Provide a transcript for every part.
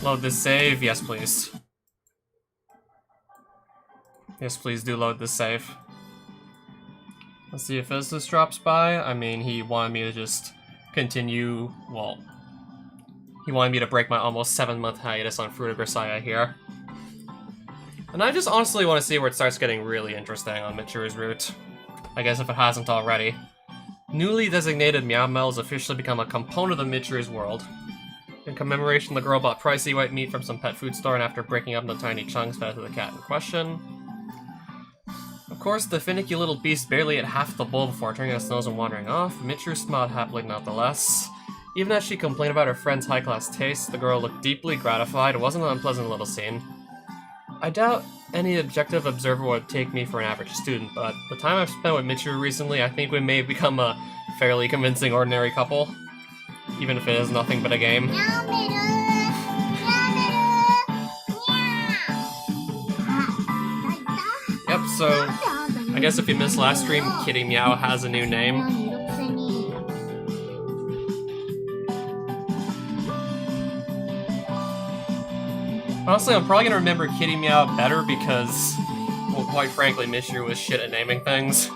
Load this save. Yes, please. Yes, please do load this save. Let's see if Islis drops by. I mean, he wanted me to just continue, well, he wanted me to break my almost 7-month hiatus on Fruit of Grisaia here. And I just honestly want to see where it starts getting really interesting on Michiru's route. I guess if it hasn't already. Newly designated Meow has officially become a component of Michiru's world. In commemoration, the girl bought pricey white meat from some pet food store, and after breaking up into tiny chunks, fed it to the cat in question. Of course, the finicky little beast barely ate half the bowl before turning its nose and wandering off. Michiru smiled happily nonetheless. Even as she complained about her friend's high-class taste, the girl looked deeply gratified. It wasn't an unpleasant little scene. I doubt any objective observer would take me for an average student, but the time I've spent with Michiru recently, I think we may have become a fairly convincing ordinary couple. Even if it is nothing but a game. Yep, so I guess if you missed last stream, Kitty Meow has a new name. Honestly, I'm probably gonna remember Kitty Meow better because, well, quite frankly, Michiru was shit at naming things.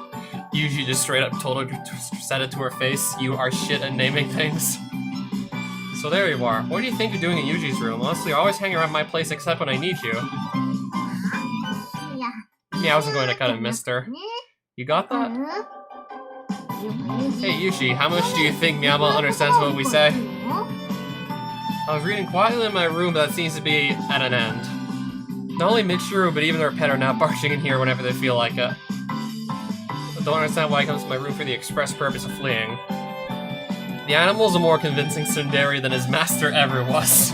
Yuji just straight up told her, said it to her face, "You are shit at naming things." So there you are. What do you think you're doing in Yuji's room? Honestly, you're always hanging around my place except when I need you. Yeah, I wasn't going to cut it, mister. You got that? Hey Yuji, how much do you think Miyama understands what we say? I was reading quietly in my room, but that seems to be at an end. Not only Michiru, but even their pet are now barging in here whenever they feel like it. I don't understand why he comes to my room for the express purpose of fleeing. The animal's a more convincing tsundere than his master ever was.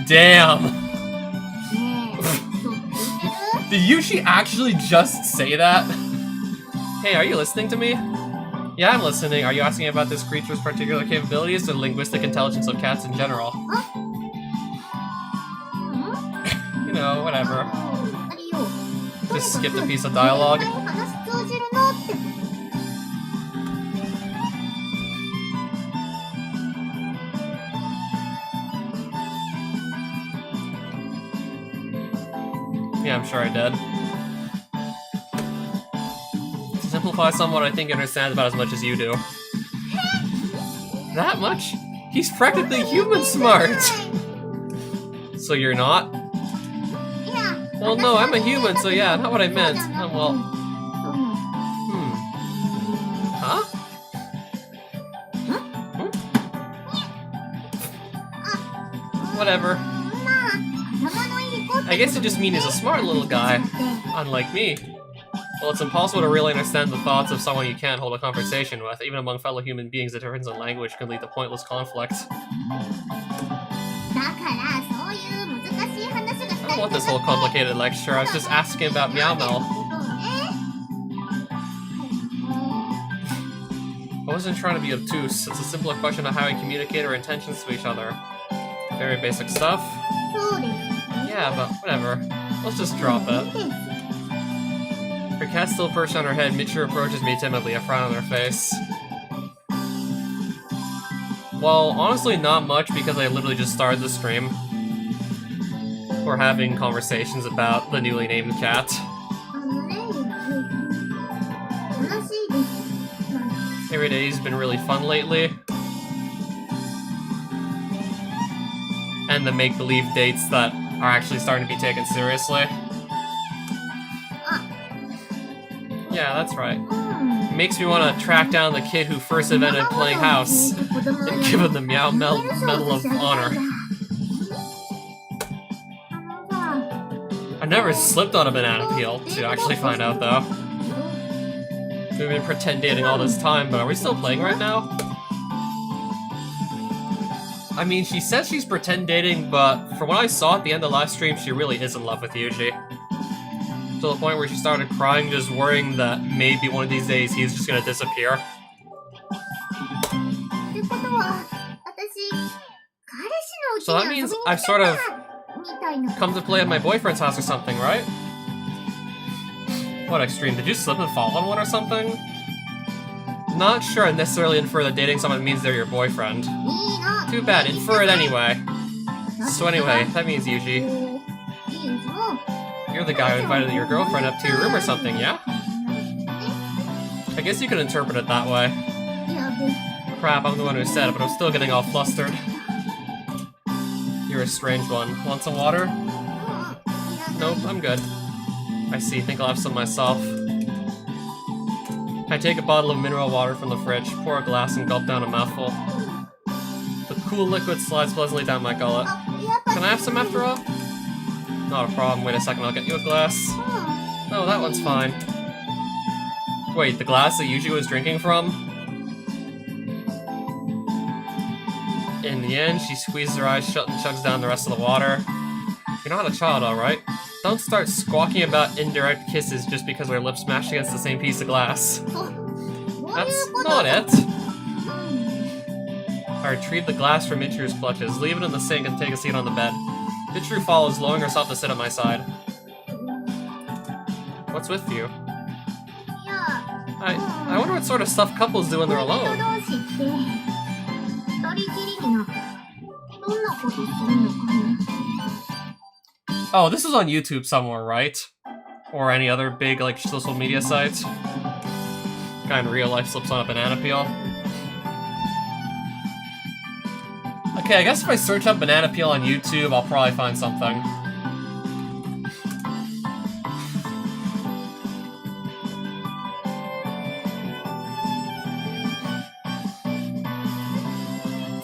Damn! Did Yuji actually just say that? Hey, are you listening to me? Yeah, I'm listening. Are you asking about this creature's particular capabilities or the linguistic intelligence of cats in general? You know, whatever. Just skipped a piece of dialogue. Yeah, I'm sure I did. To simplify somewhat, I think he understands about as much as you do. That much? He's practically human smart! So you're not? Well, no, I'm a human, so yeah, not what I meant. Well... Huh? Whatever. I guess it just means he's a smart little guy, unlike me. Well, it's impossible to really understand the thoughts of someone you can't hold a conversation with. Even among fellow human beings, the difference in language can lead to pointless conflict. I don't want this whole complicated lecture, I was just asking about Meow Mel. I wasn't trying to be obtuse, it's a simpler question of how we communicate our intentions to each other. Very basic stuff. Yeah, but whatever. Let's just drop it. Her cat's still perched on her head. Michiru approaches me timidly, a frown on her face. Well, honestly not much because I literally just started the stream. We're having conversations about the newly named cat. Every day's been really fun lately. And the make-believe dates that are actually starting to be taken seriously. Yeah, that's right. It makes me want to track down the kid who first invented playing house and give him the Meow Medal of Honor. I've never slipped on a banana peel to actually find out, though. We've been pretend dating all this time, but are we still playing right now? I mean, she says she's pretend dating, but from what I saw at the end of the last stream, she really is in love with Yuji. To the point where she started crying, just worrying that maybe one of these days he's just gonna disappear. So that means I've sort of come to play at my boyfriend's house or something, right? What extreme? Did you slip and fall on one or something? Not sure I'd necessarily infer that dating someone means they're your boyfriend. Too bad, infer it anyway. So anyway, that means Yuji, you're the guy who invited your girlfriend up to your room or something, yeah? I guess you could interpret it that way. Crap, I'm the one who said it, but I'm still getting all flustered. You're a strange one. Want some water? Nope, I'm good. I see, think I'll have some myself. I take a bottle of mineral water from the fridge, pour a glass, and gulp down a mouthful. The cool liquid slides pleasantly down my gullet. Can I have some after all? Not a problem, wait a second, I'll get you a glass. Oh, that one's fine. Wait, the glass that Yuji was drinking from? In the end, she squeezes her eyes shut and chugs down the rest of the water. You're not a child, alright? Don't start squawking about indirect kisses just because our lips smashed against the same piece of glass. That's not it. I retrieve the glass from Michiru's clutches, leave it in the sink, and take a seat on the bed. Michiru follows, lowering herself to sit at my side. What's with you? I wonder what sort of stuff couples do when they're alone. Oh, this is on YouTube somewhere, right? Or any other big, like, social media sites. Guy in real life slips on a banana peel. Okay, I guess if I search up banana peel on YouTube, I'll probably find something.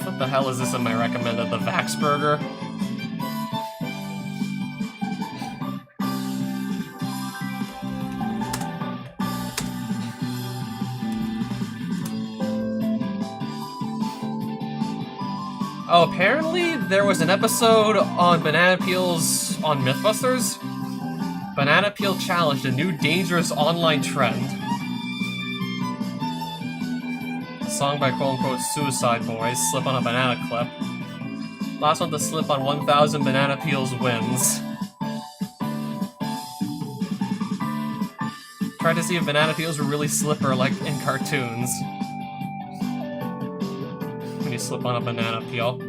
What the hell is this in my recommended? The Vax Burger? Oh, apparently there was an episode on banana peels on Mythbusters. Banana peel challenged a new dangerous online trend. A song by quote-unquote Suicide Boys, Slip on a Banana Clip. Last one to slip on 1,000 banana peels wins. Tried to see if banana peels were really slipper like in cartoons. When you slip on a banana peel.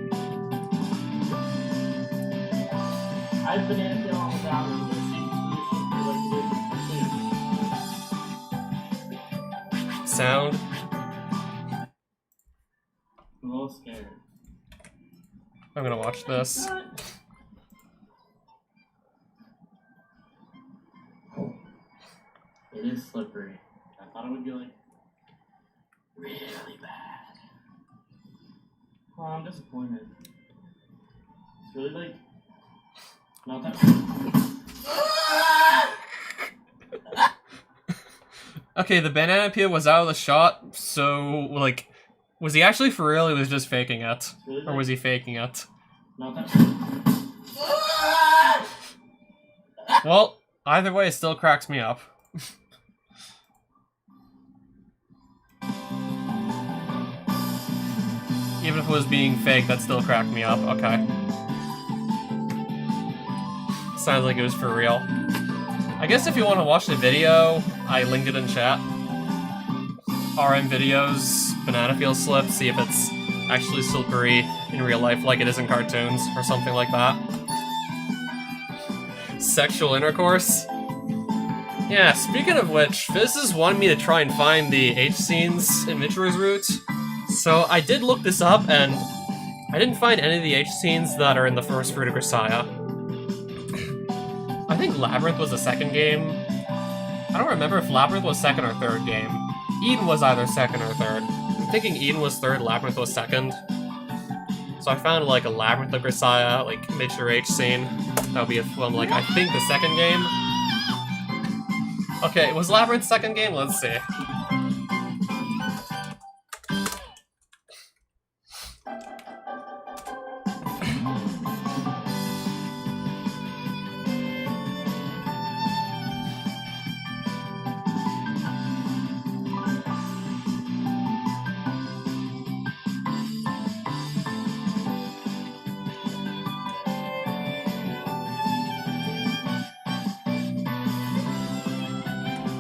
I've banana peel on the ground and the same Sound. I'm a little scared. I'm gonna watch this. It is slippery. I thought it would be like really bad. Oh, I'm disappointed. It's really like not that. Okay, the banana peel was out of the shot, so, like, was he actually for real or he was just faking it? Really Or was he faking it? not that. Well, either way, it still cracks me up. Even if it was being fake, that still cracked me up. Okay. Sounds like it was for real. I guess if you want to watch the video, I linked it in chat. RM videos, banana peel slip, see if it's actually slippery in real life like it is in cartoons, or something like that. Sexual intercourse? Yeah, speaking of which, physicists wanted me to try and find the H scenes in Michiru's route. So I did look this up, and I didn't find any of the H scenes that are in the first Fruit of Grisaia. I think Labyrinth was the second game. I don't remember if Labyrinth was second or third game. Eden was either second or third. I'm thinking Eden was third, Labyrinth was second. So I found like a Labyrinth of Grisaia, like Michiru H scene. That would be from like, I think the second game. Okay, was Labyrinth second game? Let's see.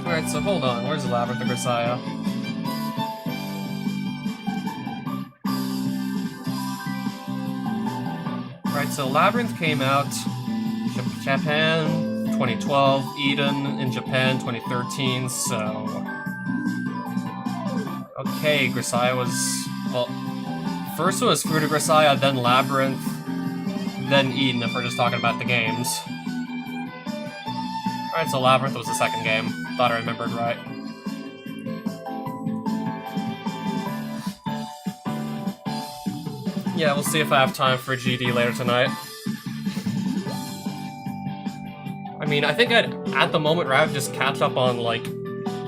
Alright, so hold on. Where's the Labyrinth of Grisaia? Right Alright, so Labyrinth came out Japan 2012, Eden in Japan 2013, so... Okay, Grisaia was... Well, first was Fruit of Grisaia, then Labyrinth, then Eden, if we're just talking about the games. Alright, so Labyrinth was the second game. Thought I remembered right. Yeah, we'll see if I have time for GD later tonight. I mean, I think I'd, at the moment, rather just catch up on, like,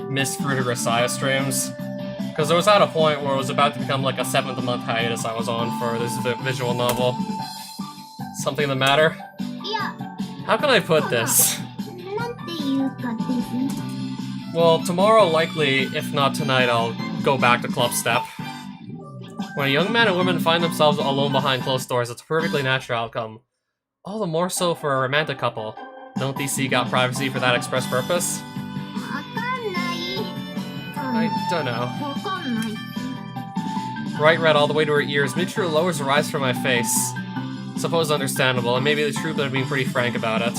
Miss Fruit of Grisaia streams. Because there was at a point where it was about to become, like, a 7th-month hiatus I was on for this visual novel. Something the matter? How can I put this? Well, tomorrow likely, if not tonight, I'll go back to Club Step. When a young man and woman find themselves alone behind closed doors, it's a perfectly natural outcome. All the more so for a romantic couple. Don't these seek out privacy for that express purpose? I don't know. Bright red all the way to her ears, Michiru lowers her eyes from my face. Suppose understandable, and maybe the truth, but I'm being pretty frank about it.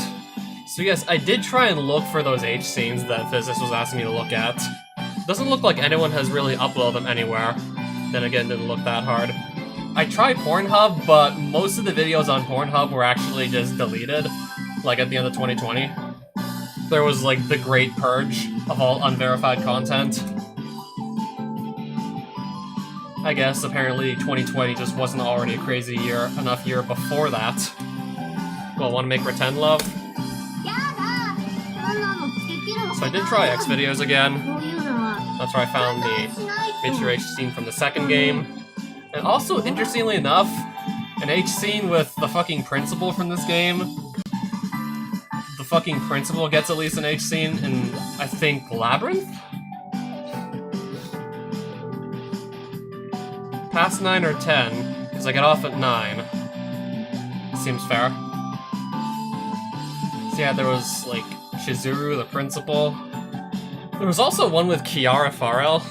So yes, I did try and look for those H scenes that Physicist was asking me to look at. Doesn't look like anyone has really uploaded them anywhere. Then again, didn't look that hard. I tried Pornhub, but most of the videos on Pornhub were actually just deleted, like at the end of 2020. There was like the great purge of all unverified content. I guess apparently 2020 just wasn't already a crazy enough year before that. Well, wanna make pretend love? So I did try X videos again. That's where I found the Michiru H scene from the second game. And also, interestingly enough, an H scene with the fucking principal from this game. The fucking principal gets at least an H scene in, I think, Labyrinth? Past 9 or 10, because I get off at 9. Seems fair. So yeah, there was, like, Chizuru, the principal. There was also one with Kiara Farrell.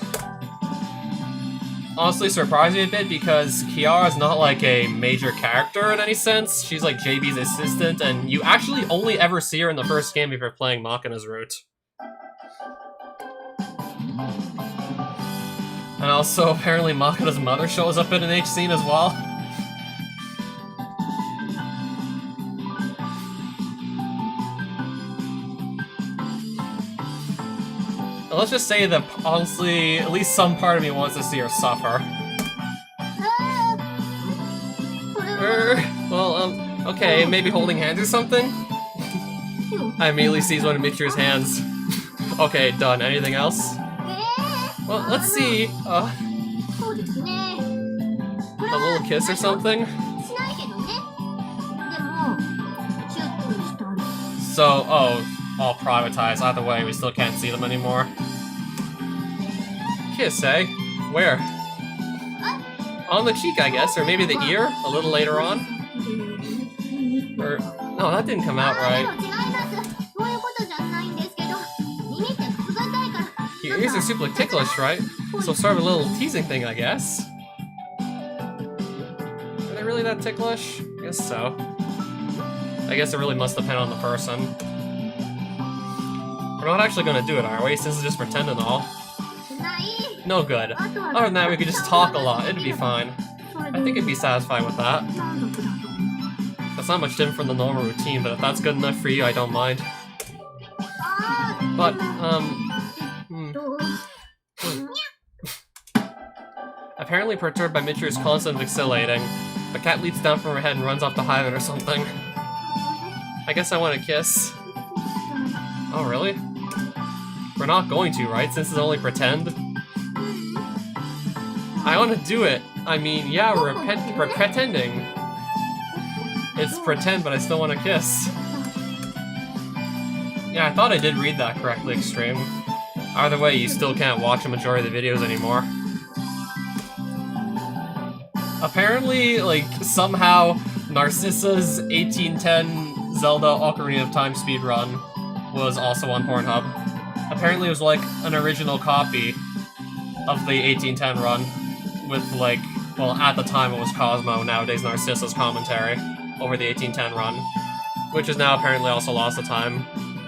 Honestly surprised me a bit because Kiara's not like a major character in any sense. She's like JB's assistant, and you actually only ever see her in the first game if you're playing Machina's route. And also, apparently Machina's mother shows up in an H scene as well. Let's just say that, honestly, at least some part of me wants to see her suffer. Well, okay, maybe holding hands or something? I immediately sees one of Michiru's hands. Okay, done. Anything else? Well, let's see. A little kiss or something? So, oh, all privatized. Either way, we still can't see them anymore. Kiss, eh? Where? On the cheek, I guess, or maybe the ear, a little later on? Or, no, that didn't come out right. Your ears are super ticklish, right? So sort of a little teasing thing, I guess. Are they really that ticklish? I guess so. I guess it really must depend on the person. We're not actually gonna do it, are we? Since it's just pretend and all. No good. Other than that, we could just talk a lot. It'd be fine. I think it'd be satisfied with that. That's not much different from the normal routine, but if that's good enough for you, I don't mind. But, Apparently perturbed by Michiru's constant vacillating, the cat leaps down from her head and runs off to hide it or something. I guess I want a kiss. Oh, really? We're not going to, right? Since it's only pretend? I want to do it. I mean, yeah, we're pretending. It's pretend, but I still want to kiss. Yeah, I thought I did read that correctly, Extreme. Either way, you still can't watch a majority of the videos anymore. Apparently, like, somehow, Narcissa's 1810 Zelda Ocarina of Time speedrun was also on Pornhub. Apparently it was like an original copy of the 1810 run with like, well, at the time it was Cosmo, nowadays Narcissa's commentary. over the 1810 run, which is now apparently also lost to time.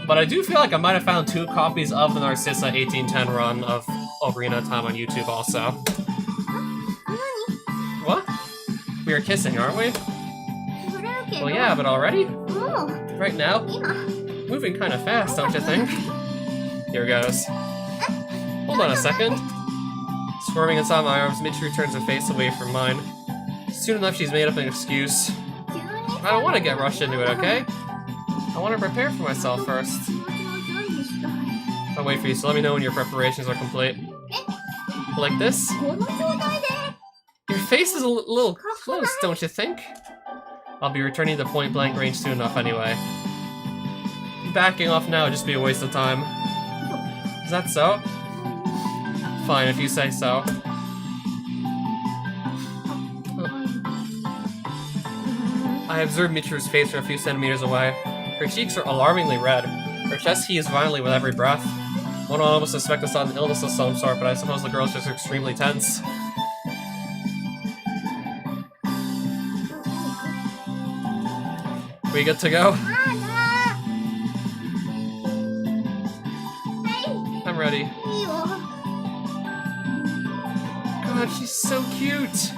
But I do feel like I might have found 2 copies of the Narcissa 1810 run of Ocarina of Time on YouTube also. What? We are kissing, aren't we? Well, yeah, but already? Right now? Moving kind of fast, don't you think? Here goes. Hold on a second. Squirming inside my arms, Michiru turns her face away from mine. Soon enough, she's made up an excuse. I don't want to get rushed into it, okay? I want to prepare for myself first. I'll wait for you, so let me know when your preparations are complete. Like this? Your face is a little close, don't you think? I'll be returning to point-blank range soon enough anyway. Backing off now would just be a waste of time. Is that so? Fine, if you say so. I observed Michiru's face from a few centimeters away. Her cheeks are alarmingly red. Her chest heaves violently with every breath. One would almost suspect a sudden illness of some sort, but I suppose the girl's just extremely tense. We good to go? I'm ready. God, she's so cute!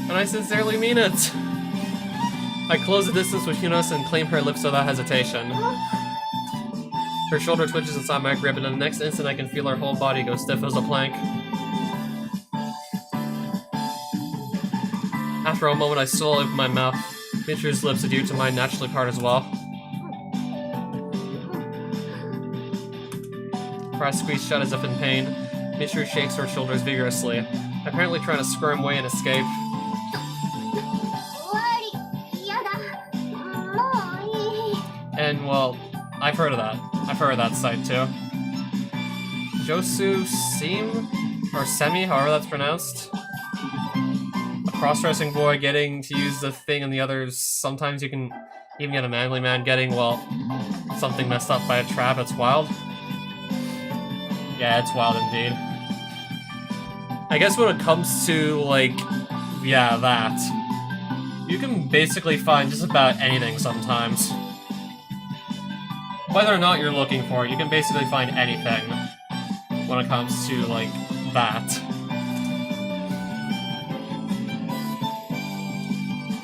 And I sincerely mean it! I close the distance between us and claim her lips without hesitation. Her shoulder twitches inside my grip, and in the next instant I can feel her whole body go stiff as a plank. After a moment I slowly open my mouth. Michiru's lips adhere to mine naturally part as well. Her eyes squeeze shut as if in pain. Michiru shakes her shoulders vigorously, apparently trying to squirm away and escape. And, well, I've heard of that. I've heard of that site, too. Josu Seem? Or Semi, however that's pronounced. A cross-dressing boy getting to use the thing and the others. Sometimes you can even get a manly man getting, well, something messed up by a trap. It's wild. Yeah, it's wild indeed. I guess when it comes to, like, yeah, that. You can basically find just about anything sometimes. Whether or not you're looking for it, you can basically find anything when it comes to, like, that.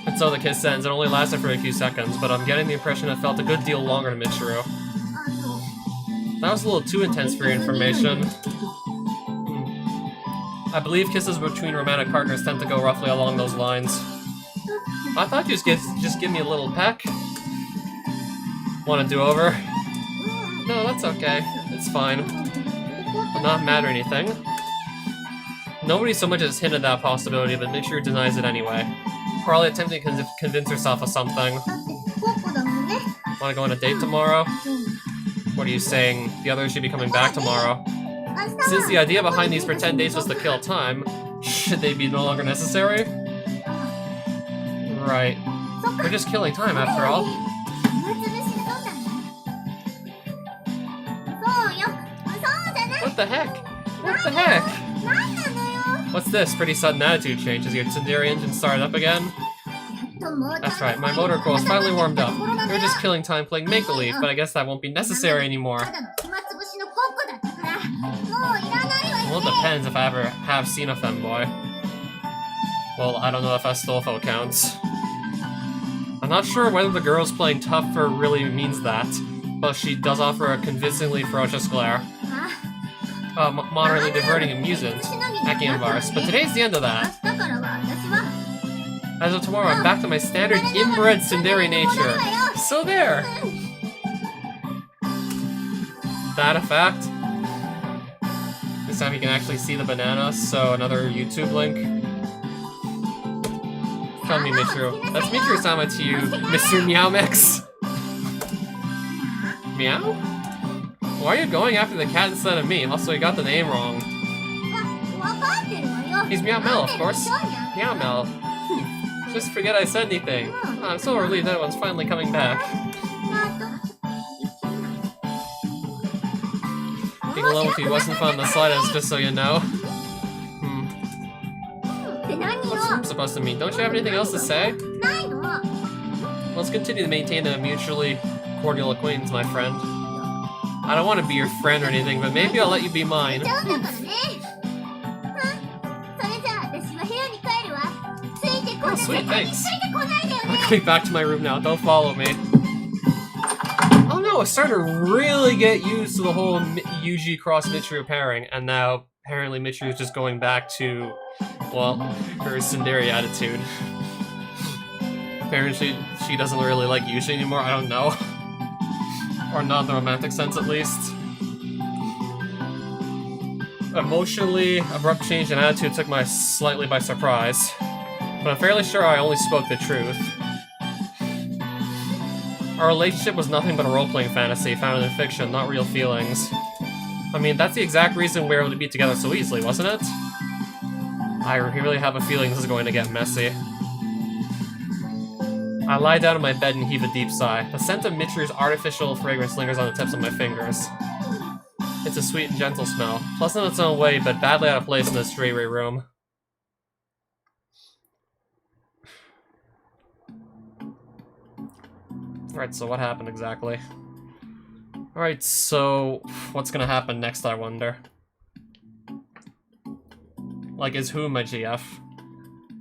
And so the kiss ends. It only lasted for a few seconds, but I'm getting the impression it felt a good deal longer to Michiru. That was a little too intense for your information. I believe kisses between romantic partners tend to go roughly along those lines. I thought you'd just give me a little peck. Want a do-over? No, that's okay. It's fine. I'm not mad or anything. Nobody so much as hinted that possibility, but Michiru denies it anyway. Probably attempting to convince herself of something. Wanna go on a date tomorrow? What are you saying? The others should be coming back tomorrow. Since the idea behind these pretend dates was to kill time, should they be no longer necessary? Right. We're just killing time after all. What the heck? What the heck? What's this? Pretty sudden attitude change. Is your tsundere engine started up again? That's right, my motor coil is finally warmed up. We're just killing time playing make-believe, but I guess that won't be necessary anymore. Well, it depends if I ever have seen a femboy. Well, I don't know if Astolfo counts. I'm not sure whether the girl's playing tougher really means that, but she does offer a convincingly ferocious glare. Moderately diverting amusement, Akianvars, but today's the end of that. As of tomorrow, I'm back to my standard inbred tsundere nature. So there! That a fact? This time you can actually see the banana, so another YouTube link. Tell me, Michiru. That's Michiru-sama to you, Mr. Meowmix. Meow? Why are you going after the cat instead of me? Also, you got the name wrong. He's Meowmel, of course. Meowmel. Just forget I said anything. Oh, I'm so relieved that one's finally coming back. Being alone with you wasn't fun in the slightest, just so you know. What's room supposed to mean? Don't you have anything else to say? Let's continue to maintain a mutually cordial acquaintance, my friend. I don't want to be your friend or anything, but maybe I'll let you be mine. Oh, sweet, thanks. I'm going back to my room now. Don't follow me. Oh no, I started to really get used to the whole Yuji cross Michiru pairing, and now apparently Michiru is just going back to, well, her tsundere attitude. Apparently she doesn't really like Yuji anymore, I don't know. Or not in the romantic sense, at least. Emotionally, abrupt change in attitude took me slightly by surprise. But I'm fairly sure I only spoke the truth. Our relationship was nothing but a role-playing fantasy found in fiction, not real feelings. I mean, that's the exact reason we were able to be together so easily, wasn't it? I really have a feeling this is going to get messy. I lie down in my bed and heave a deep sigh. The scent of Michiru's artificial fragrance lingers on the tips of my fingers. It's a sweet and gentle smell, pleasant in its own way, but badly out of place in this dreary room. Alright, so what happened exactly? Alright, so what's gonna happen next, I wonder? Like, is who my GF?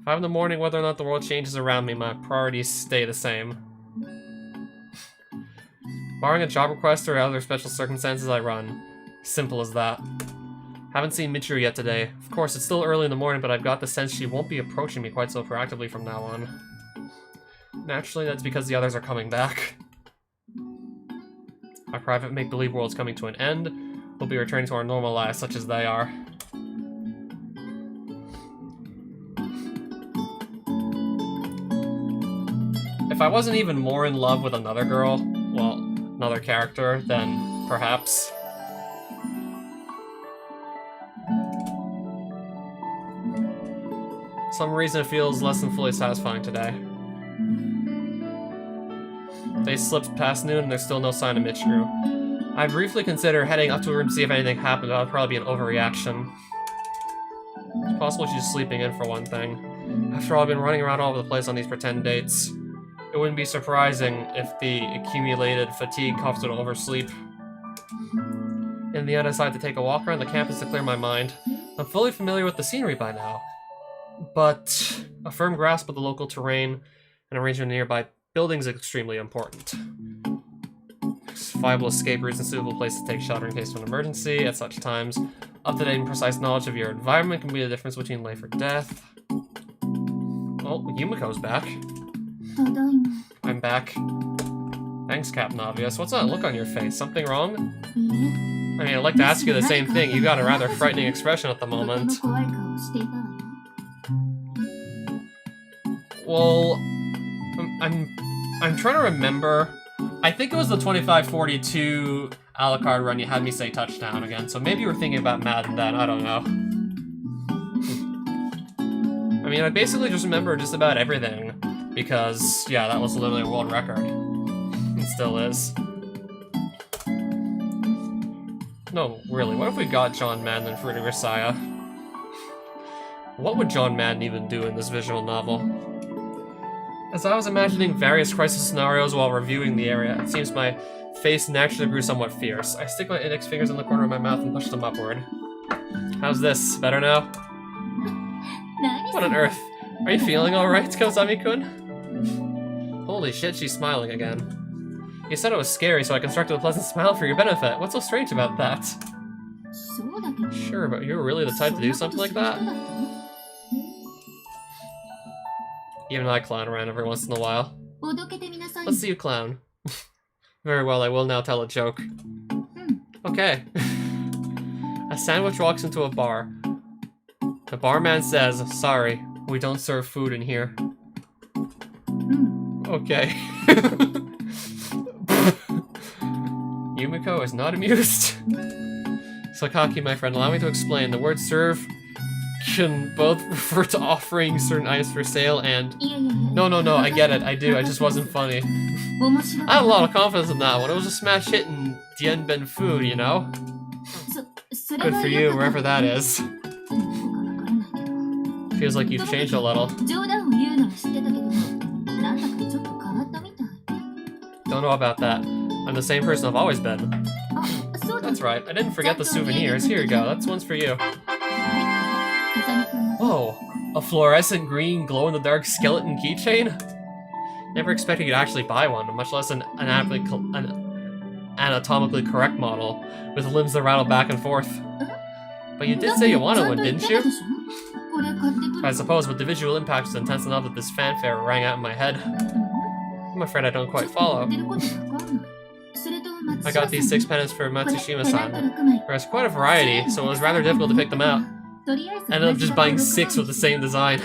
5 in the morning, whether or not the world changes around me, my priorities stay the same. Barring a job request or other special circumstances, I run. Simple as that. Haven't seen Michiru yet today. Of course, it's still early in the morning, but I've got the sense she won't be approaching me quite so proactively from now on. Naturally, that's because the others are coming back. My private make-believe world's coming to an end. We'll be returning to our normal lives, such as they are. If I wasn't even more in love with another girl, well, another character, then perhaps. For some reason it feels less than fully satisfying today. They slipped past noon and there's still no sign of Michiru. I briefly consider heading up to her room to see if anything happened, but that would probably be an overreaction. It's possible she's sleeping in for one thing. After all, I've been running around all over the place on these pretend dates. It wouldn't be surprising if the accumulated fatigue caused her to oversleep. In the end, I decided to take a walk around the campus to clear my mind. I'm fully familiar with the scenery by now, but a firm grasp of the local terrain and arrangement of nearby buildings is extremely important. Viable escape routes and suitable places to take shelter in case of an emergency at such times. Up-to-date and precise knowledge of your environment can be the difference between life or death. Oh, Yumiko's back. I'm back. Thanks, Captain Obvious. What's that look on your face? Something wrong? I mean, I'd like to ask you the same thing. You got a rather frightening expression at the moment. Well, I'm trying to remember. I think it was the 2542 Alucard run you had me say touchdown again, so maybe you were thinking about Madden then, I don't know. I mean, I basically just remember just about everything, because, yeah, that was literally a world record. It still is. No, really, what if we got John Madden for Grisaia? What would John Madden even do in this visual novel? As I was imagining various crisis scenarios while reviewing the area, it seems my face naturally grew somewhat fierce. I stick my index fingers in the corner of my mouth and push them upward. How's this? Better now? What on earth? Are you feeling alright, Kozami-kun? Holy shit, she's smiling again. You said it was scary, so I constructed a pleasant smile for your benefit. What's so strange about that? Sure, but you're really the type to do something like that? Even I clown around every once in a while. Let's see you clown. Very well, I will now tell a joke. Okay. A sandwich walks into a bar. The barman says, "Sorry, we don't serve food in here." Okay. Yumiko is not amused. Sakaki, my friend, allow me to explain. The word serve can both refer to offering certain items for sale and... No, I get it, I do, I just wasn't funny. I had a lot of confidence in that one. It was a smash hit in Dienben food, you know? Good for you, wherever that is. Feels like you've changed a little. Don't know about that. I'm the same person I've always been. That's right, I didn't forget the souvenirs. Here you go, that's one's for you. Whoa, a fluorescent green glow-in-the-dark skeleton keychain? Never expected you'd actually buy one, much less an anatomically correct model, with limbs that rattle back and forth. But you did say you wanted one, didn't you? I suppose, but the visual impact was intense enough that this fanfare rang out in my head. I'm afraid I don't quite follow. I got these 6 pendants for Matsushima-san. There's quite a variety, so it was rather difficult to pick them out. I ended up just buying 6 with the same design.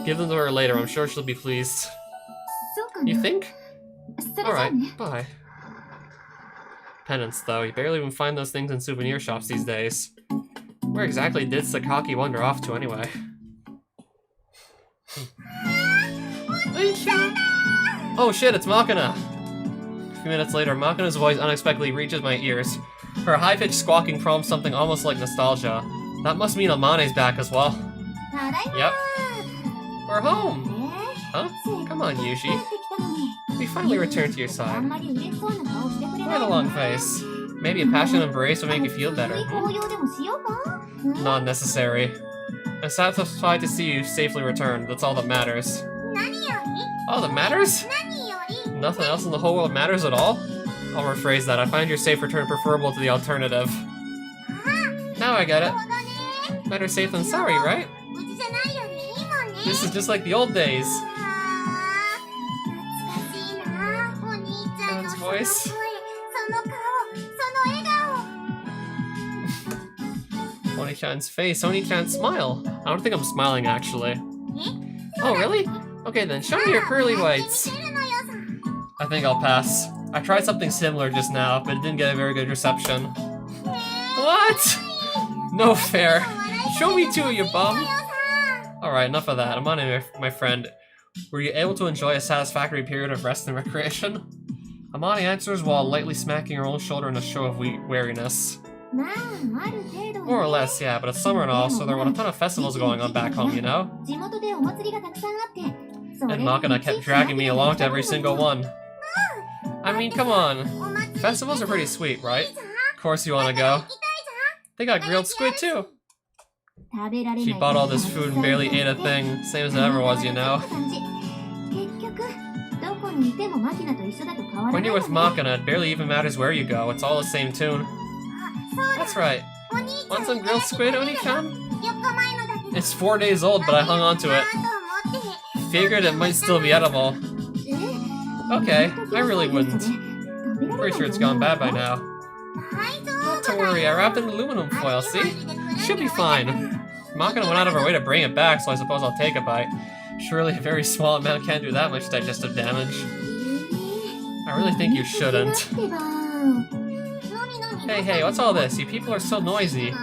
Give them to her later, I'm sure she'll be pleased. You think? Alright, bye. Pendants, though. You barely even find those things in souvenir shops these days. Where exactly did Sakaki wander off to, anyway? Oh shit, it's Makina! A few minutes later, Makina's voice unexpectedly reaches my ears. Her high-pitched squawking prompts something almost like nostalgia. That must mean Amane's back as well. Yep. We're home! Huh? Come on, Yushi. We finally returned to your side. Quite a long face. Maybe a passionate embrace will make you feel better. Not necessary. I'm satisfied to see you safely returned. That's all that matters. All that matters? Nothing else in the whole world matters at all? I'll rephrase that. I find your safe return preferable to the alternative. Now I get it. Better safe than sorry, right? This is just like the old days. John's voice. Oni-chan's face. Oni-chan's smile. I don't think I'm smiling, actually. Oh, really? Okay then, show me your pearly whites. I think I'll pass. I tried something similar just now, but it didn't get a very good reception. What? No fair. Show me too, you bum. Alright, enough of that. Amane, my friend. Were you able to enjoy a satisfactory period of rest and recreation? Amane answers while lightly smacking her own shoulder in a show of wariness. More or less, yeah, but it's summer and all, so there were a ton of festivals going on back home, you know? And Makina kept dragging me along to every single one. I mean, come on. Festivals are pretty sweet, right? Of course you wanna go. They got grilled squid too. She bought all this food and barely ate a thing, same as it ever was, you know? When you're with Makina, it barely even matters where you go, it's all the same tune. That's right. Want some grilled squid, Oni-chan? It's 4 days old, but I hung on to it. Figured it might still be edible. Okay, I really wouldn't. Pretty sure it's gone bad by now. Not to worry, I wrapped it in aluminum foil, see? Should be fine. Makina went out of her way to bring it back, so I suppose I'll take a bite. Surely a very small amount can't do that much digestive damage. I really think you shouldn't. Hey, what's all this? You people are so noisy.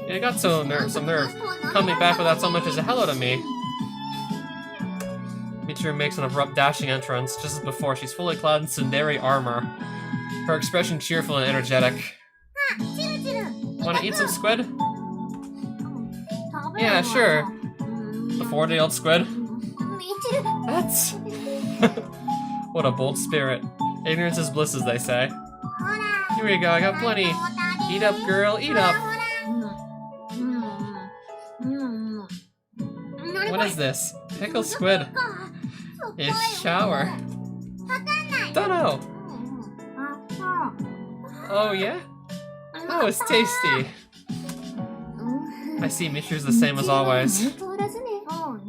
You got some nerve coming back without so much as a hello to me. Michiru makes an abrupt dashing entrance. Just as before, she's fully clad in tsundere armor. Her expression cheerful and energetic. Wanna eat some squid? Yeah, sure. The 4-day-old squid? That's... What a bold spirit. Ignorance is bliss, as they say. Here we go, I got plenty. Eat up, girl, eat up. What is this? Pickled squid. It's shower. Dunno. Oh, yeah? Oh, it's tasty. I see Michiru's the same as always.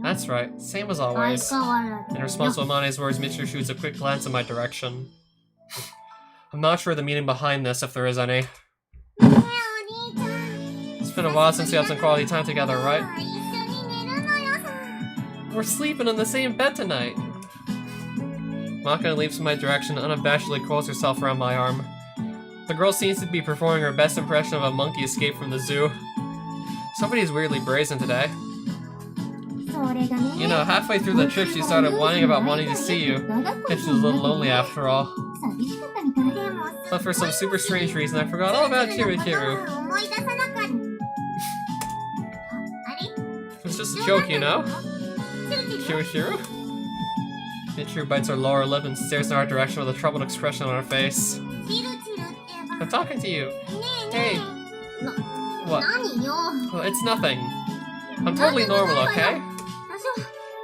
That's right, same as always. In response to Amane's words, Michiru shoots a quick glance in my direction. I'm not sure the meaning behind this, if there is any. It's been a while since we had some quality time together, right? We're sleeping in the same bed tonight. Makina leaps in my direction and unabashedly coils herself around my arm. The girl seems to be performing her best impression of a monkey escaped from the zoo. Somebody's weirdly brazen today. You know, halfway through the trip she started whining about wanting to see you, and she was a little lonely after all. But for some super strange reason, I forgot all about Kiru. It was just joke, you know? Michiru? Michiru bites her lower lip and stares in our direction with a troubled expression on her face. I'm talking to you. Hey. What? Well, it's nothing. I'm totally normal, okay?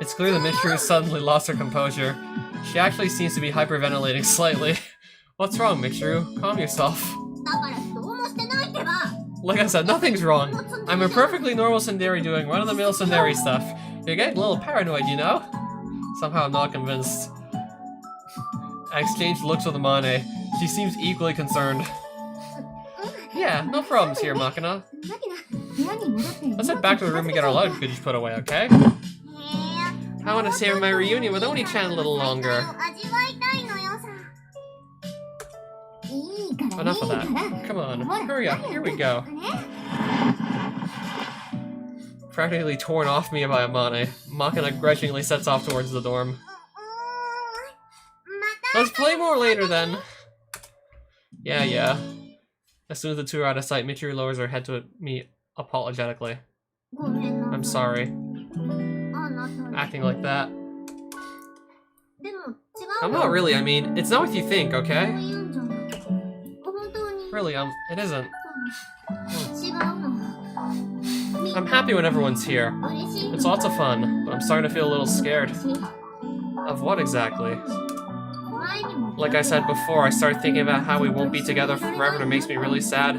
It's clear that Michiru suddenly lost her composure. She actually seems to be hyperventilating slightly. What's wrong, Michiru? Calm yourself. Like I said, nothing's wrong. I'm a perfectly normal tsundere doing run-of-the-mill tsundere stuff. You're getting a little paranoid, you know? Somehow I'm not convinced. I exchanged looks with Amane. She seems equally concerned. Yeah, no problems here, Makina. Let's head back to the room and get our luggage put away, okay? I want to savor my reunion with Oni-chan a little longer. Enough of that. Come on, hurry up, here we go. Practically torn off me by Amane, Makina grudgingly sets off towards the dorm. Let's play more later then. Yeah. As soon as the two are out of sight, Michiru lowers her head to me apologetically. I'm sorry. Acting like that. I'm not really, I mean, it's not what you think, okay? Really, it isn't. I'm happy when everyone's here. It's lots of fun, but I'm starting to feel a little scared. Of what exactly? Like I said before, I started thinking about how we won't be together forever and it makes me really sad.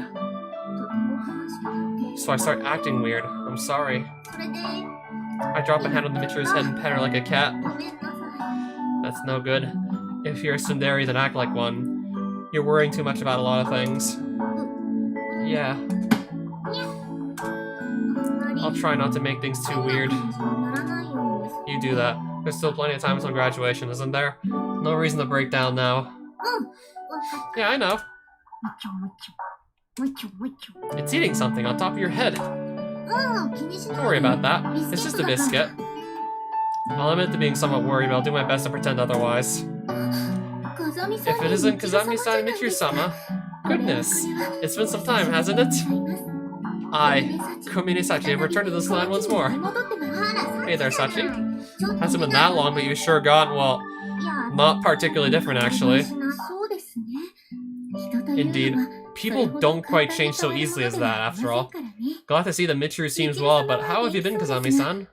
So I start acting weird. I'm sorry. I drop a hand on Michiru's head and pet her like a cat. That's no good. If you're a tsundere, then act like one. You're worrying too much about a lot of things. Yeah. I'll try not to make things too weird. You do that. There's still plenty of time until graduation, isn't there? No reason to break down now. Yeah, I know. It's eating something on top of your head. Don't worry about that. It's just a biscuit. I'll admit to being somewhat worried, but I'll do my best to pretend otherwise. If it isn't Kazami-san and Michiru-sama, goodness, it's been some time, hasn't it? Kumine Sachi, have returned to this land once more. Hey there, Sachi. Hasn't been that long, but you've sure gotten, well, not particularly different, actually. Indeed. People don't quite change so easily as that, after all. Glad to see that Michiru seems well, but how have you been, Kazami-san?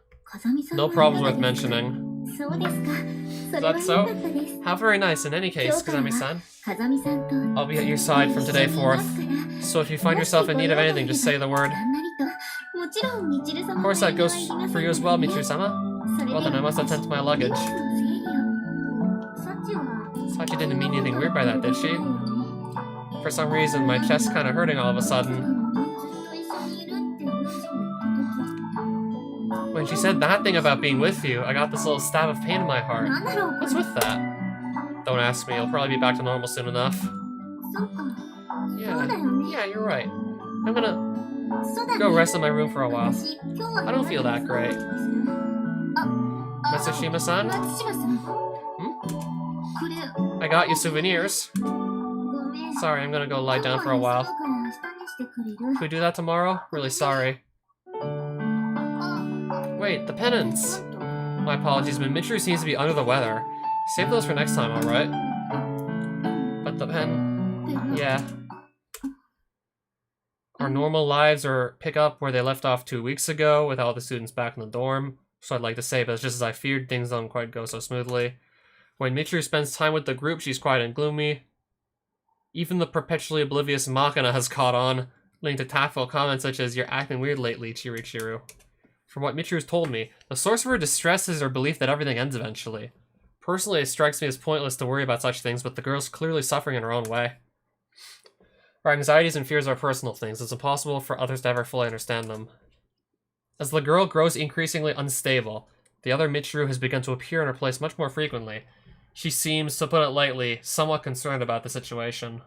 No problems worth mentioning. Is that so? How very nice in any case, Kazami-san. I'll be at your side from today forth. So if you find yourself in need of anything, just say the word. Of course that goes for you as well, Michiru-sama. Well then, I must attend to my luggage. Sachi didn't mean anything weird by that, did she? For some reason, my chest's kinda hurting all of a sudden. When she said that thing about being with you, I got this little stab of pain in my heart. What's with that? Don't ask me, I'll probably be back to normal soon enough. Yeah, you're right. I'm gonna go rest in my room for a while. I don't feel that great. Matsushima-san? I got you souvenirs. Sorry, I'm gonna go lie down for a while. Could we do that tomorrow? Really sorry. Wait, the penance! My apologies, but Michiru seems to be under the weather. Save those for next time, alright? But the pen... Yeah. Our normal lives are pick up where they left off 2 weeks ago, with all the students back in the dorm. So I'd like to say, but it's just as I feared, things don't quite go so smoothly. When Michiru spends time with the group, she's quiet and gloomy. Even the perpetually oblivious Makina has caught on, leading to tactful comments such as, "You're acting weird lately, Chirichiru." From what Michiru's told me, the source of her distress is her belief that everything ends eventually. Personally, it strikes me as pointless to worry about such things, but the girl's clearly suffering in her own way. Our anxieties and fears are personal things. It's impossible for others to ever fully understand them. As the girl grows increasingly unstable, the other Michiru has begun to appear in her place much more frequently. She seems, to put it lightly, somewhat concerned about the situation.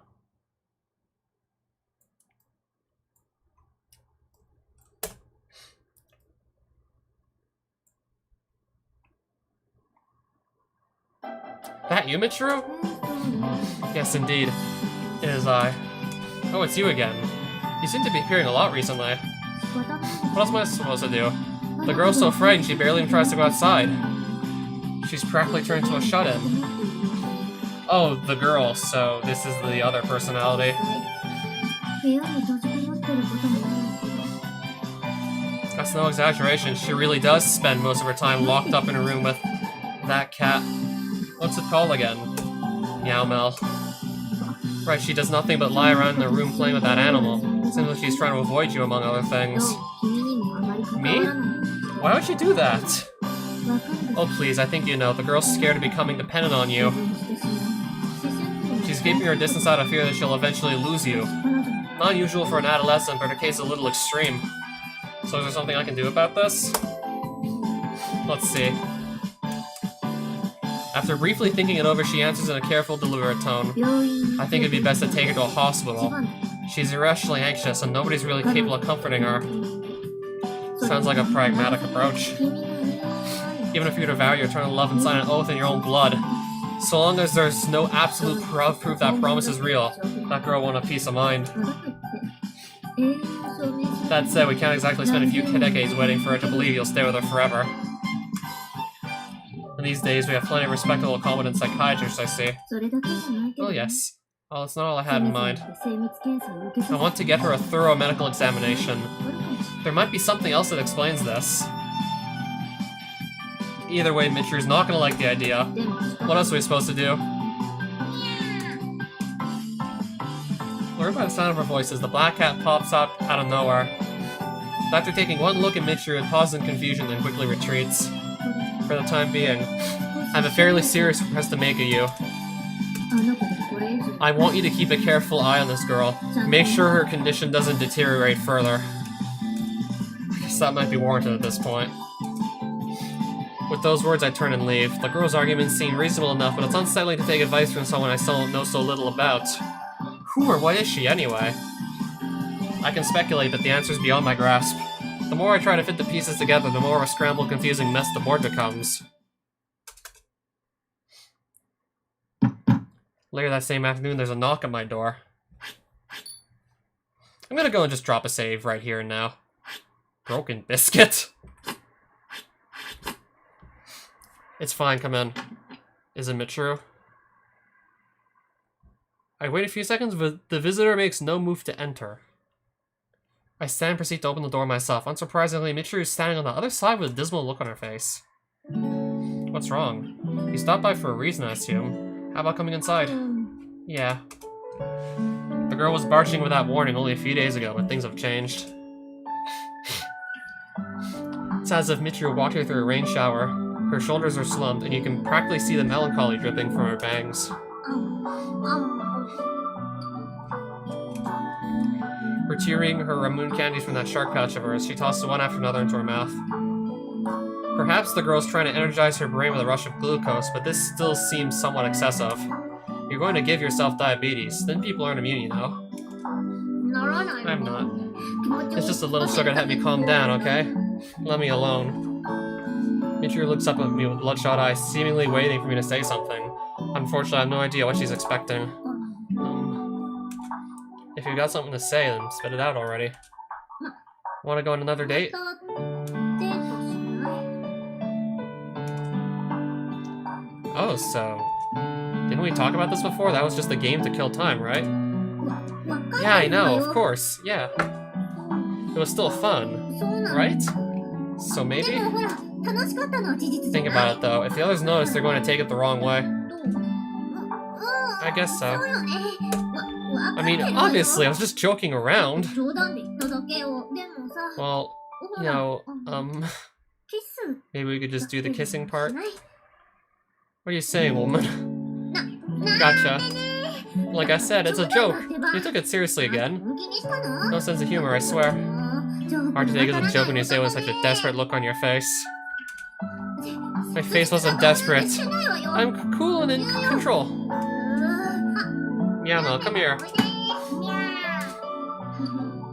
That you, Michiru? Yes, indeed. It is I. Oh, it's you again. You seem to be appearing a lot recently. What else am I supposed to do? The girl's so frightened she barely even tries to go outside. She's practically turned into a shut-in. Oh, the girl, so this is the other personality. That's no exaggeration, she really does spend most of her time locked up in a room with that cat. What's it called again? Meow-mel. Right, she does nothing but lie around in the room playing with that animal. Seems like she's trying to avoid you, among other things. Me? Why would she do that? Oh please, I think you know. The girl's scared of becoming dependent on you. She's keeping her distance out of fear that she'll eventually lose you. Not unusual for an adolescent, but her case is a little extreme. So is there something I can do about this? Let's see. After briefly thinking it over, she answers in a careful, deliberate tone. I think it'd be best to take her to a hospital. She's irrationally anxious, and nobody's really capable of comforting her. Sounds like a pragmatic approach. Even if you were to vow your eternal love and sign an oath in your own blood, so long as there's no absolute proof that promise is real, that girl won't have peace of mind. That said, we can't exactly spend a few decades waiting for her to believe you'll stay with her forever. In these days, we have plenty of respectable, competent psychiatrists, I see. Oh yes. Well, that's not all I had in mind. I want to get her a thorough medical examination. There might be something else that explains this. Either way, Michiru's not gonna like the idea. What else are we supposed to do? Lured by the sound of her voices, the black cat pops up out of nowhere. After taking one look at Michiru, it pauses in confusion and quickly retreats. For the time being, I have a fairly serious request to make of you. I want you to keep a careful eye on this girl. Make sure her condition doesn't deteriorate further. I guess that might be warranted at this point. With those words, I turn and leave. The girl's arguments seem reasonable enough, but it's unsettling to take advice from someone I still know so little about. Who or what is she, anyway? I can speculate, but the answer's beyond my grasp. The more I try to fit the pieces together, the more of a scrambled, confusing mess the board becomes. Later that same afternoon, there's a knock at my door. I'm gonna go and just drop a save right here and now. Broken biscuit. It's fine, come in. Is it Michiru? I wait a few seconds, but the visitor makes no move to enter. I stand and proceed to open the door myself. Unsurprisingly, Michiru is standing on the other side with a dismal look on her face. What's wrong? You stopped by for a reason, I assume. How about coming inside? Yeah. The girl was barging without warning only a few days ago, but things have changed. It's as if Michiru walked her through a rain shower. Her shoulders are slumped, and you can practically see the melancholy dripping from her bangs. Retiring her Ramoon candies from that shark pouch of hers, she tosses one after another into her mouth. Perhaps the girl's trying to energize her brain with a rush of glucose, but this still seems somewhat excessive. You're going to give yourself diabetes. Thin people aren't immune, you know. I'm not. It's just a little sugar to help me calm down, okay? Let me alone. Michiru looks up at me with bloodshot eyes, seemingly waiting for me to say something. Unfortunately, I have no idea what she's expecting. If you've got something to say, then spit it out already. Want to go on another date? Oh, so... Didn't we talk about this before? That was just a game to kill time, right? Yeah, I know, of course, yeah. It was still fun, right? So maybe? Think about it, though. If the others notice, they're going to take it the wrong way. I guess so. I mean, obviously, I was just joking around. Well, you know, maybe we could just do the kissing part? What are you saying, woman? Gotcha. Like I said, it's a joke. You took it seriously again. No sense of humor, I swear. Hard to take as a joke when you say it with such a desperate look on your face. My face wasn't desperate. I'm cool and in control. Meow-mel, come here.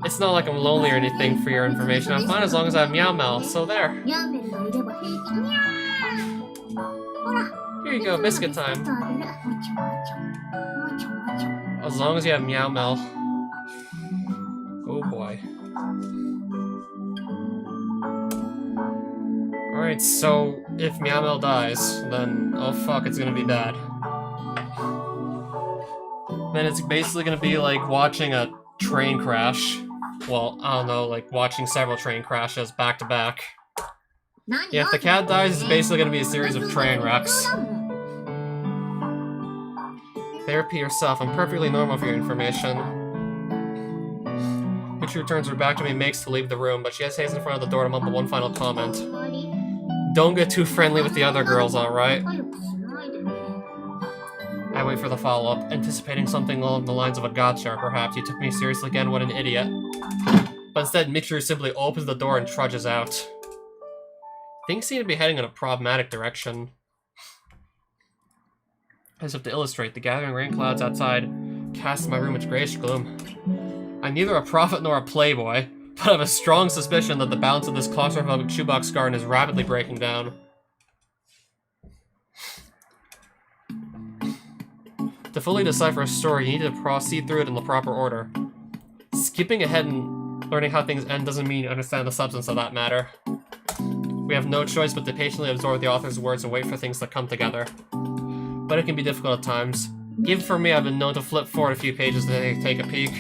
It's not like I'm lonely or anything, for your information. I'm fine as long as I have Meow-mel, so there. Here you go, biscuit time. As long as you have Meow-mel. Oh boy. Alright, so if Meow dies, then oh fuck, it's gonna be bad. Then it's basically gonna be like watching a train crash. Well, I don't know, like watching several train crashes back to back. Yeah, if the cat dies, it's basically gonna be a series of train wrecks. Therapy yourself, I'm perfectly normal for your information. Michiru turns her back to me and makes to leave the room, but she hesitates in front of the door to mumble one final comment. Don't get too friendly with the other girls, alright? I wait for the follow-up, anticipating something along the lines of a gotcha, or perhaps you took me seriously again, what an idiot. But instead, Michiru simply opens the door and trudges out. Things seem to be heading in a problematic direction. As if to illustrate, the gathering rain clouds outside cast my room its grayish gloom. I'm neither a prophet nor a playboy, but I have a strong suspicion that the balance of this claustrophobic shoebox garden is rapidly breaking down. To fully decipher a story, you need to proceed through it in the proper order. Skipping ahead and learning how things end doesn't mean you understand the substance of that matter. We have no choice but to patiently absorb the author's words and wait for things to come together. But it can be difficult at times. Even for me, I've been known to flip forward a few pages to take a peek.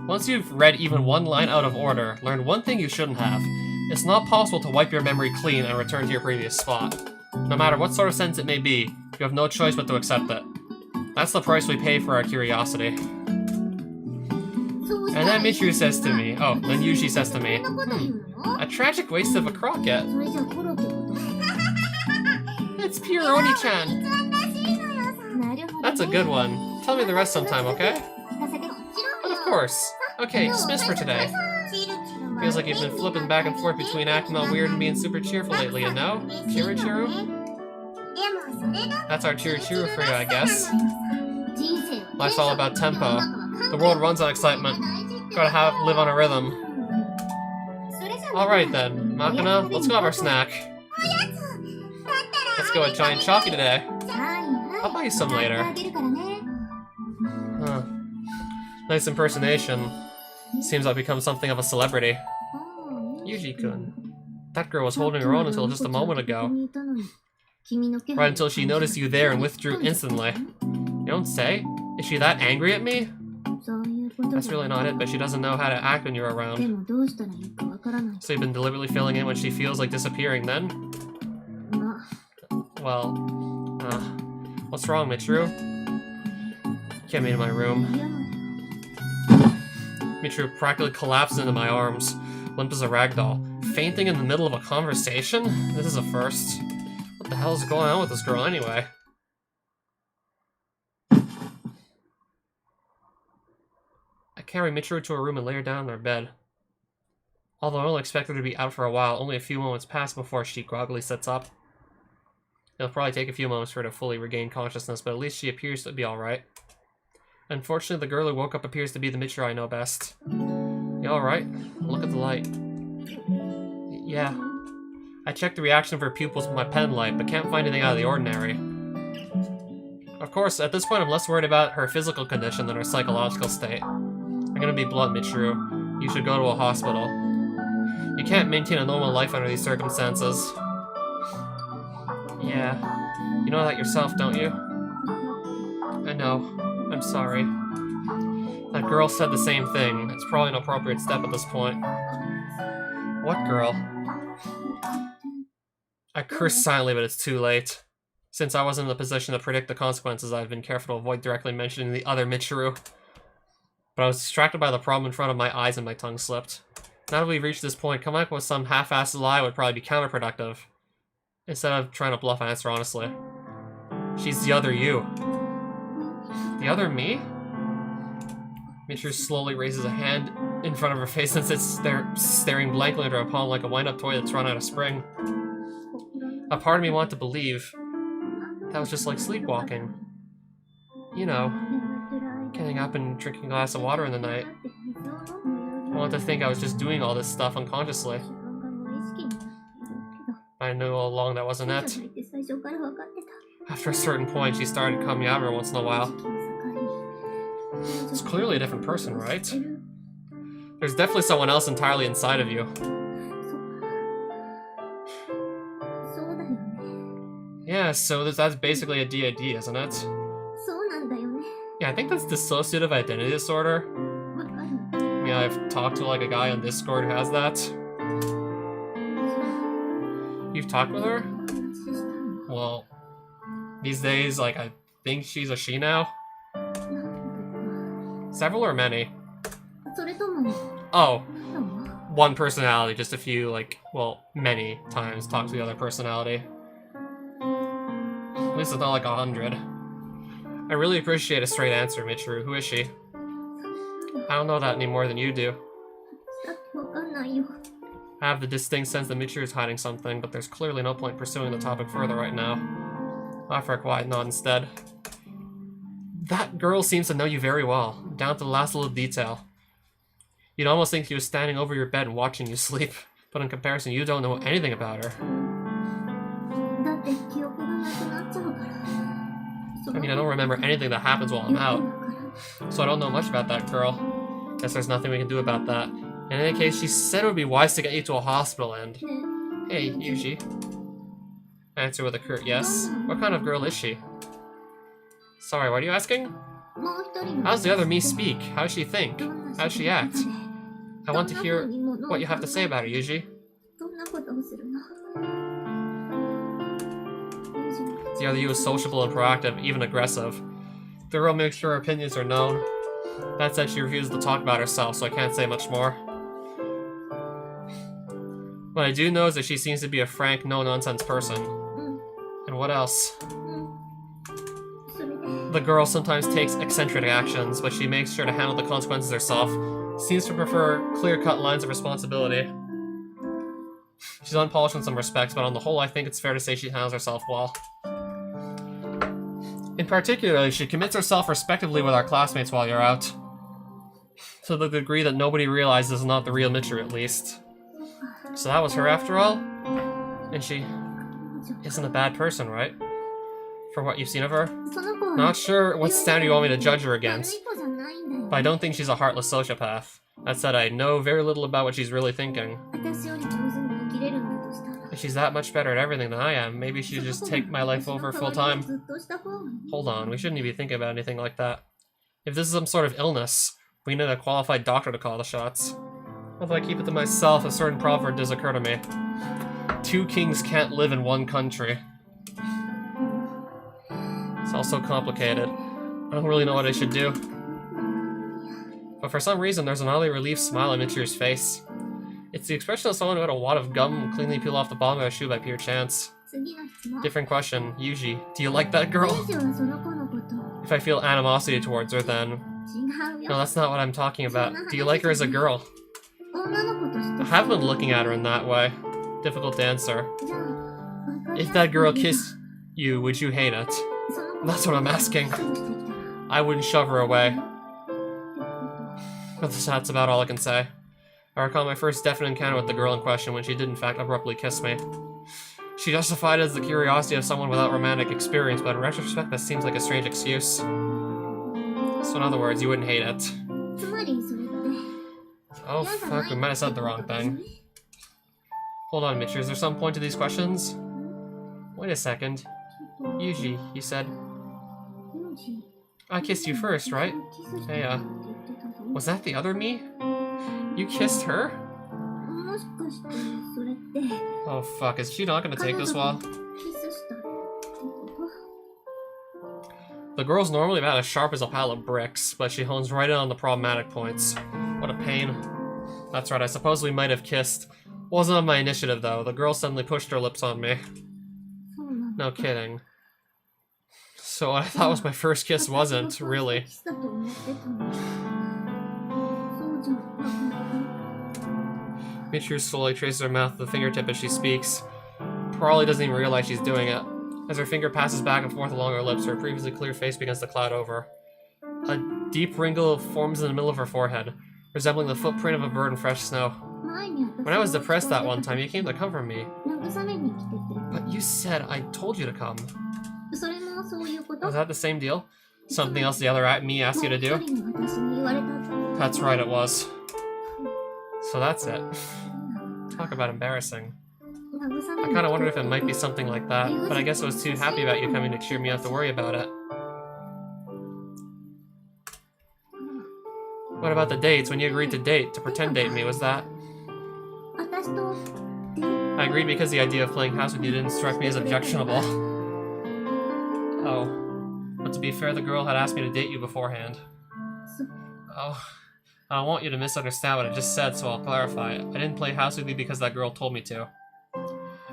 Once you've read even one line out of order, learn one thing you shouldn't have. It's not possible to wipe your memory clean and return to your previous spot. No matter what sort of sentence it may be, you have no choice but to accept it. That's the price we pay for our curiosity. And then Michiru says to me, then Yuji says to me, a tragic waste of a croquette. It's pure Oni-chan. That's a good one. Tell me the rest sometime, okay? But of course. Okay, dismissed for today. Feels like you've been flipping back and forth between acting all weird and being super cheerful lately, you know? Chiru? That's our Chiru for you, I guess. Life's all about tempo. The world runs on excitement. Gotta live on a rhythm. Alright then, Makina, let's go have our snack. Let's go with giant chalky today. I'll buy you some later. Huh. Nice impersonation. Seems I've become something of a celebrity. Yuji-kun. That girl was holding her own until just a moment ago. Right until she noticed you there and withdrew instantly. You don't say? Is she that angry at me? That's really not it, but she doesn't know how to act when you're around. So you've been deliberately filling in when she feels like disappearing then? Well, what's wrong, Michiru? Get me to my room. Michiru practically collapses into my arms, limp as a ragdoll. Fainting in the middle of a conversation? This is a first. What the hell is going on with this girl anyway? I carry Michiru to her room and lay her down on her bed. Although I only expect her to be out for a while, only a few moments pass before she groggily sits up. It'll probably take a few moments for her to fully regain consciousness, but at least she appears to be alright. Unfortunately, the girl who woke up appears to be the Michiru I know best. You alright? Look at the light. Yeah. I checked the reaction of her pupils with my pen light, but can't find anything out of the ordinary. Of course, at this point I'm less worried about her physical condition than her psychological state. I'm gonna be blunt, Michiru. You should go to a hospital. You can't maintain a normal life under these circumstances. Yeah. You know that yourself, don't you? I know. I'm sorry. That girl said the same thing. It's probably an appropriate step at this point. What girl? I cursed silently, but it's too late. Since I wasn't in the position to predict the consequences, I've been careful to avoid directly mentioning the other Michiru. But I was distracted by the problem in front of my eyes and my tongue slipped. Now that we've reached this point, coming up with some half-assed lie would probably be counterproductive. Instead of trying to bluff and answer honestly. She's the other you. The other me? Michiru slowly raises a hand in front of her face and sits there staring blankly at her palm like a wind-up toy that's run out of spring. A part of me wanted to believe that was just like sleepwalking. You know, getting up and drinking a glass of water in the night. I wanted to think I was just doing all this stuff unconsciously. I knew all along that wasn't it. After a certain point, she started coming out every once in a while. It's clearly a different person, right? There's definitely someone else entirely inside of you. そうだよね。 Yeah, so that's basically a DID, isn't it? そうなんだよね。 Yeah, I think that's dissociative identity disorder. わかる。 I mean, I've talked to like a guy on Discord who has that. You've talked with her? 話したの。 Well, these days, like, I think she's a she now. なんだ Several or many? か。それとも、 Oh, なんだ one personality, just a few, like, well, many times talk to the other personality. At least it's not like 100. I really appreciate a straight answer, Michiru. Who is she? I don't know that any more than you do. だってわかんないよ。 I have the distinct sense that Michiru is hiding something, but there's clearly no point pursuing the topic further right now. I'll offer a quiet nod instead. That girl seems to know you very well, down to the last little detail. You'd almost think she was standing over your bed and watching you sleep, but in comparison, you don't know anything about her. だって記憶がなくなっちゃうから。 I mean, I don't remember anything that happens while I'm out, so I don't know much about that girl. Guess there's nothing we can do about that. In any case, she said it would be wise to get you to a hospital and... ね Hey, Yuji. Answer with a curt yes. What kind of girl is she? Sorry, what are you asking? もう一人 How does the other me speak? How does she think? どんな How does she act? 仕事で I want to hear what you have to say about her, Yuji. どんなことをするの The other you is sociable and proactive, even aggressive. The girl makes sure her opinions are known. That said, she refuses to talk about herself, so I can't say much more. What I do know is that she seems to be a frank, no-nonsense person. And what else? それで The girl sometimes takes eccentric actions, but she makes sure to handle the consequences herself. Seems to prefer clear-cut lines of responsibility. She's unpolished in some respects, but on the whole, I think it's fair to say she handles herself well. In particular, she commits herself respectively with our classmates while you're out. To the degree that nobody realizes is not the real Michiru, at least. So that was her after all? And she isn't a bad person, right? For what you've seen of her? その子は Not sure what standard you want me to judge her 悪い against, 子じゃないんだよ but I don't think she's a heartless sociopath. That said, I know very little about what she's really thinking. 私より上手に生きれるんだとしたら If she's that much better at everything than I am, maybe she should just take my life over full time. ずっとした方がいい Hold on, we shouldn't be thinking about anything like that. If this is some sort of illness, we need a qualified doctor to call the shots. Although I keep it to myself, a certain proverb does occur to me. Two kings can't live in one country. It's all so complicated. I don't really know what I should do. But for some reason, there's an oddly relieved smile on Michiru's face. It's the expression of someone who had a wad of gum cleanly peel off the bottom of a shoe by pure chance. 次の質問 Different question. Yuji, do you like that girl? ユージはその子のことを If I feel animosity towards her, then... 違うよ No, that's not what I'm talking about. Do you like her as a girl? 女の子として I haven't been looking at her in that way. Difficult to answer. じゃあ分かりやす If く that girl 言えば kissed you, would you hate it? その子 That's what I'm asking. どうしてきたら I wouldn't shove her away. ってこと But that's about all I can say. I recall my first definite encounter with the girl in question when she did in fact abruptly kiss me. She justified it as the curiosity of someone without romantic experience, but in retrospect that seems like a strange excuse. So in other words, you wouldn't hate it. つまりそれって Oh 嫌じゃ fuck, ない we might have said the wrong ってことです thing. ね Hold on, Mitch, is there some point to these questions? Wait a second. Yuji, you said... ユージ I kissed you first, right? キスした Hey, って言ってたぞ Was that the other me? You kissed her? もしかしてそれって Oh fuck, is she not gonna take this well? キスしたってこと The girl's normally about as sharp as a pile of bricks, but she hones right in on the problematic points. What a pain. That's right, I suppose we might have kissed. Wasn't on my initiative though, the girl suddenly pushed her lips on me. そうなんだ No kidding. So what I thought was my first kiss wasn't, 私が really. キスだと思ってたのにそうじゃなかった Michiru slowly traces her mouth with the fingertip as she speaks. Probably doesn't even realize she's doing it. As her finger passes back and forth along her lips, her previously clear face begins to cloud over. A deep wrinkle forms in the middle of her forehead, resembling the footprint of a bird in fresh snow. 前に When I was depressed that one time, you came to comfort me. 慰めに来てくれ But you said I told you to come. たそれもそういうこと Was that the same deal? Something else the other me asked you to もう do? 一人の私に言われたって That's right, it was. So that's it. Talk about embarrassing. I 慰めに kind of wondered if it might be something like that, but I guess I was too happy about you coming to cheer me up to worry about it. What about the dates? When you agreed to date, to pretend date me, was that? 私と I agreed because the idea of playing house with you didn't strike me as objectionable. Oh. But to be fair, the girl had asked me to date you beforehand. Oh. I don't want you to misunderstand what I just said, so I'll clarify it. I didn't play house with you because that girl told me to.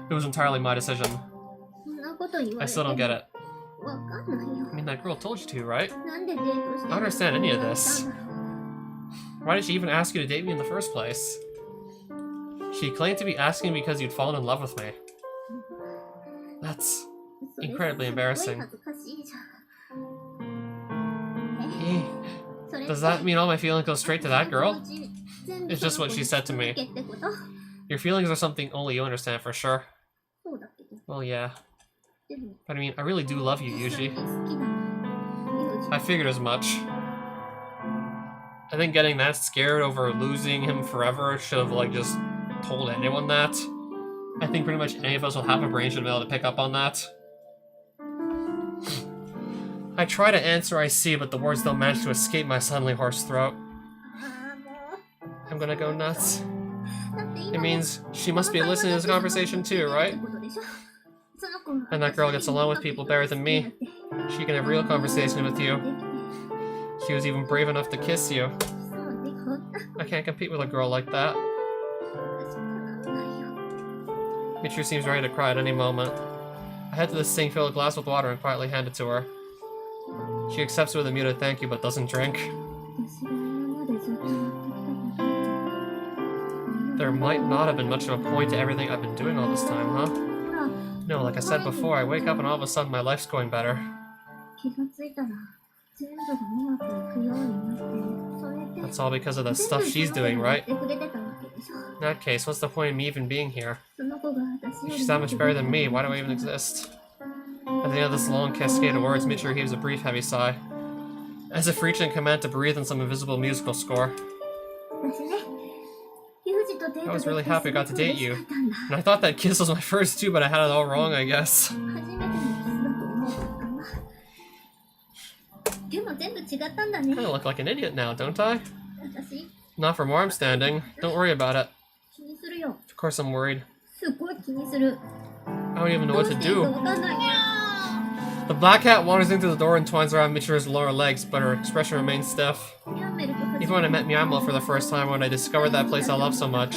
It was entirely my decision. そんなこと言わ I れて still don't get it. わかんないよ I mean, that girl told you to, right? なんでデートして I don't understand any of た this. んだろう Why did she even ask you to date me in the first place? She claimed to be asking because you'd fallen in love with me. That's それ incredibly すっごい embarrassing. 恥ずかしいじゃん Eh, それ Does that mean all my feelings go straight to that girl? 全部 It's just what she said to me. その子にってこと Your feelings are something only you understand for sure. そうだけど Well, yeah. でも But I mean, I really do love you, 実際 Yuji. に好きなの I figured as much. I think getting that scared over losing him forever should have, like, just told anyone that. I think pretty much any of us with half a brain should have been able to pick up on that. I try to answer I see, but the words don't manage to escape my suddenly hoarse throat. ああも I'm gonna go nuts. うだって It 今 means she must be listening to this conversation too, right? ってことでしょその子は And that girl gets along with people better than me. She can have real conversation with you. She was even brave enough to kiss you. そうでこんな I can't compete with a girl like that. 私かなわないよ Michiru seems ready to cry at any moment. I head to the sink, fill a glass with water, and quietly hand it to her. She accepts it with a muted thank you, but doesn't drink. 私が今までずっとやってきたこと There might not have been much of a point to everything I've been doing all this time, huh? ほら No, like I said before, I wake up and all of a sudden my life's going better. 気がついたら全部がうまくいくようになってそれで That's all because of the stuff she's doing, right? 全部その子がやってくれてたわけでしょ In that case, what's the point of me even being here? その子が私よ If り she's that much better than me, why do I even exist? At the end of this long cascade of words, Michiru heaves a brief, heavy sigh, as if reaching command to breathe in some invisible musical score. 私ねユージとデートでき I て was really happy I got to すごく date 嬉し you. かったんだ And I thought that kiss was my first too, but I had it all wrong, I guess. 初めてのキスだと思ったんだでも全部違ったんだね I look like an idiot now, don't I? 私 Not from where I'm standing. Don't worry about it. 気にするよ Of course I'm worried. すごい気にする I don't even know どう what し to ていいか do. わかんない The black cat wanders into the door and twines around Michiru's lower legs, but her expression remains stiff. ミャンメルと初めて Even when I met Miyamo for the first time, when I discovered that place I love so much,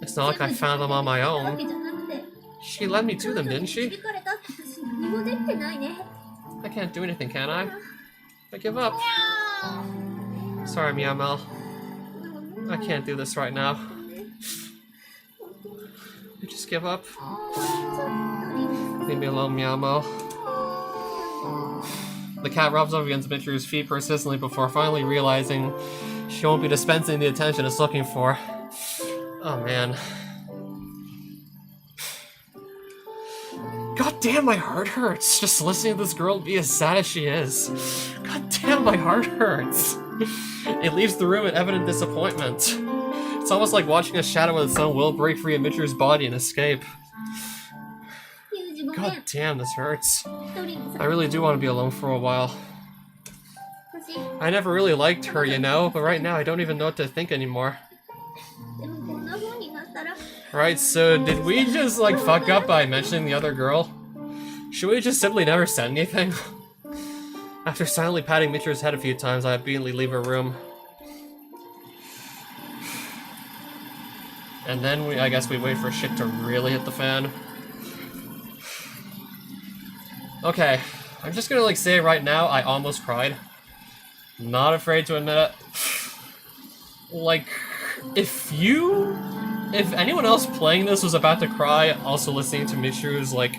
it's not like I found them on my わ own. けじゃなくて She led me to them, didn't 導 she? かれたって私何もできてないね I can't do anything, can I? I give up. Sorry, Miyamo. I can't do this right now. I just give up. ちょっと Leave me alone, Miyamo. The cat rubs up against Michiru's feet persistently before finally realizing she won't be dispensing the attention it's looking for. Oh man. God damn, my heart hurts just listening to this girl be as sad as she is. God damn, my heart hurts. It leaves the room in evident disappointment. It's almost like watching a shadow of its own will break free of Michiru's body and escape. ユージごめん God damn, this hurts. 一人で I really do want to be alone for a while. 私 I never really liked her, you know, but right now I don't even know what to think anymore. でもこんな風になったら Right, so did we just, like, fuck up by mentioning the other girl? Should we just simply never said anything? After silently patting Michiru's head a few times, I obediently leave her room. And then I guess we wait for shit to really hit the fan. Okay, I'm just gonna, like, say right now, I almost cried. Not afraid to admit it. Like, if anyone else playing this was about to cry, also listening to Michiru's, like,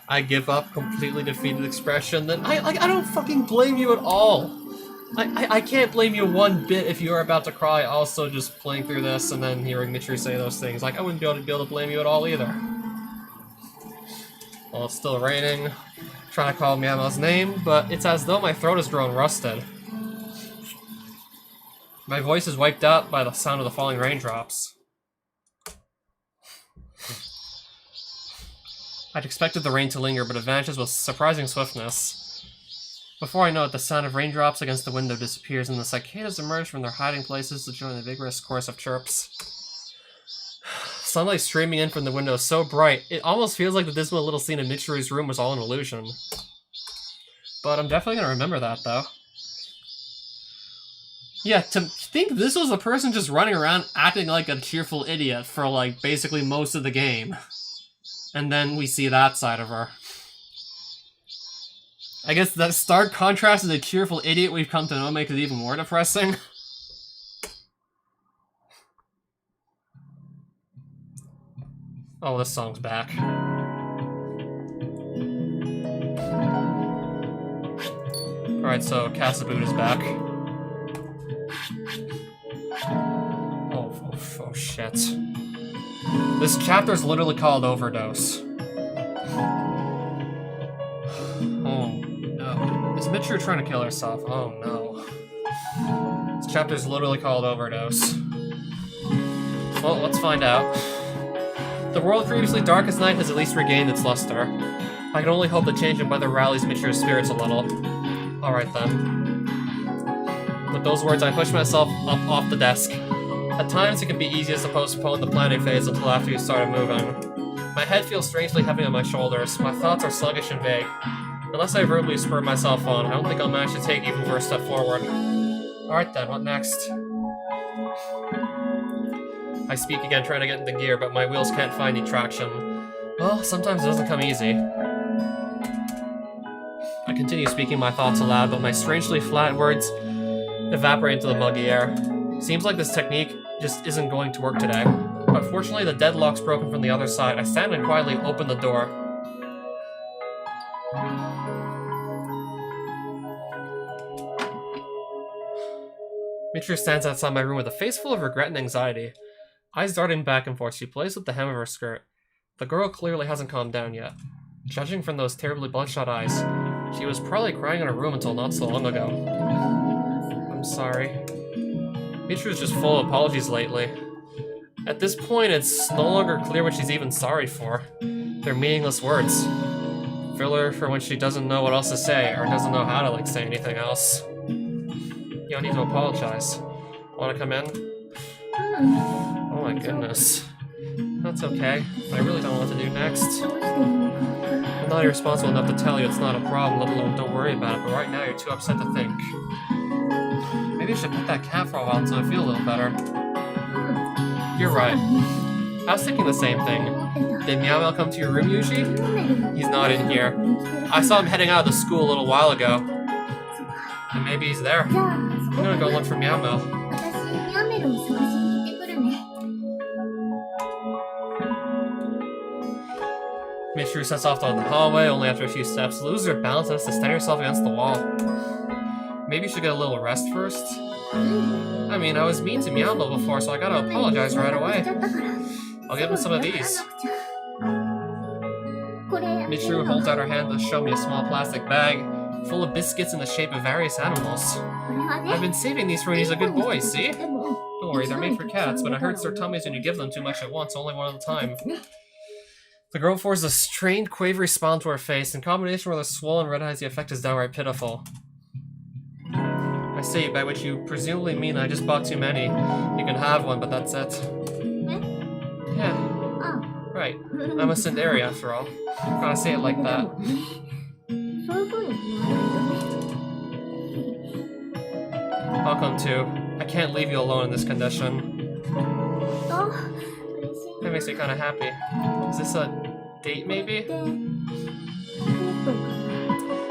I give up, completely defeated expression, then I don't fucking blame you at all. I can't blame you one bit if you are about to cry, also just playing through this and then hearing Michiru say those things. Like, I wouldn't be able to blame you at all either. Well, it's still raining. Trying to call Miyamo's name, but it's as though my throat has grown rusted. My voice is wiped out by the sound of the falling raindrops. I'd expected the rain to linger, but it vanishes with surprising swiftness. Before I know it, the sound of raindrops against the window disappears, and the cicadas emerge from their hiding places to join the vigorous chorus of chirps. Sunlight streaming in from the window is so bright, it almost feels like the dismal little scene in Michiru's room was all an illusion. But I'm definitely gonna remember that, though. Yeah, to think this was a person just running around acting like a cheerful idiot for, like, basically most of the game. And then we see that side of her. I guess that stark contrast to the cheerful idiot we've come to know makes it even more depressing. Oh, this song's back. Alright, so Casaboot is back. Oh shit. This chapter's literally called Overdose. Oh no. Is Michiru trying to kill herself? Oh no. This chapter's literally called Overdose. Well, let's find out. The world previously dark as night has at least regained its luster. I can only hope the change in weather rallies Michiru's spirits a little. Alright then. With those words, I push myself up off the desk. At times, it can be easiest to postpone the planning phase until after you started moving. My head feels strangely heavy on my shoulders. My thoughts are sluggish and vague. Unless I verbally spur myself on, I don't think I'll manage to take even first step forward. Alright then, what next? I speak again, trying to get into gear, but my wheels can't find any traction. Well, sometimes it doesn't come easy. I continue speaking my thoughts aloud, but my strangely flat words evaporate into the muggy air. Seems like this technique just isn't going to work today. But fortunately, the deadlock's broken from the other side. I stand and quietly open the door. Michiru stands outside my room with a face full of regret and anxiety. Eyes darting back and forth, she plays with the hem of her skirt. The girl clearly hasn't calmed down yet. Judging from those terribly bloodshot eyes, she was probably crying in her room until not so long ago. I'm sorry. Michiru's just full of apologies lately. At this point, it's no longer clear what she's even sorry for. They're meaningless words. Filler for when she doesn't know what else to say, or doesn't know how to, say anything else. You don't need to apologize. Wanna come in? Oh my goodness. That's okay. I really don't know what to do next. I'm not irresponsible enough to tell you it's not a problem, let alone don't worry about it, but right now you're too upset to think. Maybe I should pet that cat for a while until I feel a little better. You're right. I was thinking the same thing. Did Meow Meow come to your room, Yuji? He's not in here. I saw him heading out of the school a little while ago. And maybe he's there. I'm gonna go look for Meow Meow. Michiru sets off down the hallway, only after a few steps, loses her balance and has to stand herself against the wall. Maybe you should get a little rest first? I mean, I was mean to Meow Meow before, so I gotta apologize right away. I'll give him some of these. Michiru holds out her hand to show me a small plastic bag full of biscuits in the shape of various animals. I've been saving these for when he's a good boy, see? Don't worry, they're made for cats, but it hurts their tummies when you give them too much at once, only one at a time. The girl forces a strained, quavery smile to her face. In combination with her swollen red eyes, the effect is downright pitiful. I see, by which you presumably mean I just bought too many. You can have one, but that's it. Yeah. Right. I'm a Cinderia, after all. Gotta say it like that. I'll come too. I can't leave you alone in this condition. That makes me kind of happy. Is this a date, maybe?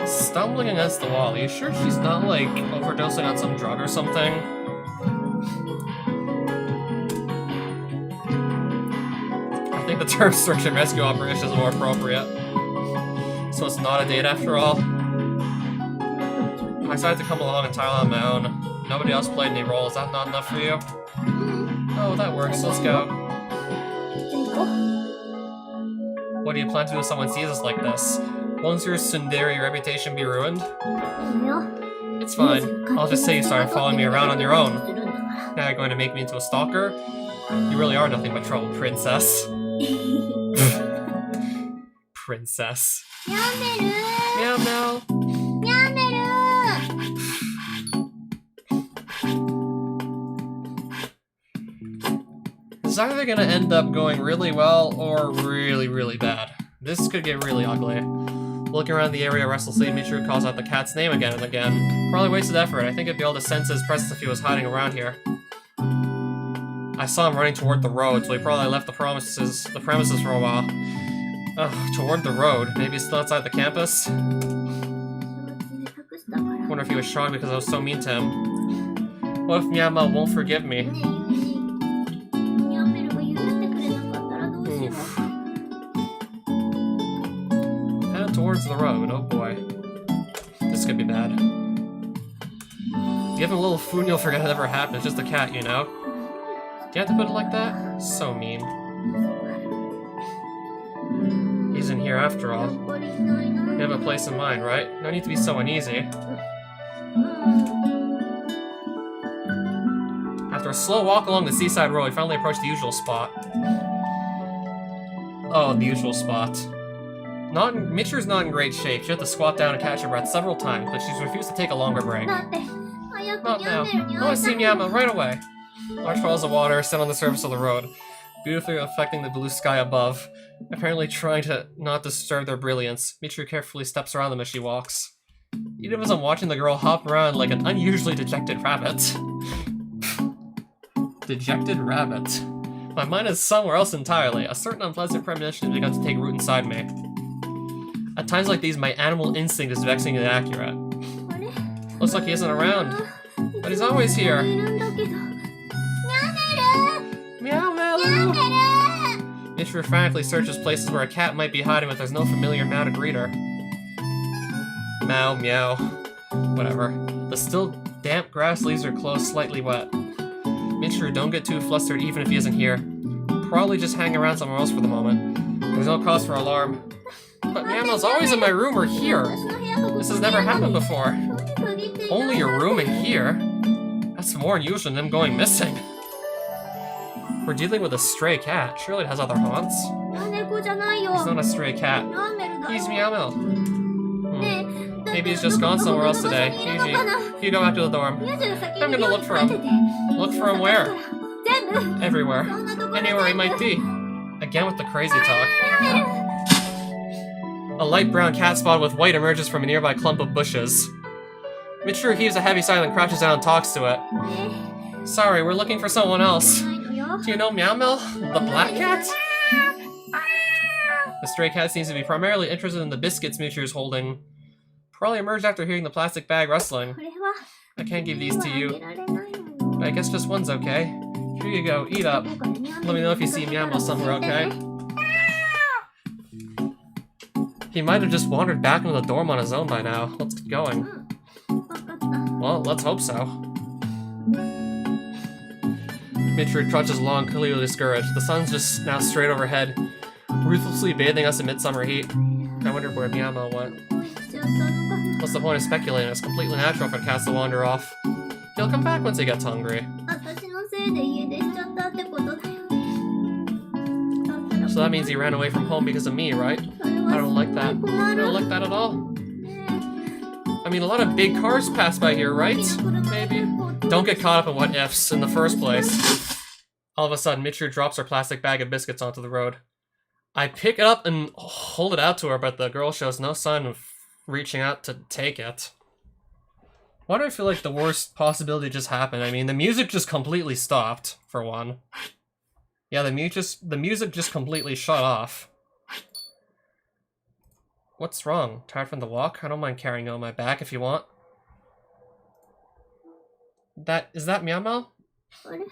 Stumbling against the wall. Are you sure she's not, overdosing on some drug or something? I think the term search and rescue operation is more appropriate. So it's not a date after all? I decided to come along entirely on my own. Nobody else played any role. Is that not enough for you? Oh, that works. Let's go. What do you plan to do if someone sees us like this? Won't your tsundere reputation be ruined? It's fine. I'll just say you started following me around on your own. Now you're going to make me into a stalker? You really are nothing but trouble, princess. Princess. やめる Meow meow. やめる It's either gonna end up going really well or really, really bad. This could get really ugly. Looking around the area restlessly, Michiru calls out the cat's name again and again. Probably wasted effort. I think I'd be able to sense his presence if he was hiding around here. I saw him running toward the road, so he probably left the premises for a while. Ugh, toward the road. Maybe he's still outside the campus? 承知で隠したから Wonder if he was shocked because I was so mean to him. What if Miyama won't forgive me? ねえユージやめるが許してくれなかったらどうしよう Oof. Headed towards the road, oh boy. This could be bad. Give him a little food and you'll forget it ever happened. It's just a cat, you know? Do you have to put it like that? So mean. He's in here after や all. っぱりいないな You have a place in mind, right? No need to be so uneasy. うん After a slow walk along the seaside road, we finally approached the usual spot. Oh, the usual spot. Michiru's not in great shape. She had to squat down and catch her breath several times, but she's refused to take a longer break. だって早く Not や now. めるに No, I 会い see たい Miyama right away. Large falls of water stand on the surface of the road, beautifully reflecting the blue sky above, apparently trying to not disturb their brilliance. Michiru carefully steps around them as she walks. Even as I'm watching the girl hop around like an unusually dejected rabbit. Dejected rabbit. My mind is somewhere else entirely. A certain unpleasant premonition has begun to take root inside me. At times like these, my animal instinct is vexingly accurate. あれ Looks like he isn't around, but he's always い here. るんだけどや Meow, め meow. る Michiru frantically searches places where a cat might be hiding, but there's no familiar meow to greet her. Meow, meow. Whatever. The still damp grass leaves her clothes slightly wet. Michiru, don't get too flustered even if he isn't here. Probably just hang around somewhere else for the moment. There's no cause for alarm. But Meow's always in my room or here. This has never happened before. Only your room and here? That's more unusual than them going missing. We're dealing with a stray cat. Surely it has other haunts. 猫じゃないよ He's not a stray cat. やめるだ He's よ Meow. ねえ Maybe he's just gone somewhere else today. Yuji, you go back to the dorm. ユージが先 I'm に gonna look for him. Look for him where? 全部 Everywhere. そんなところで Anywhere he might be. Again with the crazy talk. A light brown cat spotted with white emerges from a nearby clump of bushes. Michiru heaves a heavy sigh and crouches down and talks to it. ね Sorry, we're looking for someone え else. ないのよ Do you know Meow Meow? The black cat? The stray cat seems to be primarily interested in the biscuits Michiru's holding. Probably emerged after hearing the plastic bag rustling. これは I can't give these to あ you, げられないの but I guess just one's okay. Here you go, eat up. Let me know if you see Meow Meow somewhere, okay? He might have just wandered back into the dorm on his own by now. Let's get going. 分かった Well, let's hope so. Michiru trudges along, clearly discouraged. The sun's just now straight overhead, ruthlessly bathing us in midsummer heat. I wonder where Meow Meow went. どうしちゃったのかな What's the point of speculating? It's completely natural for cats to wander off. He'll come back once he gets hungry. 私のせいで家出しちゃったってことだよねだったら So that means he ran away from home because of me, right? それは I don't like that. すごい I 困る don't like that at all. ね I mean, a lot of big cars pass by here, え right? 大きな車で Maybe. 結構 Don't get caught up in what ifs in the first place. All of a sudden, Michiru drops her plastic bag of biscuits onto the road. I pick it up and hold it out to her, but the girl shows no sign of reaching out to take it. Why do I feel like the worst possibility just happened? I mean, the music just completely stopped, for one. Yeah, the music just completely shut off. What's wrong? Tired from the walk? I don't mind carrying you on my back if you want. Is that Meow Meow? あれ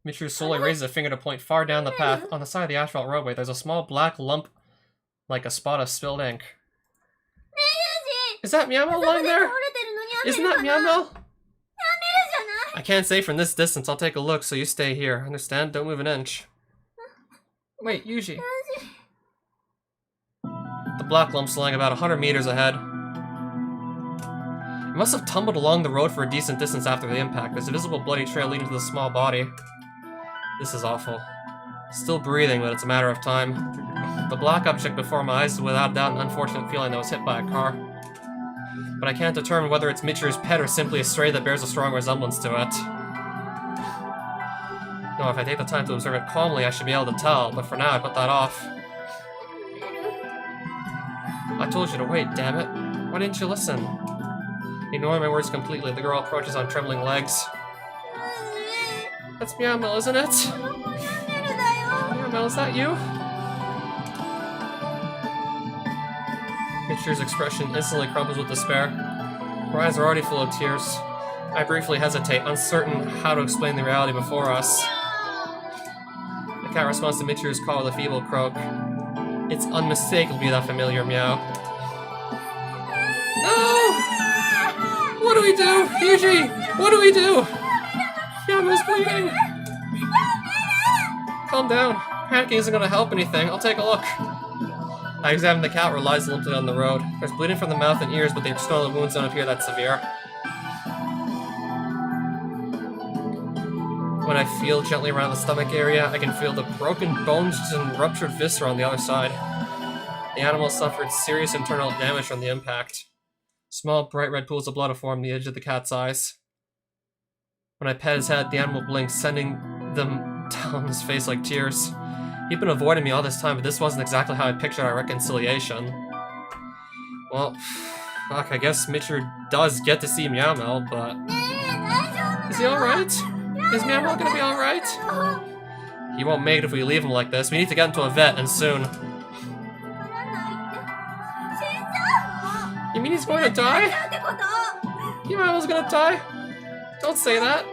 Michiru slowly raises a finger to point far down the path. On the side of the asphalt roadway, there's a small black lump like a spot of spilled ink. Is that Meow Meow そこ lying で there? 倒れてるのにやめ Isn't る that か Meow な Meow? やめるじゃない I can't say from this distance. I'll take a look, so you stay here. Understand? Don't move an inch. Wait, Yuji. The black lump's lying about 100 meters ahead. He must have tumbled along the road for a decent distance after the impact. There's a visible bloody trail leading to the small body. This is awful. Still breathing, but it's a matter of time. The black object before my eyes is without doubt an unfortunate feeling that was hit by a car. But I can't determine whether it's Michiru's pet or simply a stray that bears a strong resemblance to it. No, if I take the time to observe it calmly, I should be able to tell, but for now I put that off. I told you to wait, damn it. Why didn't you listen? Ignoring my words completely, the girl approaches on trembling legs. That's Meowmel, isn't it? Meowmel, is that you? Michiru's expression instantly crumbles with despair. Her eyes are already full of tears. I briefly hesitate, uncertain how to explain the reality before us. The cat responds to Michiru's call with a feeble croak. It's unmistakably that familiar meow. No! What do we do? Yuji! What do we do? Meowmel's bleeding! Calm down. Panicking isn't gonna help anything. I'll take a look. I examine the cat where it lies limply on the road. There's bleeding from the mouth and ears, but the external wounds don't appear that severe. When I feel gently around the stomach area, I can feel the broken bones and ruptured viscera on the other side. The animal suffered serious internal damage from the impact. Small, bright red pools of blood have formed the edge of the cat's eyes. When I pet his head, the animal blinks, sending them down his face like tears. He'd been avoiding me all this time, but this wasn't exactly how I pictured our reconciliation. Well, fuck, I guess Michiru does get to see Meowmel, but... Is he alright? Is Meowmel gonna be alright? He won't make it if we leave him like this. We need to get him to a vet, and soon. You mean he's going to die? Meowmel's gonna die? Don't say that.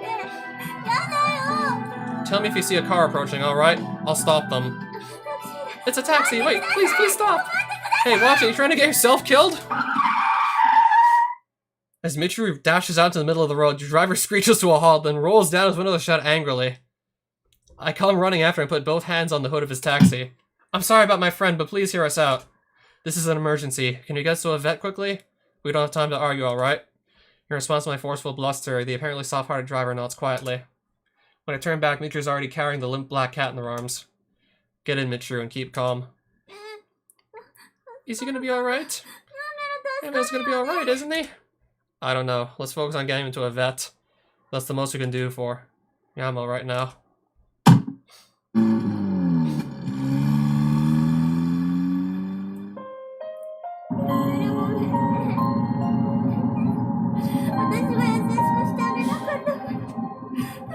Tell me if you see a car approaching, alright? I'll stop them. It's a taxi! Wait, please stop! Hey, watch it, you trying to get yourself killed? As Michiru dashes out to the middle of the road, your driver screeches to a halt, then rolls down his window to shout angrily. I come running after and put both hands on the hood of his taxi. I'm sorry about my friend, but please hear us out. This is an emergency. Can you get us to a vet quickly? We don't have time to argue, alright? In response to my forceful bluster, the apparently soft-hearted driver nods quietly. When I turn back, Michiru's already carrying the limp black cat in their arms. Get in, Michiru, and keep calm. Is he gonna be alright? Meowmel's gonna be alright, isn't he? I don't know. Let's focus on getting him to a vet. That's the most we can do for Meowmel right now.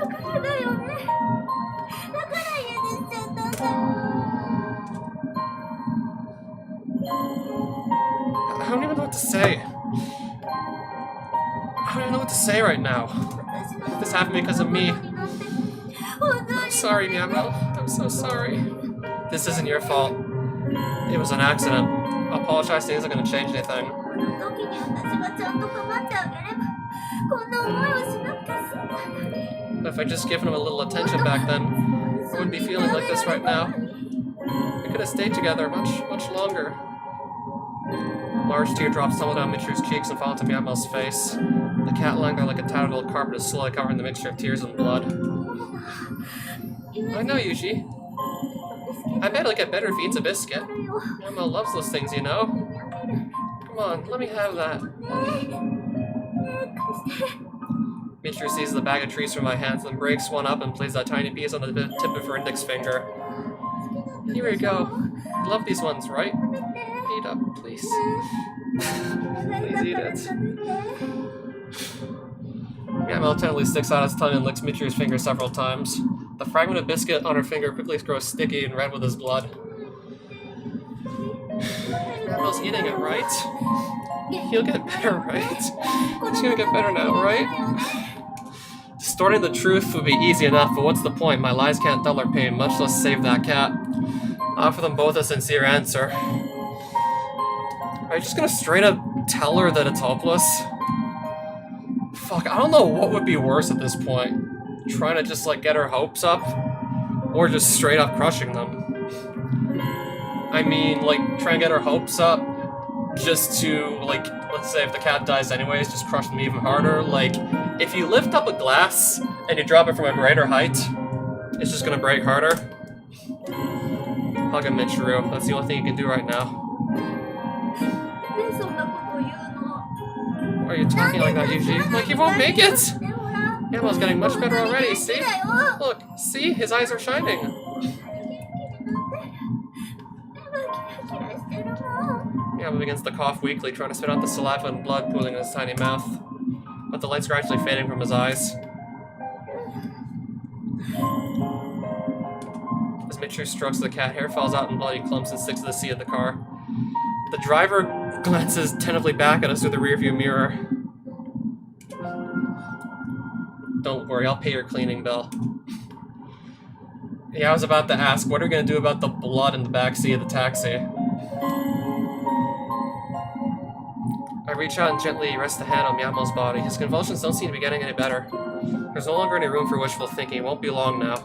からだよね。だから家出しちゃったんだよ。I don't even know what to say. I don't even know what to say right now. This happened because of me. I'm sorry, Meowmel. I'm so sorry. This isn't your fault. It was an accident. Apologizing isn't going to change anything. But if I'd just given him a little attention back then, I wouldn't be feeling like this right now. We could have stayed together much longer. Large teardrops tumble down Michiru's cheeks and fall into Meowmel's face. The cat lying there like a tattered old carpet is slowly covering the mixture of tears and blood. I know, Yuji. I bet it'll get better if he eats a biscuit. Meowmel loves those things, you know. Come on, let me have that. Michiru seizes the bag of treats from my hands, then breaks one up and places a tiny piece on the tip of her index finger. Here we go. You love these ones, right? Eat up, please. Please eat it. Meowmel tentatively sticks out his tongue and licks Michiru's finger several times. The fragment of biscuit on her finger quickly grows sticky and red with his blood. Meowmel's eating it, right? He'll get better, right? He's gonna get better now, right? Distorting the truth would be easy enough, but what's the point? My lies can't dull her pain, much less save that cat. I offer them both a sincere answer. Are you just gonna straight up tell her that it's hopeless? Fuck, I don't know what would be worse at this point. Trying to just, like, get her hopes up? Or just straight up crushing them? I mean, like, trying to get her hopes up just to, like, let's say if the cat dies anyways, just crush them even harder. Like, if you lift up a glass and you drop it from a greater height, it's just gonna break harder. Hug him, Michiru. That's the only thing you can do right now. Why are you talking like that, Yuji? Like, he won't make it! Yamo's getting much better already, see? Look, see? His eyes are shining. Yamo begins to cough weakly, trying to spit out the saliva and blood pooling in his tiny mouth. But the light's gradually fading from his eyes. As Michiru strokes the cat, hair falls out in bloody clumps and sticks to the seat of the car. The driver glances tentatively back at us through the rearview mirror. Don't worry, I'll pay your cleaning bill. Yeah, I was about to ask, what are we gonna do about the blood in the backseat of the taxi? I reach out and gently rest a hand on Miyamo's body. His convulsions don't seem to be getting any better. There's no longer any room for wishful thinking. It won't be long now.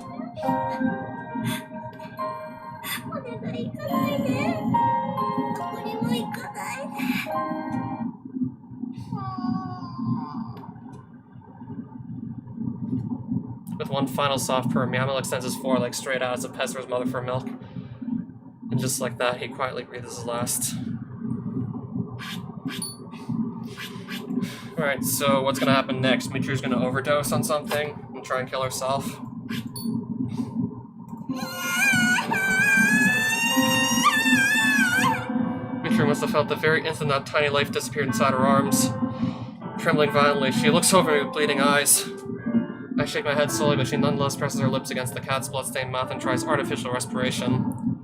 With one final soft purr, Miyamo extends his forelegs straight out as if pesters his mother for milk. And just like that, he quietly breathes his last. Alright, so what's gonna happen next? Michiru's gonna overdose on something and try and kill herself. Michiru must have felt the very instant that tiny life disappeared inside her arms. Trembling violently, she looks over me with bleeding eyes. I shake my head slowly, but she nonetheless presses her lips against the cat's bloodstained mouth and tries artificial respiration.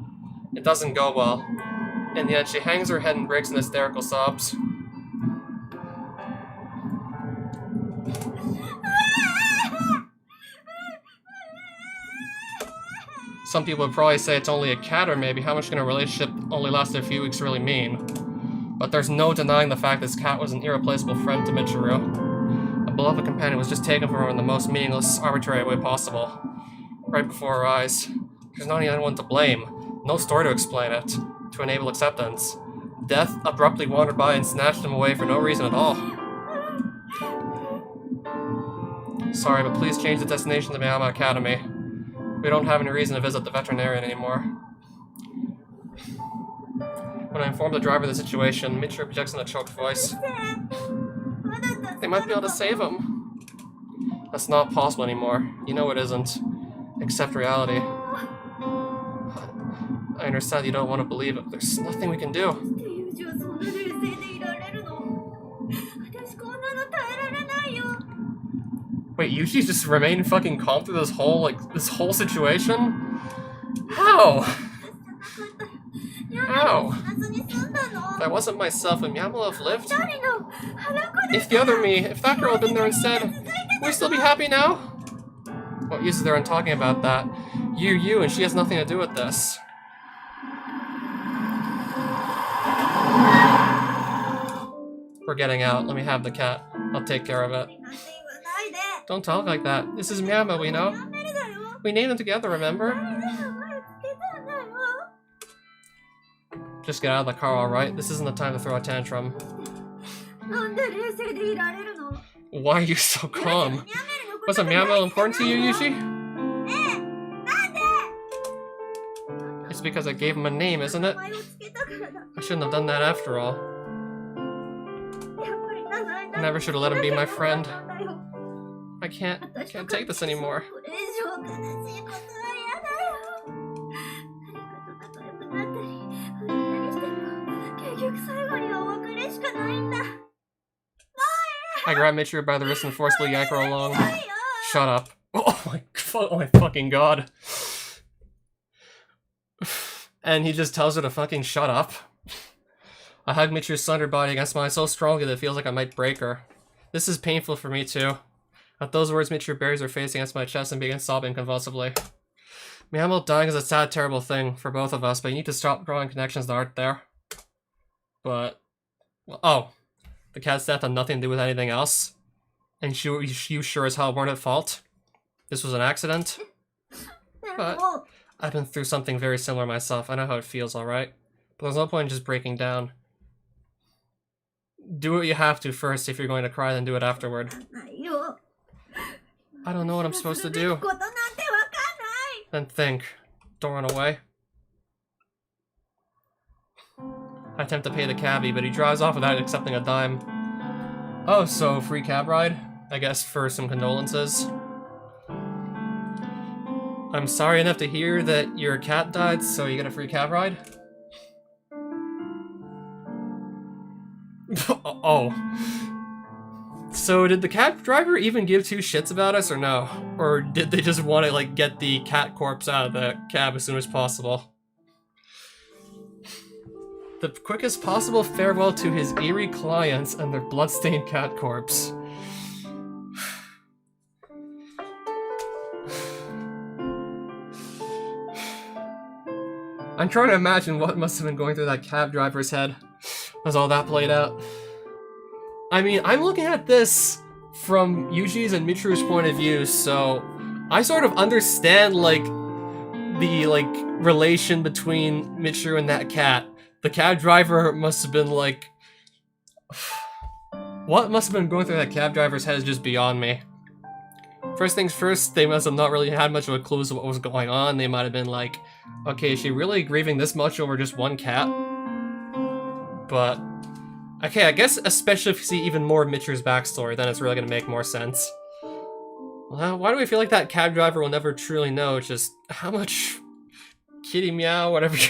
It doesn't go well. In the end, she hangs her head and breaks into hysterical sobs. Some people would probably say it's only a cat, or maybe how much can a relationship only lasted a few weeks really mean? But there's no denying the fact this cat was an irreplaceable friend to Michiru. A beloved companion was just taken from her in the most meaningless, arbitrary way possible. Right before her eyes. There's not anyone to blame. No story to explain it. To enable acceptance. Death abruptly wandered by and snatched him away for no reason at all. Sorry, but please change the destination to Miyama Academy. We don't have any reason to visit the veterinarian anymore. When I inform the driver of the situation, Michiru projects in a choked voice. They might be able to save him. That's not possible anymore. You know it isn't. Accept reality. I understand you don't want to believe it. There's nothing we can do. Wait, Yuji's just remained fucking calm through this whole situation? How? How? If I wasn't myself, would Miyamoto have lived? If the other me, if that girl had been there instead, would we still be happy now? What use is there in talking about that? You, and she has nothing to do with this. We're getting out. Let me have the cat. I'll take care of it. Don't talk like that. This is Miyamo, we know. We named him together, remember? Just get out of the car, alright? This isn't the time to throw a tantrum. Why are you so calm? Wasn't Miyamo important to you, Yuji? It's because I gave him a name, isn't it? I shouldn't have done that after all. I never should have let him be my friend. I can't take this anymore. I grab Michiru by the wrist and forcibly yank her along. Shut up. Oh my fucking god. And he just tells her to fucking shut up. I hug Michiru's sundered body against mine so strongly that it feels like I might break her. This is painful for me too. At those words, Michiru buries her face against my chest and begins sobbing convulsively. Miyamo dying is a sad, terrible thing for both of us, but you need to stop drawing connections that aren't there. But... well, oh. The cat's death had nothing to do with anything else? And you sure as hell weren't at fault? This was an accident? But I've been through something very similar myself. I know how it feels, alright? But there's no point in just breaking down. Do what you have to first. If you're going to cry, then do it afterward. ないよ。 I don't know what I'm supposed to するべ do. きことなんてわかんない。 Then think. Don't run away. I attempt to pay the cabbie, but he drives off without accepting a dime. Oh, so free cab ride? I guess for some condolences. I'm sorry enough to hear that your cat died, so you get a free cab ride? Oh. So did the cab driver even give two shits about us or no? Or did they just want to like get the cat corpse out of the cab as soon as possible? The quickest possible farewell to his eerie clients and their bloodstained cat corpse. I'm trying to imagine what must have been going through that cab driver's head as all that played out. I mean, I'm looking at this from Yuji's and Michiru's point of view, so I sort of understand, like, the, like, relation between Michiru and that cat. The cab driver must have been, like... What must have been going through that cab driver's head is just beyond me. First things first, they must have not really had much of a clue as to what was going on. They might have been like, okay, is she really grieving this much over just one cat? But... okay, I guess especially if you see even more of Michiru's backstory, then it's really gonna make more sense. Well, why do we feel like that cab driver will never truly know just how much kitty meow, whatever you...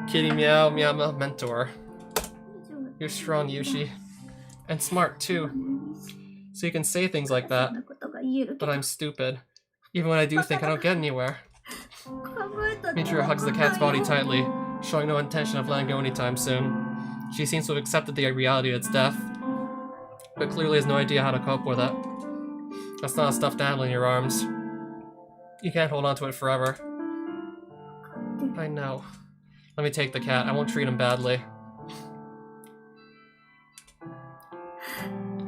kitty meow, meow meow mentor. You're strong, Yushi. And smart, too. So you can say things like that. But I'm stupid. Even when I do think I don't get anywhere. Michiru hugs the cat's body tightly, showing no intention of letting go anytime soon. She seems to have accepted the reality of its death, but clearly has no idea how to cope with it. That's not a stuffed animal in your arms. You can't hold on to it forever. I know. Let me take the cat. I won't treat him badly.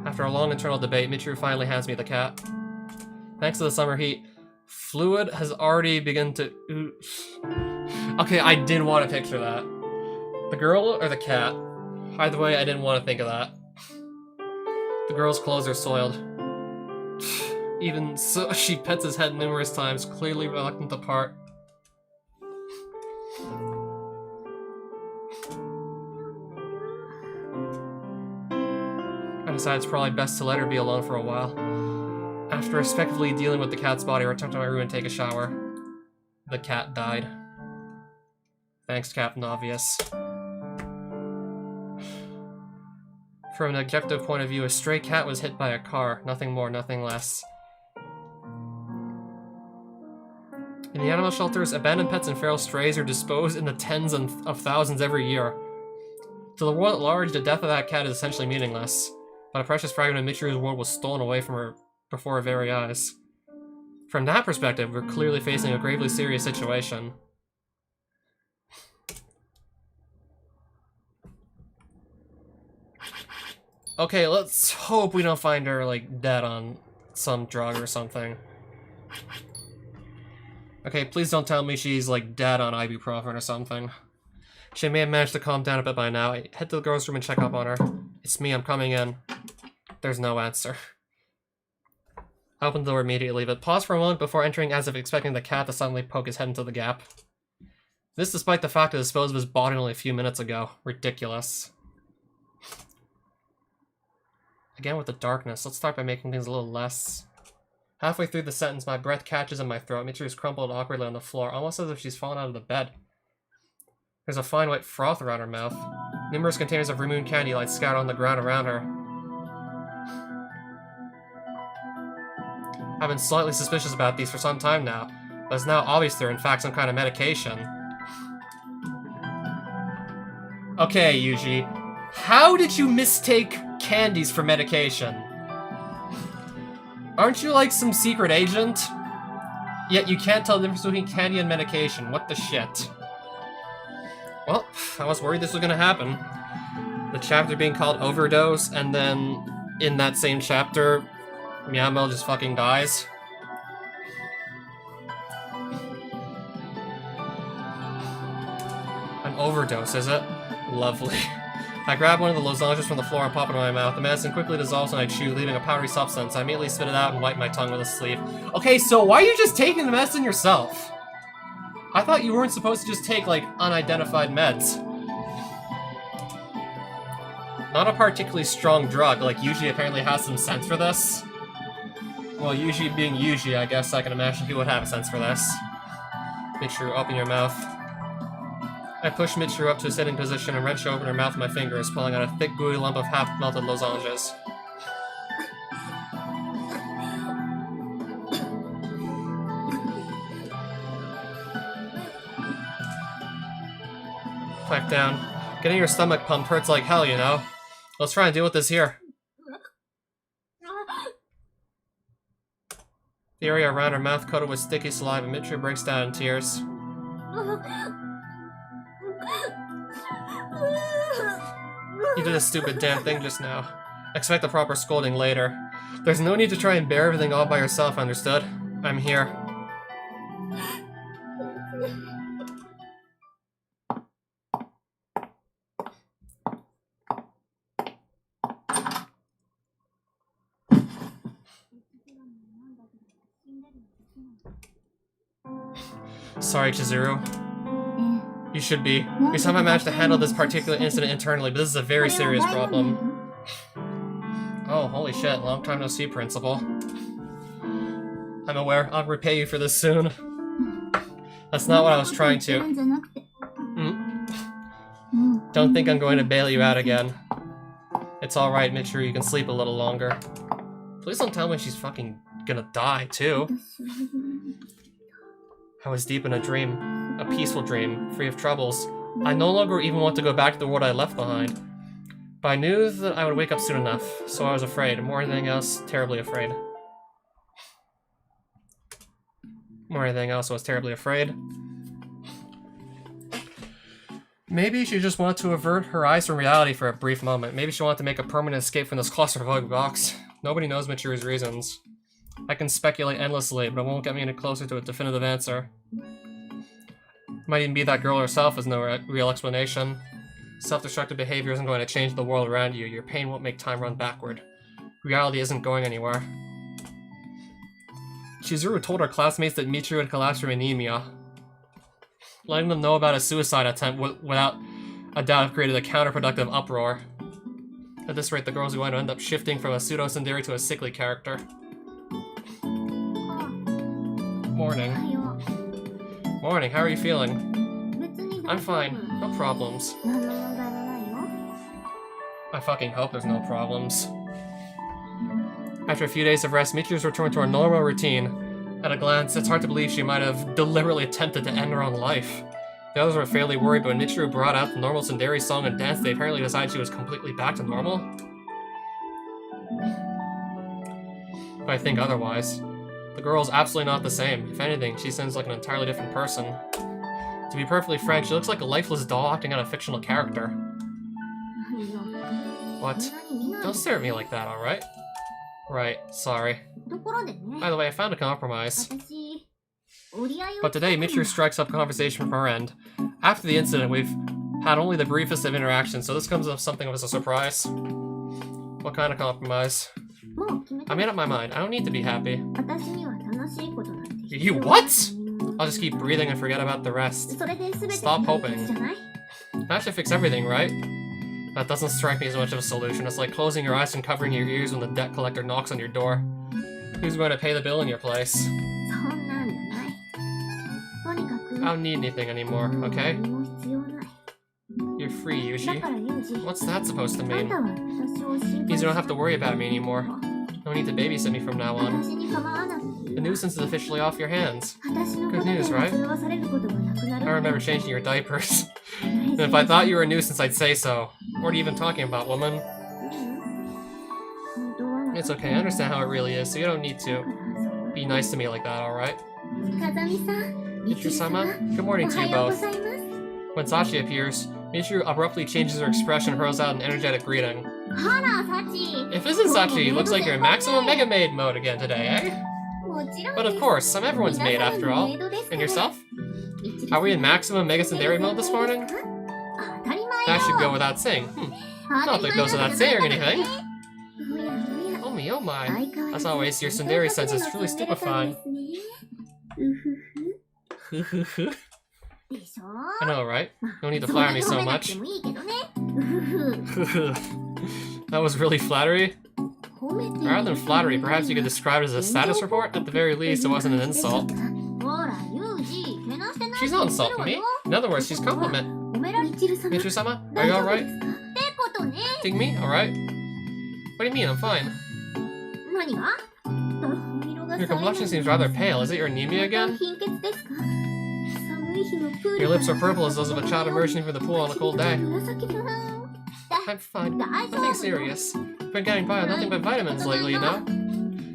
After a long internal debate, Michiru finally hands me the cat. Thanks to the summer heat, fluid has already begun to ooze. Okay, I didn't want to picture that. The girl or the cat? Either way, I didn't want to think of that. The girl's clothes are soiled. Even so, she pets his head numerous times, clearly reluctant to part. I decided it's probably best to let her be alone for a while. After respectively dealing with the cat's body, I returned to my room and take a shower. The cat died. Thanks, Captain Obvious. From an objective point of view, a stray cat was hit by a car. Nothing more, nothing less. In the animal shelters, abandoned pets and feral strays are disposed in the tens of thousands every year. To the world at large, the death of that cat is essentially meaningless, but a precious fragment of Michiru's world was stolen away from her before her very eyes. From that perspective, we're clearly facing a gravely serious situation. Okay, let's hope we don't find her, like, dead on some drug or something. Okay, please don't tell me she's, like, dead on ibuprofen or something. She may have managed to calm down a bit by now. I head to the girls' room and check up on her. It's me, I'm coming in. There's no answer. I open the door immediately, but pause for a moment before entering as if expecting the cat to suddenly poke his head into the gap. This despite the fact that it disposed of his body only a few minutes ago. Ridiculous. Again with the darkness, let's start by making things a little less. Halfway through the sentence, my breath catches in my throat. Michiru's crumpled awkwardly on the floor, almost as if she's fallen out of the bed. There's a fine white froth around her mouth. Numerous containers of Remoon candy light scattered on the ground around her. I've been slightly suspicious about these for some time now, but it's now obvious they're in fact some kind of medication. Okay, Yuji. How did you mistake candies for medication? Aren't you like some secret agent? Yet you can't tell the difference between candy and medication. What the shit? Well, I was worried this was gonna happen. The chapter being called Overdose, and then in that same chapter, Meow just fucking dies. An overdose, is it? Lovely. I grab one of the lozenges from the floor and pop it in my mouth. The medicine quickly dissolves when I chew, leaving a powdery substance. I immediately spit it out and wipe my tongue with a sleeve. Okay, so why are you just taking the medicine yourself? I thought you weren't supposed to just take, like, unidentified meds. Not a particularly strong drug, like Yuji apparently has some sense for this. Well, Yuji being Yuji, I guess I can imagine he would have a sense for this. Michiru, open your mouth. I push Michiru up to a sitting position and wrench open her mouth with my fingers, pulling out a thick, gooey lump of half-melted lozenges. Pipe down. Getting your stomach pumped hurts like hell, you know? Let's try and deal with this here. The area around her mouth coated with sticky saliva, Michiru breaks down in tears. You did a stupid damn thing just now. Expect a proper scolding later. There's no need to try and bear everything all by yourself, understood? I'm here. Sorry, Chizuru. You should be. We somehow managed to handle this particular incident internally, but this is a very serious problem. Oh, holy shit. Long time no see, Principal. I'm aware. I'll repay you for this soon. That's not what I was trying to. Don't think I'm going to bail you out again. It's alright, Michiru. You can sleep a little longer. Please don't tell me she's fucking gonna die, too. I was deep in a dream. A peaceful dream, free of troubles. I no longer even want to go back to the world I left behind. But I knew that I would wake up soon enough, so I was afraid. More than anything else, terribly afraid. More than anything else, I was terribly afraid. Maybe she just wanted to avert her eyes from reality for a brief moment. Maybe she wanted to make a permanent escape from this claustrophobic box. Nobody knows Michiru's reasons. I can speculate endlessly, but it won't get me any closer to a definitive answer. Might even be that girl herself has no real explanation. Self-destructive behavior isn't going to change the world around you. Your pain won't make time run backward. Reality isn't going anywhere. Chizuru told her classmates that Michiru had collapsed from anemia. Letting them know about a suicide attempt without a doubt have created a counterproductive uproar. At this rate, the girls are going to end up shifting from a pseudo-tsundere to a sickly character. Morning. Morning, how are you feeling? I'm fine. No problems. I fucking hope there's no problems. After a few days of rest, Michiru's returned to her normal routine. At a glance, it's hard to believe she might have deliberately attempted to end her own life. The others were fairly worried, but when Michiru brought out the normal tsundere song and dance, they apparently decided she was completely back to normal. But I think otherwise. The girl's absolutely not the same. If anything, she seems like an entirely different person. To be perfectly frank, she looks like a lifeless doll acting out a fictional character. What? Don't stare at me like that, alright? Right, sorry. By the way, I found a compromise. But today, Michiru strikes up conversation from her end. After the incident, we've had only the briefest of interactions, so this comes as something of a surprise. What kind of compromise? I made up my mind. I don't need to be happy. You what? I'll just keep breathing and forget about the rest. Stop hoping. That should fix everything, right? That doesn't strike me as much of a solution. It's like closing your eyes and covering your ears when the debt collector knocks on your door. Who's going to pay the bill in your place? I don't need anything anymore, okay? You're free, Yuji. What's that supposed to mean? Means you don't have to worry about me anymore. No need to babysit me from now on. The nuisance is officially off your hands. Good news, right? I remember changing your diapers. And if I thought you were a nuisance, I'd say so. What are you even talking about, woman? It's okay, I understand how it really is, so you don't need to be nice to me like that, alright? Michiru-sama? Good morning to you both. When Sachi appears, Michiru abruptly changes her expression and hurls out an energetic greeting. If isn't Sachi, looks like you're in maximum Mega Maid mode again today, eh? But of course, I'm everyone's maid after all. And yourself? Are we in maximum Mega Tsundere mode this morning? That should go without saying. Not that goes without saying or anything. おやおや Oh me, oh my. 相変わら As ず always, your tsundere sense is truly 遊んでるから stupefying. ですねうふふでしょ I know, right? まあ No need to そんな flatter me に so 褒めなく much. てもいいけどねうふふ That was really flattery. 褒めている Rather than flattery, perhaps you could describe it as a status report? At the very least, it wasn't an insult. ほらユージけなしてない She's not insulting me. In other words, she's compliment. 褒められてる様 Michiru-sama, are you alright? ってことね Think me? Alright? What do you mean? I'm fine. 何が顔色が Your complexion seems rather pale. Is it your anemia again? 貧血ですか寒い日のプール Your lips are purple as those of a child emerging from the pool on a cold day. 紫だ I'm fine. Nothing serious. Been getting by on nothing but vitamins lately, you know?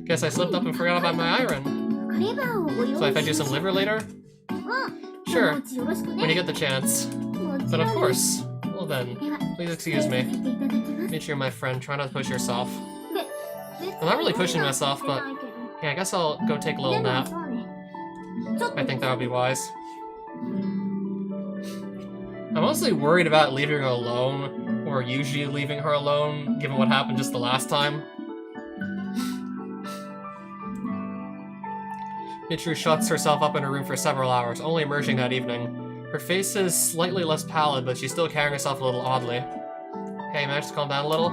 Guess I slipped up and forgot about my iron. レバーをご用意 So I fed you some liver later? うん Sure, お持ちよろしくね when you get the chance. もち But ろん of です course. Well then, では please excuse me. させていただきます Michiru, my friend, try not to push yourself. 別に I'm not really pushing myself, して but ないけど yeah, I guess I'll go take a little でも nap. そうねちょっと I think that would be wise. I'm mostly worried about leaving her alone, or usually leaving her alone, given what happened just the last time. Michiru shuts herself up in her room for several hours, only emerging that evening. Her face is slightly less pallid, but she's still carrying herself a little oddly. Hey, managed to calm down a little?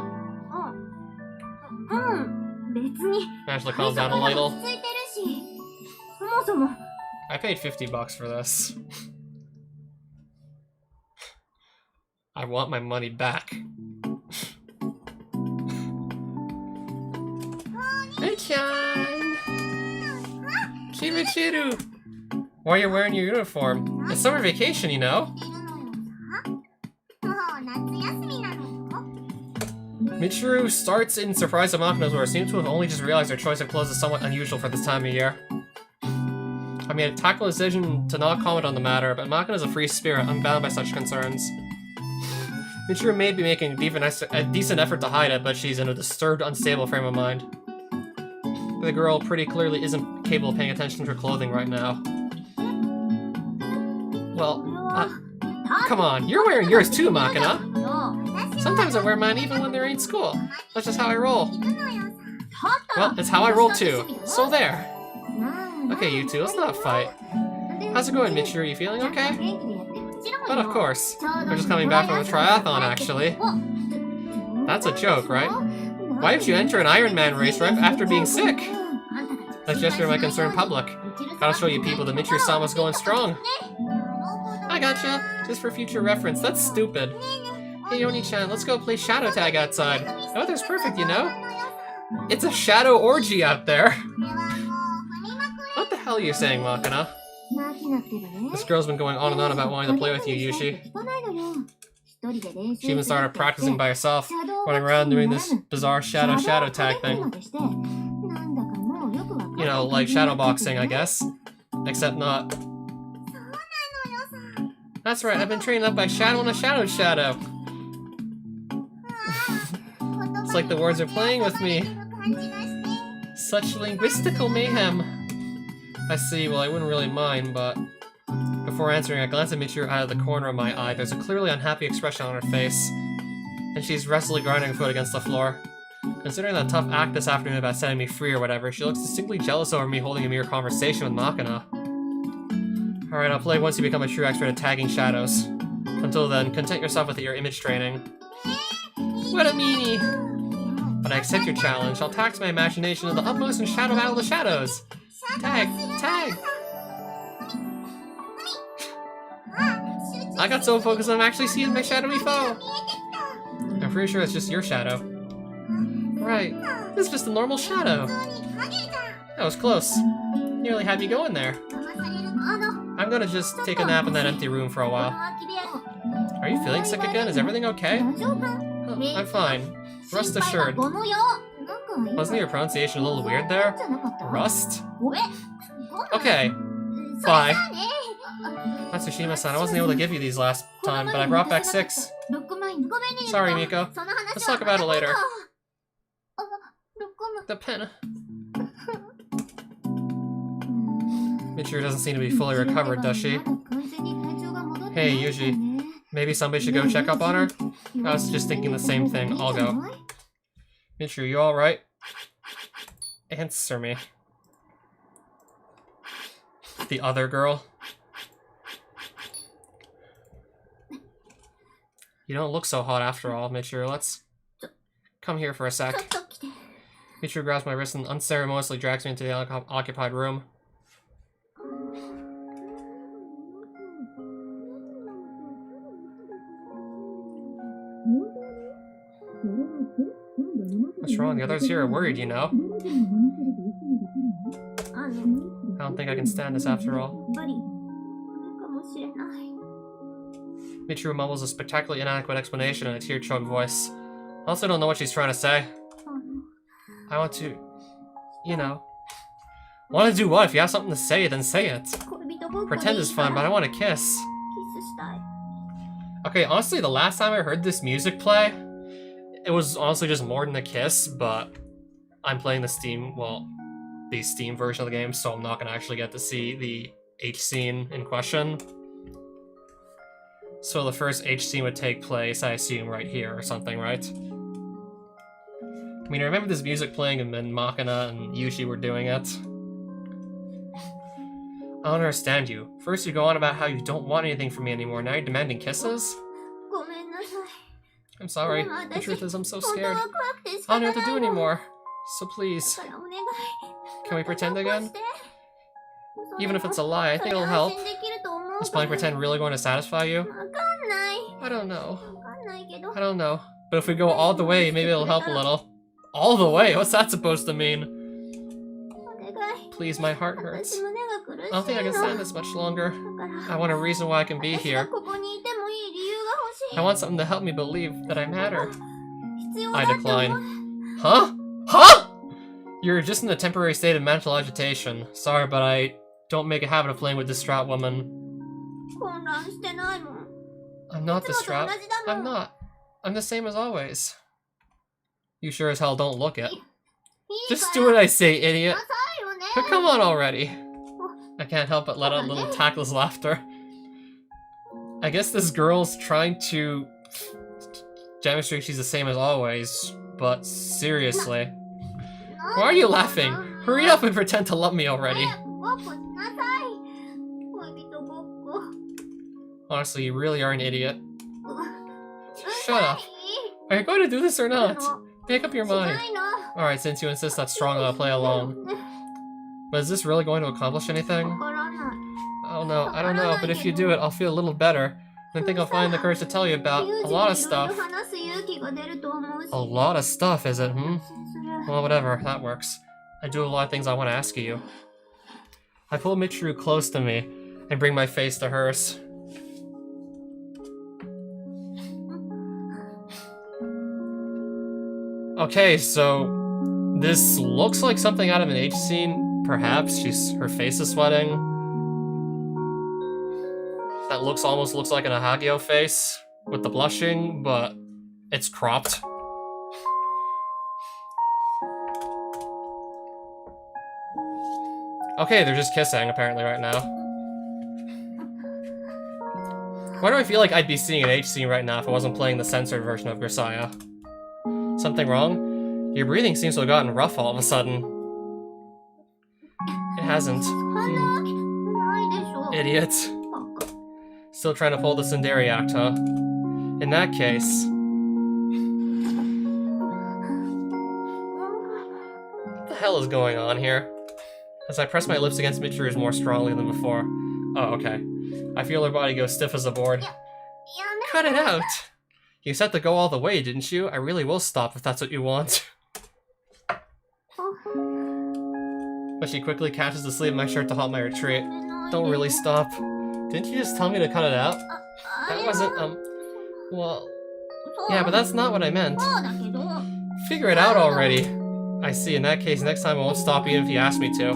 うん別に Managed to calm down a little? 落ち着いてるしそもそも I paid $50 for this. I want my money back. Hey-chan! Michiru! Why are you wearing your uniform? It's summer vacation, you know? いるのよさもう夏休みなのよ Michiru starts in surprise at Makina's order, seems to have only just realized her choice of clothes is somewhat unusual for this time of year. I made a tactful decision to not comment on the matter, but Makina is a free spirit, unbound by such concerns. Michiru may be making a decent effort to hide it, but she's in a disturbed, unstable frame of mind. The girl pretty clearly isn't capable of paying attention to her clothing right now. Well, come on, you're wearing yours too, Makina! Sometimes I wear mine even when they're in school. That's just how I roll. Well, it's how I roll too. So there. Okay, you two, let's not fight. How's it going, Michiru? You feeling okay? But of course. We're just coming back from a triathlon, actually. That's a joke, right? Why did you enter an Ironman race right after being sick? That's gesture of my concerned public. Gotta show you people that Michiru-sama's going strong. I gotcha. Just for future reference, that's stupid. Hey, Oni-chan, let's go play shadow tag outside. The weather's perfect, you know? It's a shadow orgy out there. What the hell are you saying, Makina? This girl's been going on and on about wanting to play with you, Yushi. She even started practicing by herself, running around doing this bizarre shadow tag thing. You know, like shadow boxing, I guess. Except not. That's right, I've been trained up by Shadow and a Shadow. It's like the words are playing with me. Such linguistical mayhem. I see, well I wouldn't really mind, but... Before answering, I glance at Michiru out of the corner of my eye. There's a clearly unhappy expression on her face. And she's restlessly grinding her foot against the floor. Considering that tough act this afternoon about setting me free or whatever, she looks distinctly jealous over me holding a mere conversation with Makina. Alright, I'll play once you become a true expert at tagging shadows. Until then, content yourself with your image training. What a meanie! But I accept your challenge. I'll tax my imagination to the utmost and shadow battle the shadows! Tag! Tag! I got so focused on actually seeing my shadowy foe! I'm pretty sure it's just your shadow. Right. This is just a normal shadow. That was close. Nearly had me going there. I'm gonna just take a nap in that empty room for a while. Are you feeling sick again? Is everything okay? Oh, I'm fine. Rest assured. Wasn't your pronunciation a little weird there? Rust? Okay. Bye. Matsushima-san, I wasn't able to give you these last time, but I brought back 6. Sorry, Miko. Let's talk about it later. The pen. Michiru doesn't seem to be fully recovered, does she? Hey, Yuji. Maybe somebody should go check up on her? I was just thinking the same thing. I'll go. Michiru, you alright? Answer me. The other girl. You don't look so hot after all, Michiru. Let's come here for a sec. Michiru grabs my wrist and unceremoniously drags me into the occupied room. What's wrong? The others here are worried, you know? I don't think I can stand this after all. Michiru mumbles a spectacularly inadequate explanation in a tear-choked voice. I also don't know what she's trying to say. I want to... you know... Want to do what? If you have something to say, then say it. Pretend is fun, but I want to kiss. Okay, honestly, the last time I heard this music play, it was honestly just more than a kiss, but I'm playing the Steam version of the game, so I'm not going to actually get to see the H scene in question. So the first H scene would take place, I assume, right here or something, right? I mean, I remember this music playing and then Makina and Yushi were doing it. I don't understand you. First you go on about how you don't want anything from me anymore, now you're demanding kisses? I'm sorry. The truth is I'm so scared. I don't know what to do anymore. So please. Can we pretend again? Even if it's a lie, I think it'll help. Is playing pretend really going to satisfy you? I don't know. I don't know. But if we go all the way, maybe it'll help a little. All the way? What's that supposed to mean? Please, my heart hurts. I don't think I can stand this much longer. I want a reason why I can be here. I want something to help me believe that I matter. I decline. Huh? Huh? You're just in a temporary state of mental agitation. Sorry, but I don't make a habit of playing with distraught women. I'm not distraught. I'm not. I'm the same as always. You sure as hell don't look it. Just do what I say, idiot. But come on already. I can't help but let out a little tactless laughter. I guess this girl's trying to demonstrate she's the same as always, but seriously. Why are you laughing? Hurry up and pretend to love me already. Honestly, you really are an idiot. Shut up. Are you going to do this or not? Make up your mind. Alright, since you insist that's strong, I'll play along. But is this really going to accomplish anything? Oh no, I don't know, but if you do it, I'll feel a little better. And I think I'll find the courage to tell you about a lot of stuff. A lot of stuff, is it, Well, whatever, that works. I do a lot of things I want to ask you. I pull Michiru close to me and bring my face to hers. Okay, so this looks like something out of an H scene, perhaps. Her face is sweating. That almost looks like an Ahagio face with the blushing, but it's cropped. Okay, they're just kissing apparently right now. Why do I feel like I'd be seeing an H scene right now if I wasn't playing the censored version of Grisaia? Something wrong? Your breathing seems to have gotten rough all of a sudden. It hasn't. Idiot. Still trying to pull the Tsundere act, huh? In that case... What the hell is going on here? As I press my lips against Michiru's more strongly than before. Oh, okay. I feel her body go stiff as a board. Cut it out! You said to go all the way, didn't you? I really will stop if that's what you want. But she quickly catches the sleeve of my shirt to halt my retreat. Don't really stop. Didn't you just tell me to cut it out? That wasn't, well... Yeah, but that's not what I meant. Figure it out already. I see, in that case, next time I won't stop even if you ask me to.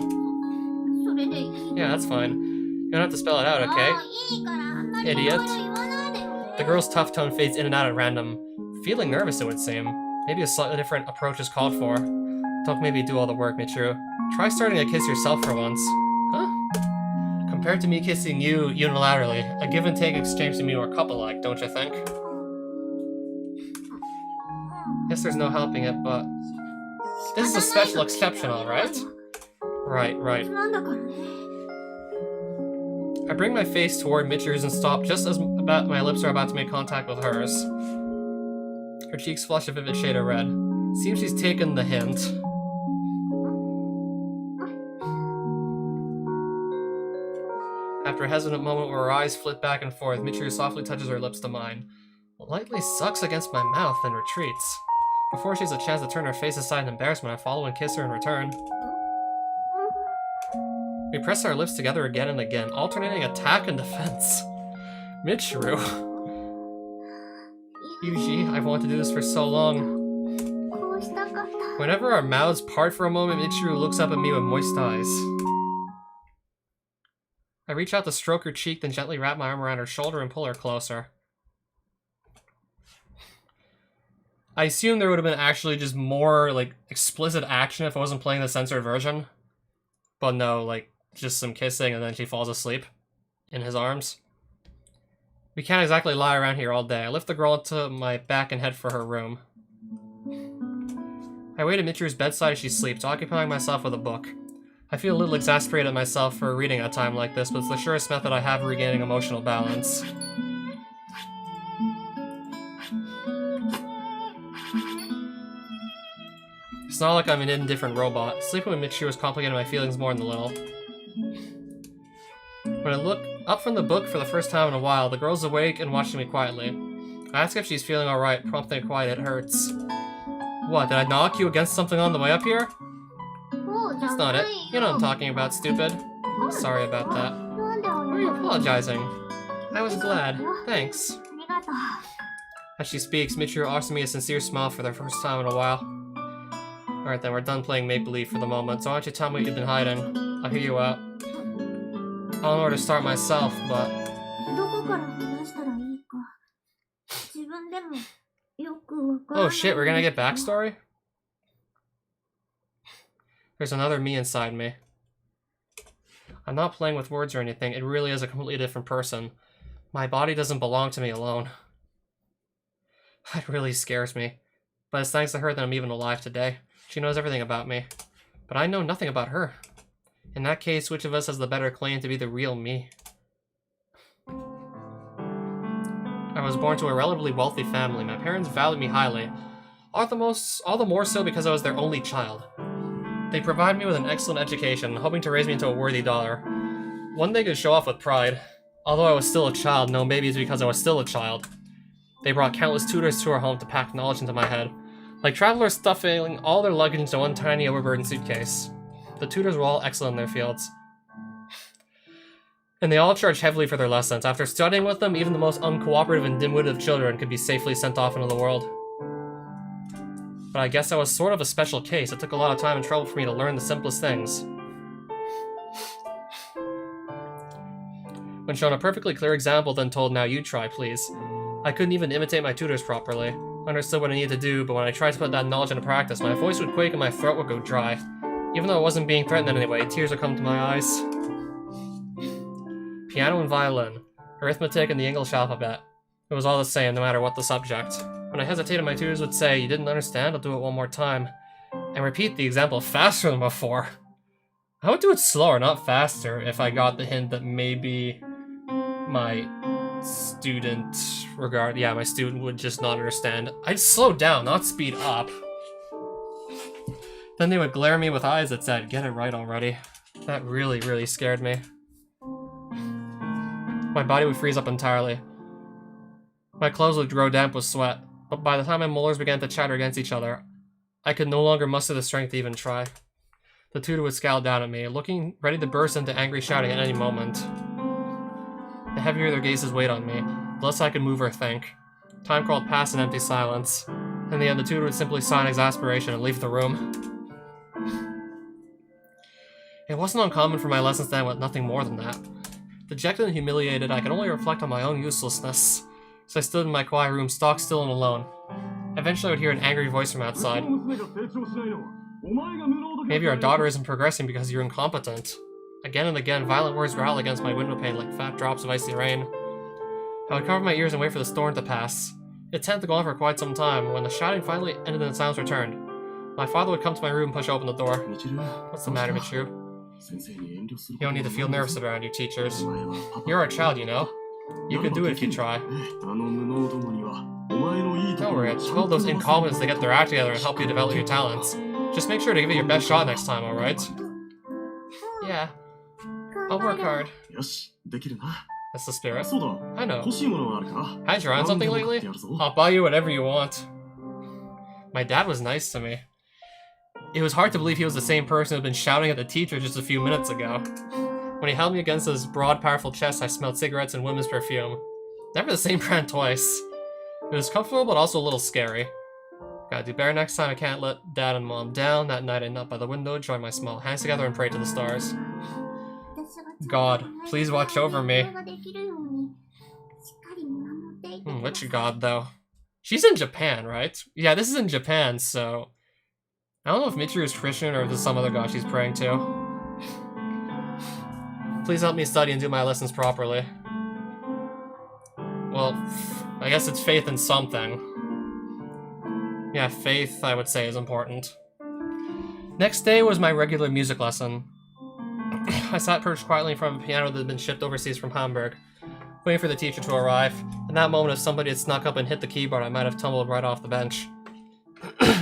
Yeah, that's fine. You don't have to spell it out, okay? Idiot. The girl's tough tone fades in and out at random. Feeling nervous, it would seem. Maybe a slightly different approach is called for. Don't maybe do all the work, Michiru. Try starting a kiss yourself for once. Huh? Compared to me kissing you unilaterally, a give-and-take exchange to me more couple-like, don't you think? Guess there's no helping it, but... This is a special exception, alright? Right. なんだからね。 I bring my face toward Michiru's and stop just as my lips are about to make contact with hers. Her cheeks flush a vivid shade of red. Seems she's taken the hint. After a hesitant moment where her eyes flit back and forth, Michiru softly touches her lips to mine. Lightly sucks against my mouth and retreats. Before she has a chance to turn her face aside in embarrassment, I follow and kiss her in return. We press our lips together again and again, alternating attack and defense. Michiru. Yuji, I've wanted to do this for so long. こうしたかった。 Whenever our mouths part for a moment, Michiru looks up at me with moist eyes. I reach out to stroke her cheek, then gently wrap my arm around her shoulder and pull her closer. I assume there would have been actually just more, like, explicit action if I wasn't playing the censored version. But no, like, just some kissing and then she falls asleep in his arms. We can't exactly lie around here all day. I lift the girl to my back and head for her room. I wait at Michiru's bedside as she sleeps, occupying myself with a book. I feel a little exasperated at myself for reading at a time like this, but it's the surest method I have of regaining emotional balance. It's not like I'm an indifferent robot. Sleeping with Michiru has complicated my feelings more than a little. When I look up from the book for the first time in a while, the girl's awake and watching me quietly. I ask if she's feeling alright, prompting a quiet, it hurts. What, did I knock you against something on the way up here? That's not it. You know what I'm talking about, stupid. Sorry about that. Why are you apologizing? I was glad. Thanks. ありがとう。 As she speaks, Michiru offers me a sincere smile for the first time in a while. Alright then, we're done playing make-believe for the moment, so why don't you tell me what you've been hiding? I'll hear you out. I don't know where to start myself, but... どこから話したらいいか。自分でもよくわからない。 Oh shit, we're gonna get backstory? There's another me inside me. I'm not playing with words or anything, it really is a completely different person. My body doesn't belong to me alone. That really scares me. But it's thanks to her that I'm even alive today. She knows everything about me. But I know nothing about her. In that case, which of us has the better claim to be the real me? I was born to a relatively wealthy family. My parents valued me highly. All the more so because I was their only child. They provided me with an excellent education, hoping to raise me into a worthy daughter. One they could show off with pride. Although I was still a child, no, maybe it's because I was still a child. They brought countless tutors to our home to pack knowledge into my head. Like travelers stuffing all their luggage into one tiny overburdened suitcase. The tutors were all excellent in their fields. And they all charged heavily for their lessons. After studying with them, even the most uncooperative and dim-witted of children could be safely sent off into the world. But I guess I was sort of a special case. It took a lot of time and trouble for me to learn the simplest things. When shown a perfectly clear example, then told, now you try, please. I couldn't even imitate my tutors properly. I understood what I needed to do, but when I tried to put that knowledge into practice, my voice would quake and my throat would go dry. Even though I wasn't being threatened in any way, tears would come to my eyes. Piano and violin, arithmetic and the English alphabet. It was all the same, no matter what the subject. When I hesitated, my tutors would say, you didn't understand, I'll do it one more time. And repeat the example faster than before. I would do it slower, not faster, if I got the hint that maybe my student my student would just not understand. I'd slow down, not speed up. Then they would glare at me with eyes that said, get it right already. That really, really scared me. My body would freeze up entirely. My clothes would grow damp with sweat, but by the time my molars began to chatter against each other, I could no longer muster the strength to even try. The tutor would scowl down at me, looking ready to burst into angry shouting at any moment. The heavier their gazes weighed on me, the less I could move or think. Time crawled past in empty silence. In the end, the tutor would simply sigh in exasperation and leave the room. It wasn't uncommon for my lessons to end with nothing more than that. Dejected and humiliated, I could only reflect on my own uselessness. So I stood in my quiet room, stock still and alone. Eventually I would hear an angry voice from outside. Maybe our daughter isn't progressing because you're incompetent. Again and again, violent words rattled against my window pane like fat drops of icy rain. I would cover my ears and wait for the storm to pass. It tended to go on for quite some time. When the shouting finally ended and the sounds returned, my father would come to my room and push open the door. What's the matter, Michiru? You don't need to feel nervous around you, teachers. You're our child, you know. You can do it if you try. Don't worry, it's all those incompetents that get their act together and help you develop your talents. Just make sure to give it your best shot next time, alright? Yeah. I'll work hard. That's the spirit. I know. Had you on something lately? I'll buy you whatever you want. My dad was nice to me. It was hard to believe he was the same person who had been shouting at the teacher just a few minutes ago. When he held me against his broad, powerful chest, I smelled cigarettes and women's perfume. Never the same brand twice. It was comfortable, but also a little scary. Gotta do better next time. I can't let Dad and Mom down. That night I knelt by the window, joined my small hands together, and prayed to the stars. God, please watch over me. Which god, though? She's in Japan, right? Yeah, this is in Japan, so... I don't know if Michiru is Christian or if there's some other god she's praying to. Please help me study and do my lessons properly. Well, I guess it's faith in something. Yeah, faith, I would say, is important. Next day was my regular music lesson. I sat perched quietly in front of a piano that had been shipped overseas from Hamburg, waiting for the teacher to arrive. In that moment, if somebody had snuck up and hit the keyboard, I might have tumbled right off the bench.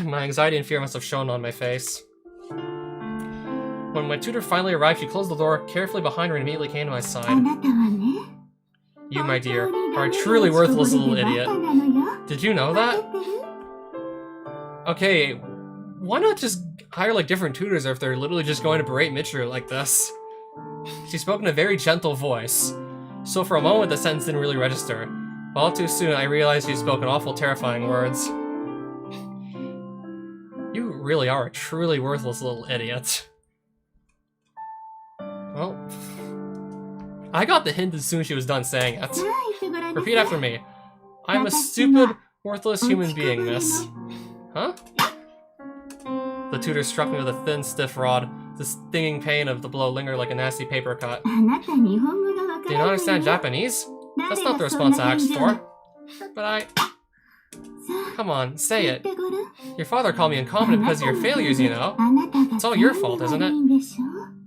My anxiety and fear must have shown on my face. When my tutor finally arrived, she closed the door carefully behind her and immediately came to my side. You, my dear, are a truly worthless little idiot. Did you know that? Okay, why not just hire like different tutors if they're literally just going to berate Michiru like this? She spoke in a very gentle voice, so for a moment the sentence didn't really register. But all too soon I realized she spoke in awful, terrifying words. You really are a truly worthless little idiot. Well, I got the hint as soon as she was done saying it. Repeat after me. I'm a stupid, worthless human being, miss. Huh? The tutor struck me with a thin, stiff rod. The stinging pain of the blow lingered like a nasty paper cut. Do you not understand Japanese? That's not the response I asked for. But Come on, say it. Your father called me incompetent because of your failures, you know. It's all your fault, isn't it?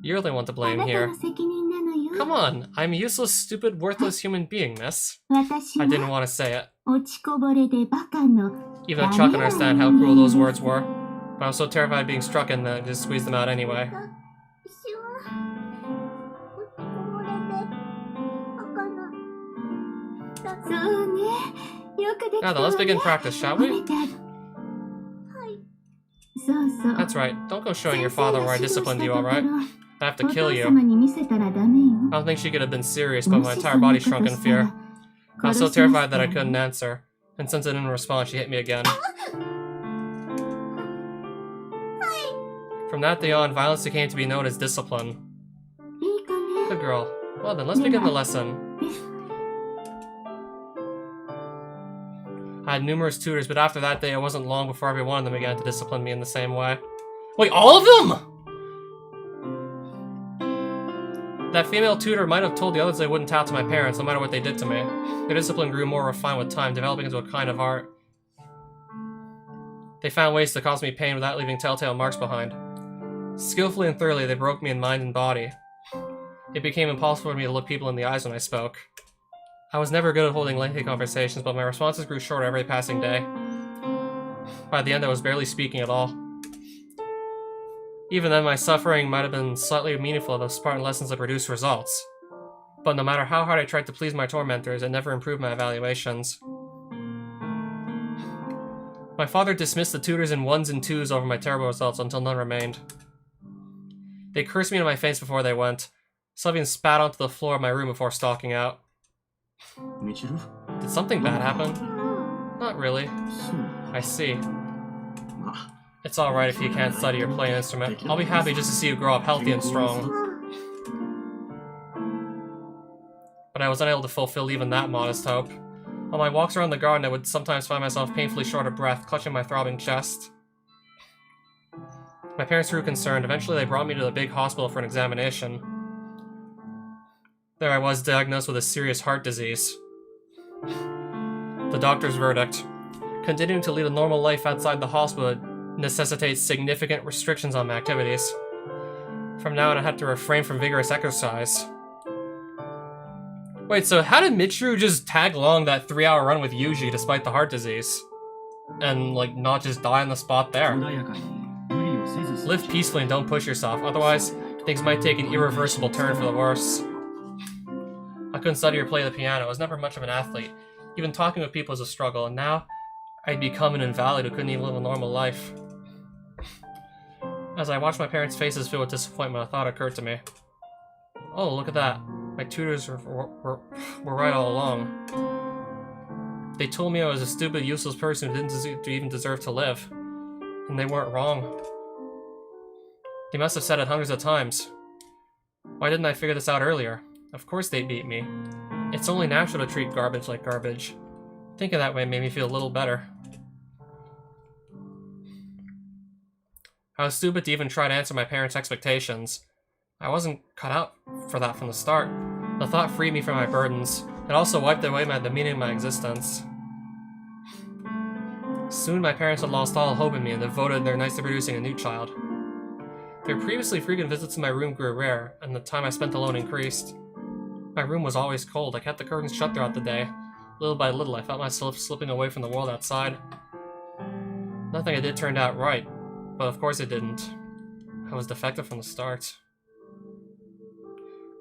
You're the one to blame here. Come on, I'm a useless, stupid, worthless human being, miss. I didn't want to say it. Even though Chuck could understand how cruel those words were. But I was so terrified of being struck and I just squeezed them out anyway. Now then, let's begin practice, shall we? That's right. Don't go showing your father where I disciplined you, alright? I have to kill you. I don't think she could have been serious, but my entire body shrunk in fear. I was so terrified that I couldn't answer. And since I didn't respond, she hit me again. From that day on, violence came to be known as discipline. Good girl. Well then, let's begin the lesson. I had numerous tutors, but after that day, it wasn't long before every one of them began to discipline me in the same way. Wait, all of them?! That female tutor might have told the others they wouldn't tap to my parents, no matter what they did to me. Their discipline grew more refined with time, developing into a kind of art. They found ways to cause me pain without leaving telltale marks behind. Skillfully and thoroughly, they broke me in mind and body. It became impossible for me to look people in the eyes when I spoke. I was never good at holding lengthy conversations, but my responses grew shorter every passing day. By the end, I was barely speaking at all. Even then, my suffering might have been slightly meaningful, though Spartan lessons had produced results. But no matter how hard I tried to please my tormentors, it never improved my evaluations. My father dismissed the tutors in 1s and 2s over my terrible results until none remained. They cursed me in my face before they went. Some even spat onto the floor of my room before stalking out. Did something bad happen? Not really. I see. It's alright if you can't study or play an instrument. I'll be happy just to see you grow up healthy and strong. But I was unable to fulfill even that modest hope. On my walks around the garden, I would sometimes find myself painfully short of breath, clutching my throbbing chest. My parents grew concerned. Eventually, they brought me to the big hospital for an examination. There I was, diagnosed with a serious heart disease. The doctor's verdict. Continuing to lead a normal life outside the hospital necessitates significant restrictions on my activities. From now on, I had to refrain from vigorous exercise. Wait, so how did Michiru just tag along that 3-hour run with Yuji despite the heart disease? And, like, not just die on the spot there? Live peacefully and don't push yourself, otherwise things might take an irreversible turn for the worse. I couldn't study or play the piano, I was never much of an athlete. Even talking with people was a struggle, and now I'd become an invalid who couldn't even live a normal life. As I watched my parents' faces fill with disappointment, a thought occurred to me. Oh, look at that. My tutors were right all along. They told me I was a stupid, useless person who didn't even deserve to live. And they weren't wrong. They must have said it hundreds of times. Why didn't I figure this out earlier? Of course they beat me. It's only natural to treat garbage like garbage. Thinking that way made me feel a little better. I was stupid to even try to answer my parents' expectations. I wasn't cut out for that from the start. The thought freed me from my burdens. It also wiped away the meaning of my existence. Soon my parents had lost all hope in me and devoted their nights to producing a new child. Their previously frequent visits to my room grew rare, and the time I spent alone increased. My room was always cold. I kept the curtains shut throughout the day. Little by little, I felt myself slipping away from the world outside. Nothing I did turned out right, but of course it didn't. I was defective from the start.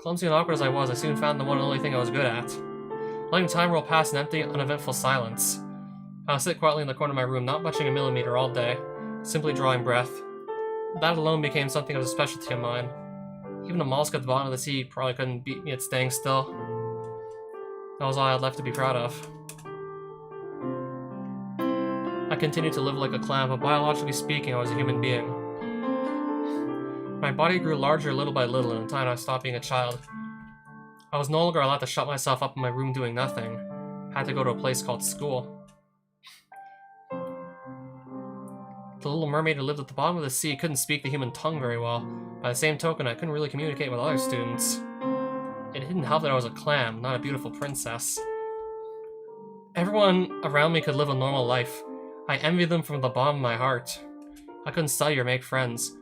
Clumsy and awkward as I was, I soon found the one and only thing I was good at. Letting time roll past in empty, uneventful silence. I would sit quietly in the corner of my room, not budging a millimeter all day, simply drawing breath. That alone became something of a specialty of mine. Even a mollusk at the bottom of the sea probably couldn't beat me at staying still. That was all I had left to be proud of. I continued to live like a clam, but biologically speaking, I was a human being. My body grew larger little by little, and in time I stopped being a child. I was no longer allowed to shut myself up in my room doing nothing. I had to go to a place called school. The little mermaid who lived at the bottom of the sea couldn't speak the human tongue very well. By the same token, I couldn't really communicate with other students. It didn't help that I was a clam, not a beautiful princess. Everyone around me could live a normal life. I envied them from the bottom of my heart. I couldn't study or make friends.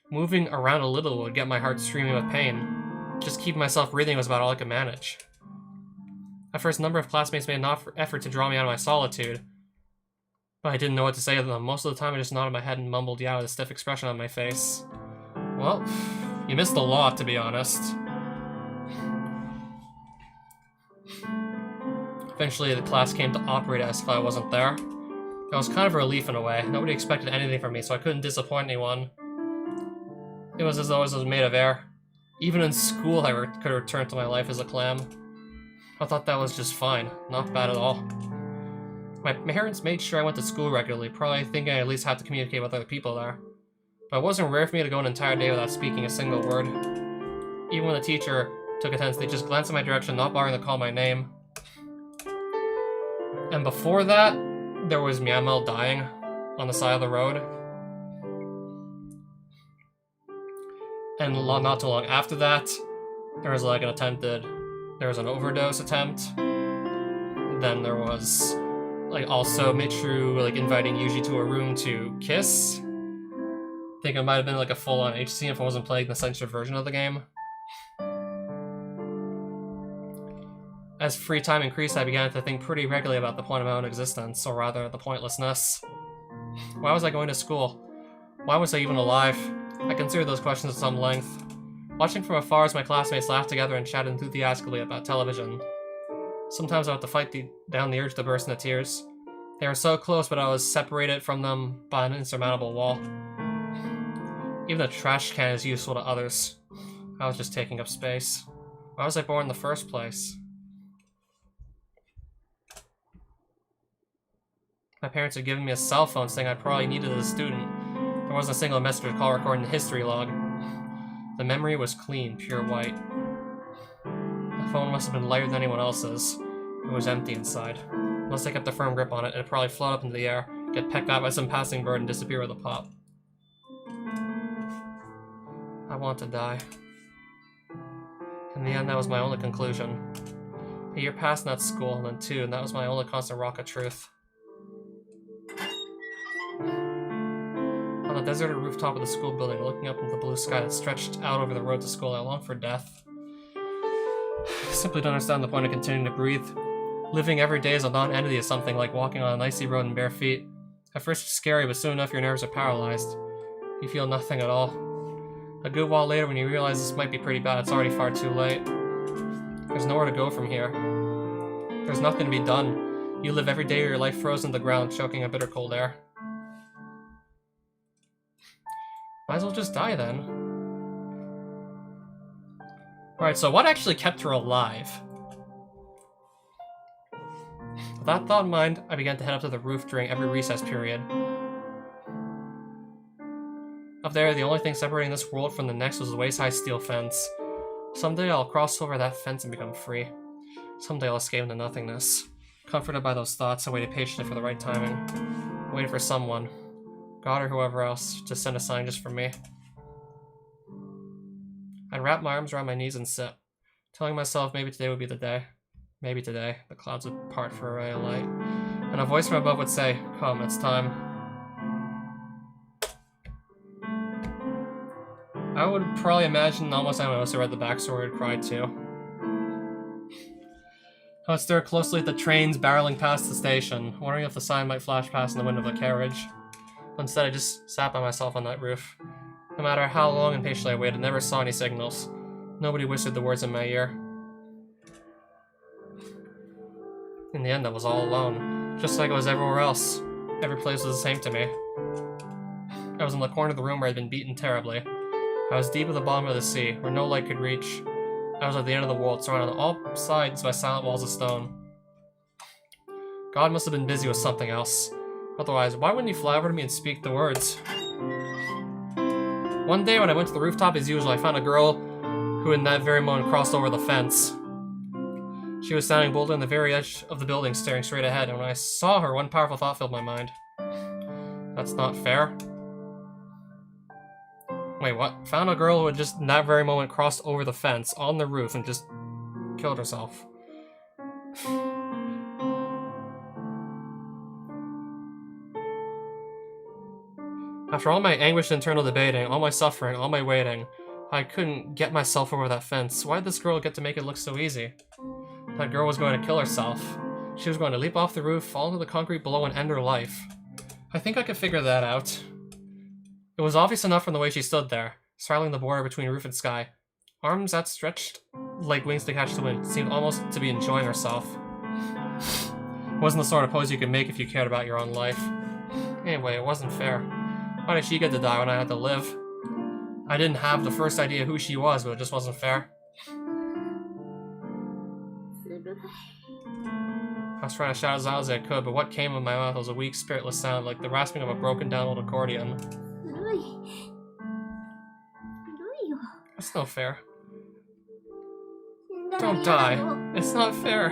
Moving around a little would get my heart streaming with pain. Just keeping myself breathing was about all I could manage. At first, a number of classmates made an effort to draw me out of my solitude. But I didn't know what to say to them. Most of the time I just nodded my head and mumbled yeah with a stiff expression on my face. Well, you missed a lot, to be honest. Eventually the class came to operate as if I wasn't there. It was kind of a relief in a way. Nobody expected anything from me, so I couldn't disappoint anyone. It was as though I was made of air. Even in school I could return to my life as a clam. I thought that was just fine. Not bad at all. My parents made sure I went to school regularly, probably thinking I at least had to communicate with other people there. But it wasn't rare for me to go an entire day without speaking a single word. Even when the teacher took attendance, they just glanced in my direction, not bothering to call my name. And before that, there was Miamel dying on the side of the road. And not too long after that, there was like there was an overdose attempt. Then there was like also Michiru like inviting Yuji to a room to kiss. I think it might have been like a full-on HC if I wasn't playing the censored version of the game. As free time increased, I began to think pretty regularly about the point of my own existence, or rather, the pointlessness. Why was I going to school? Why was I even alive? I considered those questions at some length. Watching from afar as my classmates laughed together and chatted enthusiastically about television. Sometimes I had to fight down the urge to burst into tears. They were so close, but I was separated from them by an insurmountable wall. Even a trash can is useful to others. I was just taking up space. Why was I born in the first place? My parents had given me a cell phone saying I'd probably need it as a student. There wasn't a single message or call recorded in the history log. The memory was clean, pure white. The phone must have been lighter than anyone else's. It was empty inside. Unless I kept a firm grip on it, it'd probably float up into the air, get pecked out by some passing bird, and disappear with a pop. I want to die. In the end, that was my only conclusion. A year passed in that school, and then 2, and that was my only constant rock of truth. On the deserted rooftop of the school building, looking up into the blue sky that stretched out over the road to school, I longed for death. I simply don't understand the point of continuing to breathe. Living every day as a non-entity is something like walking on an icy road in bare feet. At first it's scary, but soon enough your nerves are paralyzed. You feel nothing at all. A good while later, when you realize this might be pretty bad, it's already far too late. There's nowhere to go from here. There's nothing to be done. You live every day of your life frozen to the ground, choking on bitter cold air. Might as well just die then. Alright, so what actually kept her alive? With that thought in mind, I began to head up to the roof during every recess period. Up there, the only thing separating this world from the next was a waist-high steel fence. Someday I'll cross over that fence and become free. Someday I'll escape into nothingness. Comforted by those thoughts, I waited patiently for the right timing. I waited for someone, God or whoever else, to send a sign just for me. I'd wrap my arms around my knees and sit, telling myself maybe today would be the day. Maybe today, the clouds would part for a ray of light, and a voice from above would say, "Come, it's time." I would probably imagine almost anyone else who read the backstory would cry too. I would stare closely at the trains barreling past the station, wondering if the sign might flash past in the window of the carriage. But instead, I just sat by myself on that roof. No matter how long and patiently I waited, I never saw any signals. Nobody whispered the words in my ear. In the end, I was all alone, just like I was everywhere else. Every place was the same to me. I was in the corner of the room where I'd been beaten terribly. I was deep at the bottom of the sea, where no light could reach. I was at the end of the world, surrounded on all sides by silent walls of stone. God must have been busy with something else. Otherwise, why wouldn't he fly over to me and speak the words? One day when I went to the rooftop as usual, I found a girl who in that very moment crossed over the fence. She was standing boldly on the very edge of the building, staring straight ahead, and when I saw her, one powerful thought filled my mind. That's not fair. Wait, what? Found a girl who had just in that very moment crossed over the fence on the roof and just killed herself. After all my anguish and internal debating, all my suffering, all my waiting, I couldn't get myself over that fence. Why did this girl get to make it look so easy? That girl was going to kill herself. She was going to leap off the roof, fall into the concrete below, and end her life. I think I could figure that out. It was obvious enough from the way she stood there, straddling the border between roof and sky. Arms outstretched like wings to catch the wind, seemed almost to be enjoying herself. It wasn't the sort of pose you could make if you cared about your own life. Anyway, it wasn't fair. Why did she get to die when I had to live? I didn't have the first idea who she was, but it just wasn't fair. I was trying to shout as loud as I could, but what came of my mouth was a weak, spiritless sound, like the rasping of a broken-down old accordion. That's no fair. Don't die. It's not fair.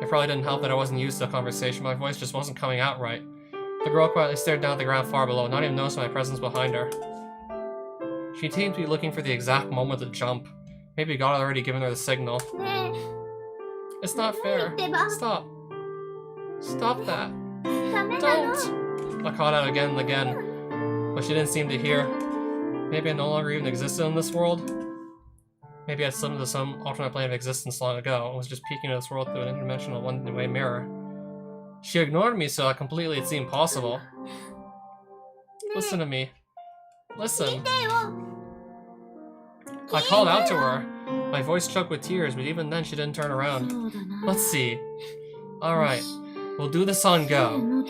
It probably didn't help that I wasn't used to the conversation. My voice just wasn't coming out right. The girl quietly stared down at the ground far below, not even noticing my presence behind her. She seemed to be looking for the exact moment to jump. Maybe God had already given her the signal. It's not fair. Stop. Stop that. Don't. I called out again and again, but she didn't seem to hear. Maybe I no longer even existed in this world. Maybe I'd slipped into some alternate plane of existence long ago and was just peeking into this world through an interdimensional one-way mirror. She ignored me so completely it seemed possible. Listen to me. Listen. I called out to her. My voice choked with tears, but even then she didn't turn around. Let's see. Alright, we'll do this on go.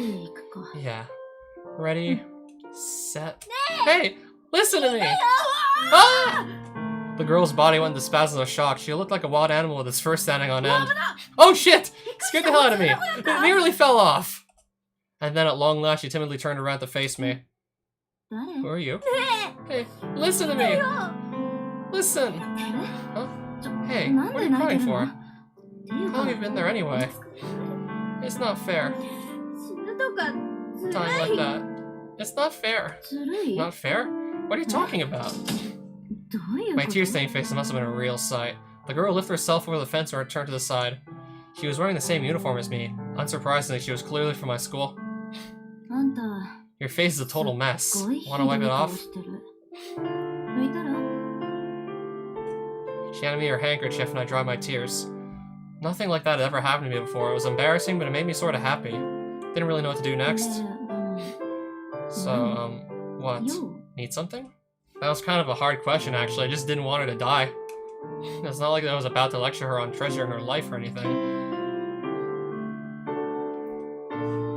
Yeah. Ready, set. Hey! Listen to me! Ah! The girl's body went into spasms of shock. She looked like a wild animal with its fur standing on end. Oh shit! Scared the hell out of me! It nearly fell off! And then at long last she timidly turned around to face me. Who are you? Hey, listen to me! Listen! Huh? Hey, what are you crying for? How long have you been there anyway? It's not fair. Dying like that. It's not fair. Not fair? What are you talking about? My tear-stained face must have been a real sight. The girl lifted herself over the fence and turned to the side. She was wearing the same uniform as me. Unsurprisingly, she was clearly from my school. Your face is a total mess. Want to wipe it off? She handed me her handkerchief and I dried my tears. Nothing like that had ever happened to me before. It was embarrassing, but it made me sort of happy. Didn't really know what to do next. So, what? Need something? That was kind of a hard question, actually. I just didn't want her to die. It's not like I was about to lecture her on treasuring her life or anything.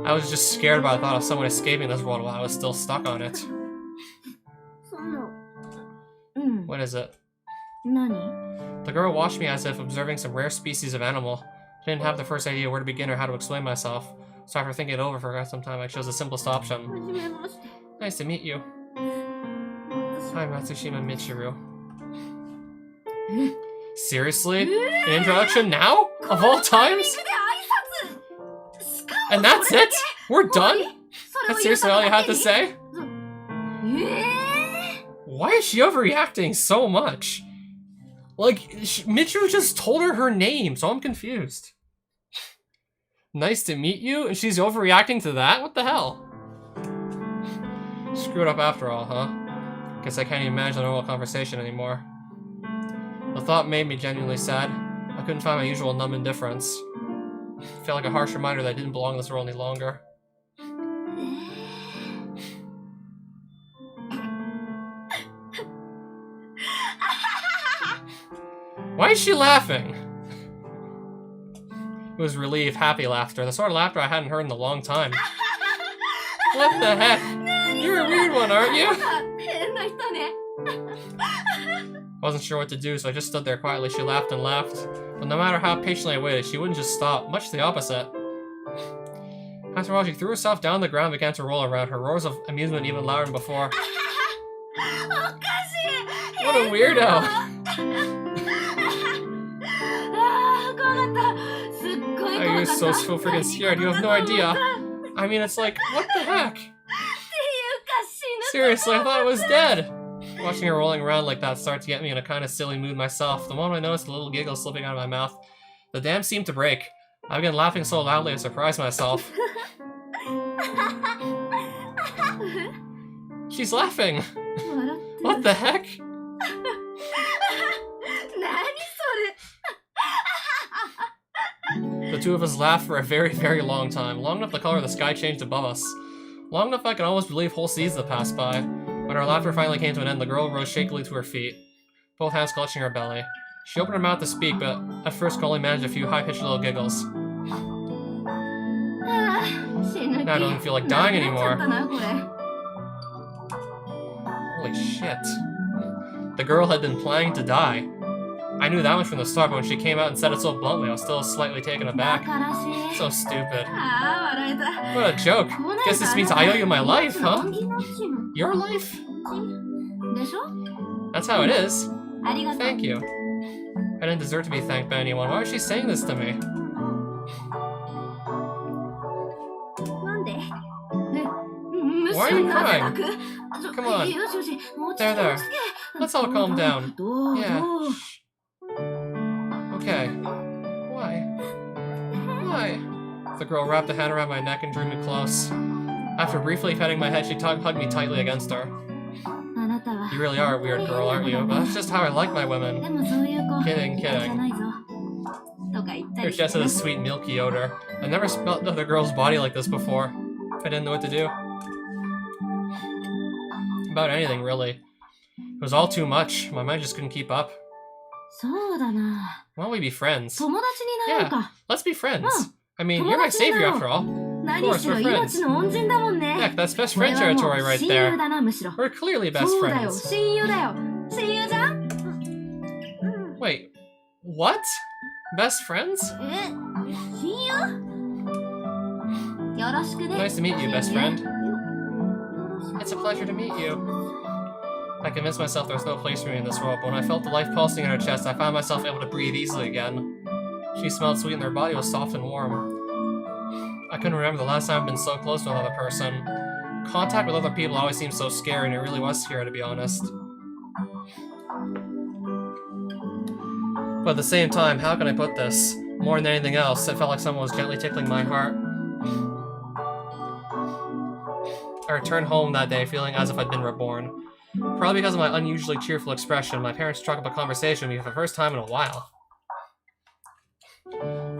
I was just scared by the thought of someone escaping this world while I was still stuck on it. What is it? The girl watched me as if observing some rare species of animal. I didn't have the first idea where to begin or how to explain myself, so after thinking it over for some time, I chose the simplest option. Nice to meet you. I'm Matsushima Michiru. Seriously? An introduction now? Of all times? And that's it? We're done? That's seriously all you had to say? Why is she overreacting so much? Like, Michiru just told her name, so I'm confused. Nice to meet you? And she's overreacting to that? What the hell? Screwed up after all, huh? Guess I can't even manage a normal conversation anymore. The thought made me genuinely sad. I couldn't find my usual numb indifference. It felt like a harsh reminder that I didn't belong in this world any longer. Why is she laughing? It was relief, happy laughter. The sort of laughter I hadn't heard in a long time. What the heck? You're a weird one, aren't you? Wasn't sure what to do, so I just stood there quietly. She laughed and laughed. But no matter how patiently I waited, she wouldn't just stop. Much the opposite. After a while, she threw herself down on the ground and began to roll around, her roars of amusement even louder than before. What a weirdo! I was so freaking scared, you have no idea. I mean, it's like, what the heck? Seriously, I thought I was dead. Watching her rolling around like that started to get me in a kind of silly mood myself. The moment I noticed a little giggle slipping out of my mouth, the dam seemed to break. I began laughing so loudly I surprised myself. She's laughing! What the heck? The two of us laughed for a very, very long time. Long enough the color of the sky changed above us. Long enough I could almost believe whole seasons had passed by. When our laughter finally came to an end, the girl rose shakily to her feet, both hands clutching her belly. She opened her mouth to speak, but at first could only manage a few high-pitched little giggles. Now I don't even feel like dying anymore. Holy shit. The girl had been planning to die. I knew that much from the start, but when she came out and said it so bluntly, I was still slightly taken aback. So stupid. What a joke. Guess this means I owe you my life, huh? Your life? That's how it is. Thank you. I didn't deserve to be thanked by anyone. Why was she saying this to me? Why are you crying? Come on. There. Let's all calm down. Yeah. Okay. Why? The girl wrapped a hand around my neck and drew me close. After briefly petting my head, she hugged me tightly against her. You really are a weird girl, aren't you? But that's just how I like my women. Kidding. Her chest had a sweet, milky odor. I never smelled another girl's body like this before. I didn't know what to do. About anything, really. It was all too much. My mind just couldn't keep up. Why don't we be friends? Yeah, let's be friends. I mean, you're my savior after all. Of course, we're friends. Heck, that's best friend territory right there. We're clearly best friends. Wait, what? Best friends? Nice to meet you, best friend. It's a pleasure to meet you. I convinced myself there was no place for me in this world, but when I felt the life pulsing in her chest, I found myself able to breathe easily again. She smelled sweet and her body was soft and warm. I couldn't remember the last time I've been so close to another person. Contact with other people always seemed so scary, and it really was scary, to be honest. But at the same time, how can I put this? More than anything else, it felt like someone was gently tickling my heart. I returned home that day feeling as if I'd been reborn. Probably because of my unusually cheerful expression, my parents struck up a conversation with me for the first time in a while.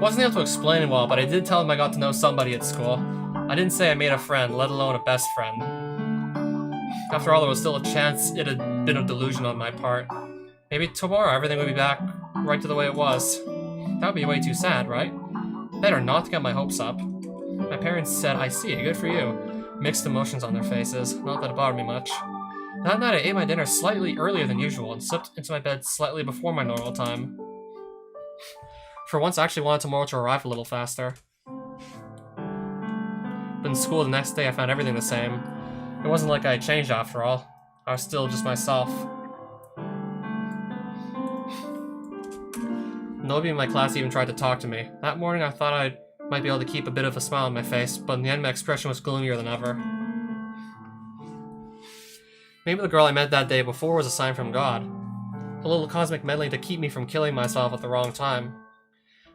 Wasn't able to explain it well, but I did tell them I got to know somebody at school. I didn't say I made a friend, let alone a best friend. After all, there was still a chance it had been a delusion on my part. Maybe tomorrow everything would be back right to the way it was. That would be way too sad, right? Better not to get my hopes up. My parents said, I see it, good for you. Mixed emotions on their faces, not that it bothered me much. That night I ate my dinner slightly earlier than usual and slipped into my bed slightly before my normal time. For once I actually wanted tomorrow to arrive a little faster. But in school the next day I found everything the same. It wasn't like I had changed after all. I was still just myself. Nobody in my class even tried to talk to me. That morning I thought I might be able to keep a bit of a smile on my face, but in the end my expression was gloomier than ever. Maybe the girl I met that day before was a sign from God. A little cosmic meddling to keep me from killing myself at the wrong time.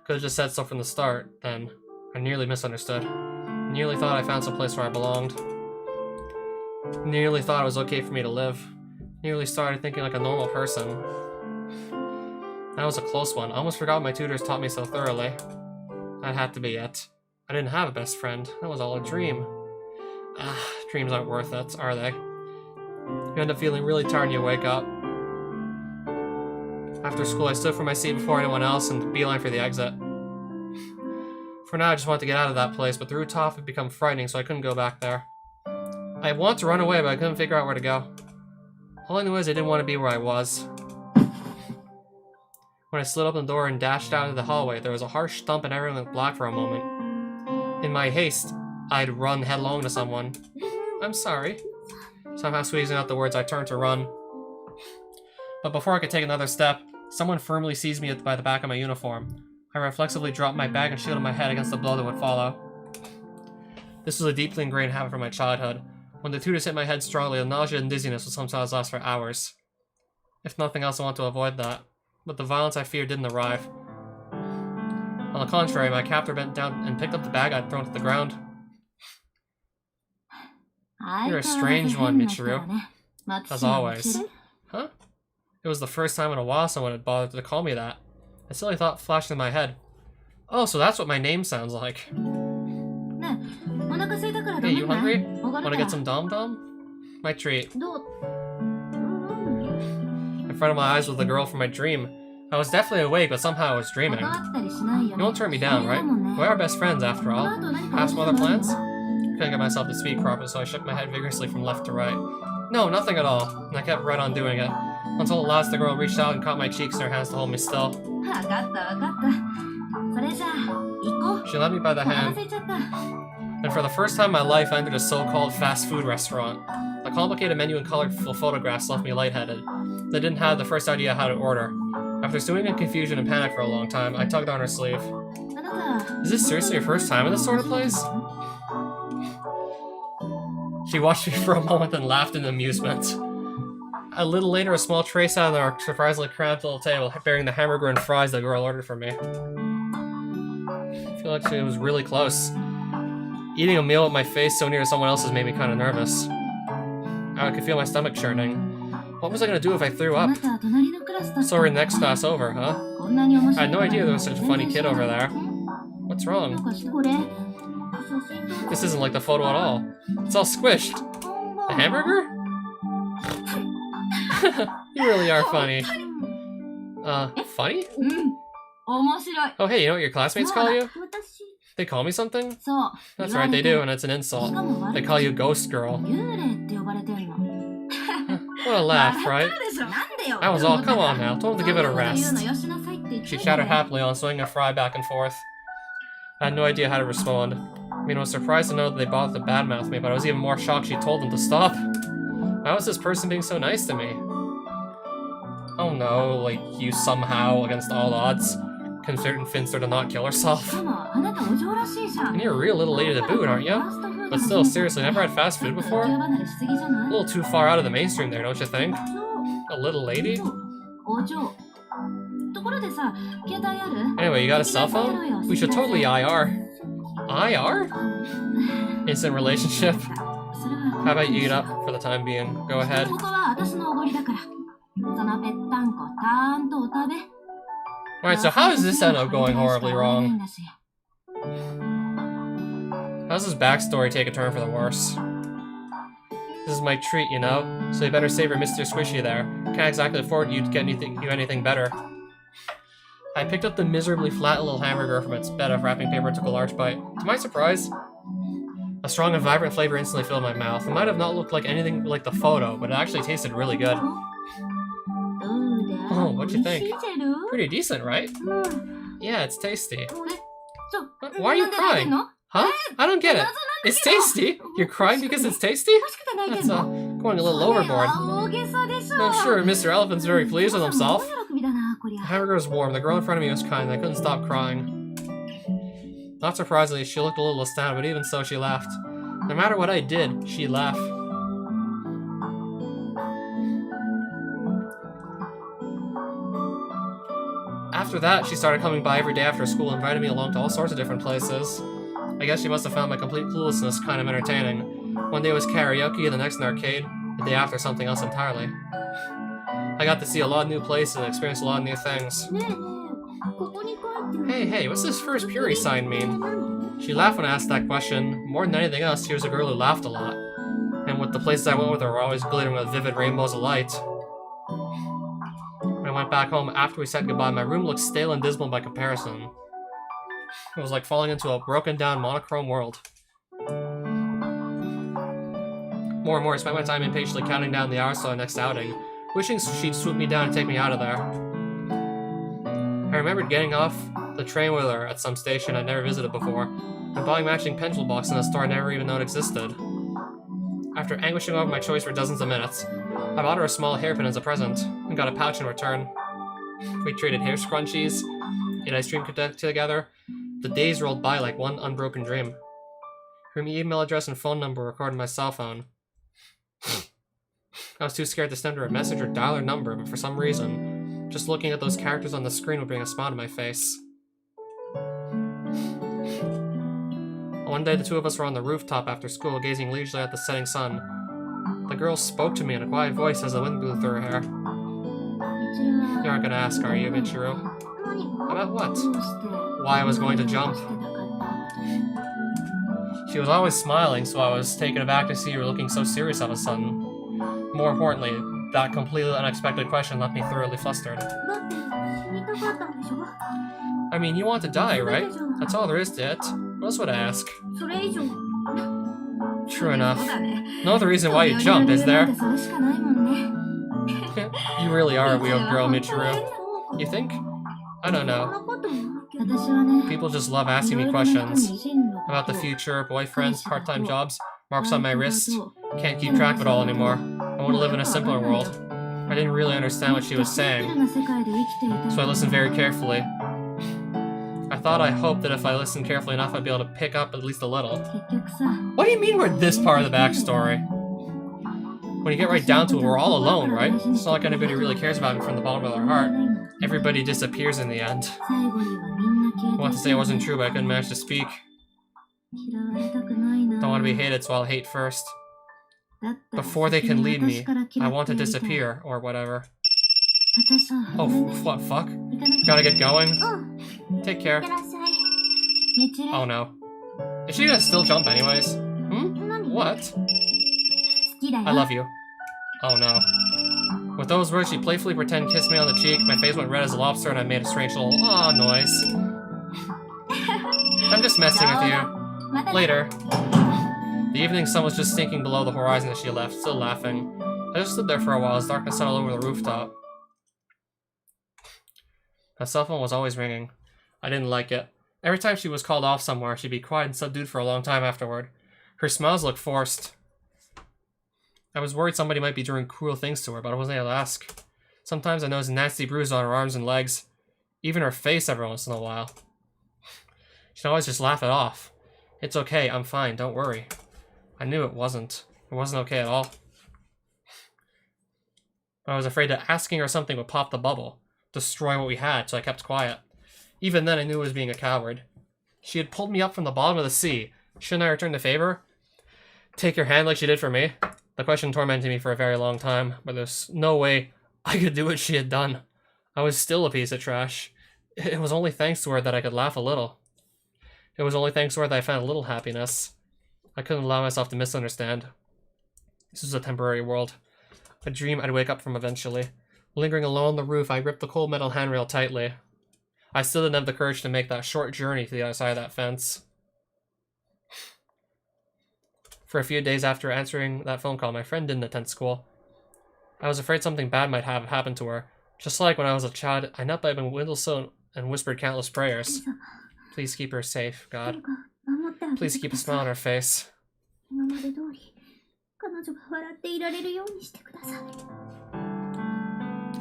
Could have just said so from the start, then. I nearly misunderstood. Nearly thought I found some place where I belonged. Nearly thought it was okay for me to live. Nearly started thinking like a normal person. That was a close one. I almost forgot my tutors taught me so thoroughly. That had to be it. I didn't have a best friend. That was all a dream. Dreams aren't worth it, are they? You end up feeling really tired and you wake up. After school, I stood for my seat before anyone else and beeline for the exit. For now, I just wanted to get out of that place, but the route off had become frightening, so I couldn't go back there. I wanted to run away, but I couldn't figure out where to go. All I knew is I didn't want to be where I was. When I slid open the door and dashed out into the hallway, there was a harsh thump and everything went black for a moment. In my haste, I'd run headlong to someone. I'm sorry. Somehow squeezing out the words, I turned to run. But before I could take another step, someone firmly seized me by the back of my uniform. I reflexively dropped my bag and shielded my head against the blow that would follow. This was a deeply ingrained habit from my childhood. When the tutors hit my head strongly, the nausea and dizziness would sometimes last for hours. If nothing else, I want to avoid that. But the violence I feared didn't arrive. On the contrary, my captor bent down and picked up the bag I'd thrown to the ground. You're a strange one, Michiru. As always. Huh? It was the first time in a while someone had bothered to call me that. A silly thought flashed in my head. Oh, so that's what my name sounds like. Hey, you hungry? Want to get some dom-dom? My treat. In front of my eyes was the girl from my dream. I was definitely awake, but somehow I was dreaming. You won't turn me down, right? We are best friends, after all. Have some other plans? I couldn't get myself to speak properly, so I shook my head vigorously from left to right. No, nothing at all. And I kept right on doing it. Until at last the girl reached out and caught my cheeks in her hands to hold me still. She led me by the hand. And for the first time in my life, I entered a so-called fast food restaurant. The complicated menu and colorful photographs left me lightheaded. They didn't have the first idea how to order. After stewing in confusion and panic for a long time, I tugged on her sleeve. Is this seriously your first time in this sort of place? She watched me for a moment and laughed in amusement. A little later, a small tray sat on our surprisingly cramped little table, bearing the hamburger and fries the girl ordered for me. I feel like she was really close. Eating a meal with my face so near to someone else's made me kind of nervous. I could feel my stomach churning. What was I going to do if I threw up? So we're next class over, huh? I had no idea there was such a funny kid over there. What's wrong? This isn't like the photo at all. It's all squished. A hamburger? You really are funny. Funny? Oh hey, you know what your classmates call you? They call me something? That's right, they do, and it's an insult. They call you Ghost Girl. What a laugh, right? That was all. Come on now, told them to give it a rest. She chattered happily on swinging a fry back and forth. I had no idea how to respond. I mean, I was surprised to know that they bothered to badmouth me, but I was even more shocked she told them to stop. Why was this person being so nice to me? Oh no, like you somehow, against all odds, convinced her to not kill herself. And you're a real little lady to boot, aren't you? But still, seriously, never had fast food before? A little too far out of the mainstream there, don't you think? A little lady? Anyway, you got a cell phone? We should totally IR. IR? Instant relationship? How about you eat up for the time being? Go ahead. Alright, so how does this end up going horribly wrong? How does this backstory take a turn for the worse? This is my treat, you know? So you better savor Mr. Squishy there. Can't exactly afford you to get anything better. I picked up the miserably flat little hamburger from its bed of wrapping paper and took a large bite. To my surprise, a strong and vibrant flavor instantly filled my mouth. It might have not looked like anything like the photo, but it actually tasted really good. Oh, what'd you think? Pretty decent, right? Yeah, it's tasty. Why are you crying? Huh? I don't get it. It's tasty? You're crying because it's tasty? That's going a little overboard. I'm sure Mr. Elephant's very pleased with himself. The hamburger was warm, the girl in front of me was kind, and I couldn't stop crying. Not surprisingly, she looked a little astounded, but even so, she laughed. No matter what I did, she'd laugh. After that, she started coming by every day after school and invited me along to all sorts of different places. I guess she must have found my complete cluelessness kind of entertaining. One day was karaoke, the next an arcade, the day after something else entirely. I got to see a lot of new places and experience a lot of new things. Hey, what's this first Puri sign mean? She laughed when I asked that question. More than anything else, she was a girl who laughed a lot. And with the places I went with her were always glittering with vivid rainbows of light. When I went back home after we said goodbye, my room looked stale and dismal by comparison. It was like falling into a broken down monochrome world. More and more, I spent my time impatiently counting down the hours to our next outing, wishing she'd swoop me down and take me out of there. I remembered getting off the train with her at some station I'd never visited before, and buying matching pencil boxes in a store I never even known existed. After anguishing over my choice for dozens of minutes, I bought her a small hairpin as a present, and got a pouch in return. We traded hair scrunchies, ate ice cream together. The days rolled by like one unbroken dream. Her email address and phone number were recorded on my cell phone. I was too scared to send her a message or dial her number, but for some reason, just looking at those characters on the screen would bring a smile to my face. One day, the two of us were on the rooftop after school, gazing leisurely at the setting sun. The girl spoke to me in a quiet voice as the wind blew through her hair. You aren't gonna ask, are you, Michiru? About what? Why I was going to jump. She was always smiling, so I was taken aback to see her looking so serious all of a sudden. More importantly, that completely unexpected question left me thoroughly flustered. I mean, you want to die, right? That's all there is to it. What else would I ask? True enough. No other reason why you jump, is there? You really are a weird girl, Michiru. You think? I don't know. People just love asking me questions. About the future, boyfriends, part-time jobs, marks on my wrist. Can't keep track of it all anymore. I want to live in a simpler world. I didn't really understand what she was saying, so I listened very carefully. I hoped that if I listened carefully enough, I'd be able to pick up at least a little. What do you mean we're this part of the backstory? When you get right down to it, we're all alone, right? It's not like anybody really cares about me from the bottom of their heart. Everybody disappears in the end. I want to say it wasn't true, but I couldn't manage to speak. Don't want to be hated, so I'll hate first. Before they can lead me, I want to disappear, or whatever. Oh, what fuck? Gotta get going? Take care. Oh no. Is she gonna still jump anyways? What? I love you. Oh no. With those words, she playfully pretended to kiss me on the cheek, my face went red as a lobster, and I made a strange little "aw" noise. I'm just messing with you. Later. The evening sun was just sinking below the horizon as she left, still laughing. I just stood there for a while as darkness settled over the rooftop. My cell phone was always ringing. I didn't like it. Every time she was called off somewhere, she'd be quiet and subdued for a long time afterward. Her smiles looked forced. I was worried somebody might be doing cruel things to her, but I wasn't able to ask. Sometimes I noticed nasty bruises on her arms and legs. Even her face every once in a while. She'd always just laugh it off. It's okay, I'm fine, don't worry. I knew it wasn't. It wasn't okay at all. But I was afraid that asking her something would pop the bubble. destroy what we had, so I kept quiet. Even then, I knew I was being a coward. She had pulled me up from the bottom of the sea. Shouldn't I return the favor? Take your hand like she did for me? The question tormented me for a very long time, but there's no way I could do what she had done. I was still a piece of trash. It was only thanks to her that I could laugh a little. It was only thanks to her that I found a little happiness. I couldn't allow myself to misunderstand. This was a temporary world. A dream I'd wake up from eventually. Lingering alone on the roof, I ripped the cold metal handrail tightly. I still didn't have the courage to make that short journey to the other side of that fence. For a few days after answering that phone call, my friend didn't attend school. I was afraid something bad might have happened to her. Just like when I was a child, I knelt by a windowsill and whispered countless prayers. Please keep her safe, God. Please keep a smile on her face.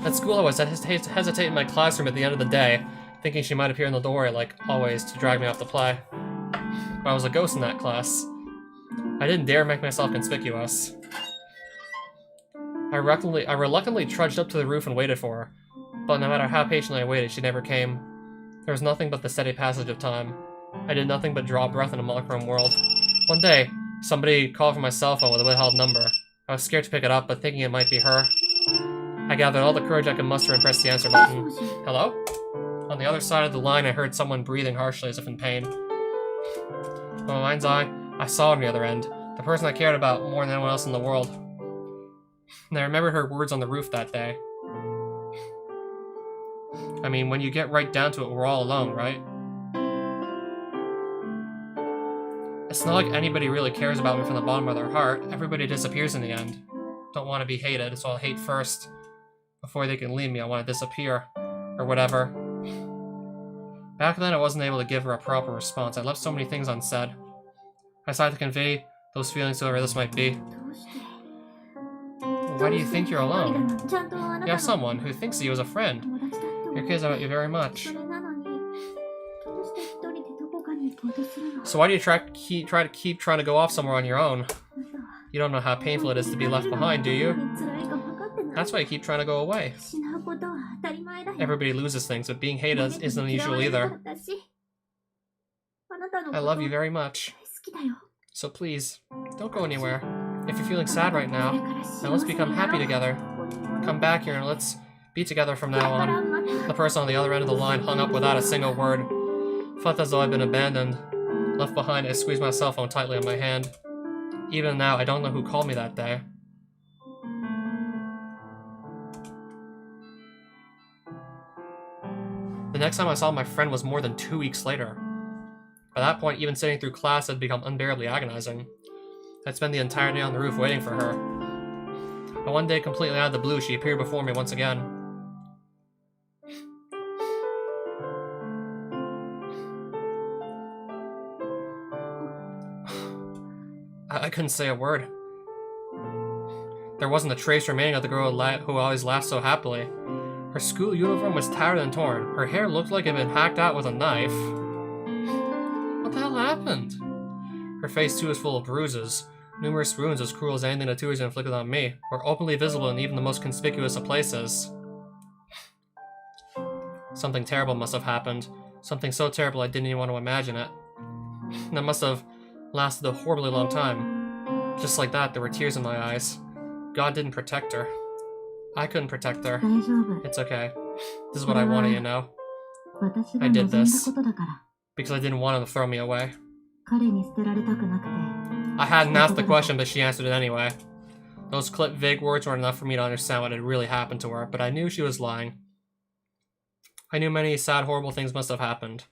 At school, I was hesitating in my classroom at the end of the day, thinking she might appear in the doorway, like always, to drag me off the play. But I was a ghost in that class. I didn't dare make myself conspicuous. I reluctantly trudged up to the roof and waited for her. But no matter how patiently I waited, she never came. There was nothing but the steady passage of time. I did nothing but draw breath in a monochrome world. One day, somebody called from my cell phone with a withheld number. I was scared to pick it up, but thinking it might be her. I gathered all the courage I could muster and pressed the answer button. Hello? On the other side of the line, I heard someone breathing harshly as if in pain. From my mind's eye, I saw on the other end, the person I cared about more than anyone else in the world. And I remembered her words on the roof that day. I mean, when you get right down to it, we're all alone, right? It's not like anybody really cares about me from the bottom of their heart. Everybody disappears in the end. Don't want to be hated, so I'll hate first. Before they can leave me, I want to disappear. Or whatever. Back then, I wasn't able to give her a proper response. I left so many things unsaid. I decided to convey those feelings to whoever this might be. Why do you think you're alone? You have someone who thinks of you as a friend. Who cares about you very much. So why do you try to keep trying to go off somewhere on your own? You don't know how painful it is to be left behind, do you? That's why you keep trying to go away. Everybody loses things, but being hated isn't unusual either. I love you very much. So please, don't go anywhere. If you're feeling sad right now, then let's become happy together. Come back here and let's be together from now on. The person on the other end of the line hung up without a single word. Felt as though I'd been abandoned. Left behind, I squeezed my cell phone tightly on my hand. Even now, I don't know who called me that day. The next time I saw my friend was more than 2 weeks later. By that point, even sitting through class had become unbearably agonizing. I'd spent the entire day on the roof waiting for her. But one day, completely out of the blue, she appeared before me once again. I couldn't say a word. There wasn't a trace remaining of the girl who always laughed so happily. Her school uniform was tattered and torn. Her hair looked like it had been hacked out with a knife. What the hell happened? Her face, too, was full of bruises. Numerous wounds as cruel as anything the two had inflicted on me were openly visible in even the most conspicuous of places. Something terrible must have happened. Something so terrible I didn't even want to imagine it. And it must have lasted a horribly long time. Just like that, there were tears in my eyes. God didn't protect her. I couldn't protect her. It's okay. This is what I wanted, you know. I did this because I didn't want him to throw me away. I hadn't asked the question, but she answered it anyway. Those clipped, vague words weren't enough for me to understand what had really happened to her, but I knew she was lying. I knew many sad, horrible things must have happened.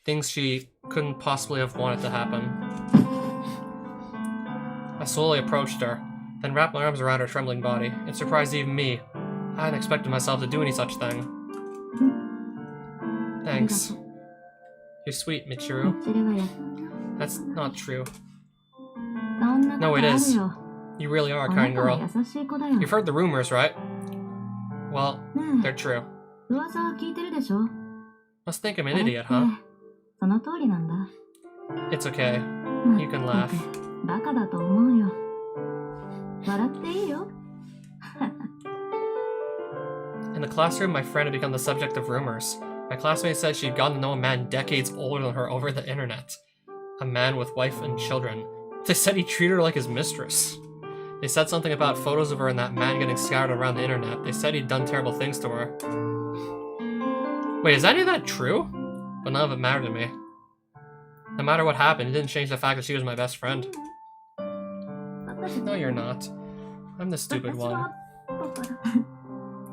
Things she couldn't possibly have wanted to happen. I slowly approached her, then wrapped my arms around her trembling body. It surprised even me. I hadn't expected myself to do any such thing. Thanks. You're sweet, Michiru. That's not true. No, it is. You really are a kind girl. You've heard the rumors, right? Well, they're true. Must think I'm an idiot, huh? It's okay. You can laugh. In the classroom, my friend had become the subject of rumors. My classmate said she'd gotten to know a man decades older than her over the internet. A man with wife and children. They said he treated her like his mistress. They said something about photos of her and that man getting scattered around the internet. They said he'd done terrible things to her. Wait, is any of that true? But none of it mattered to me. No matter what happened, it didn't change the fact that she was my best friend. No, you're not. I'm the stupid one.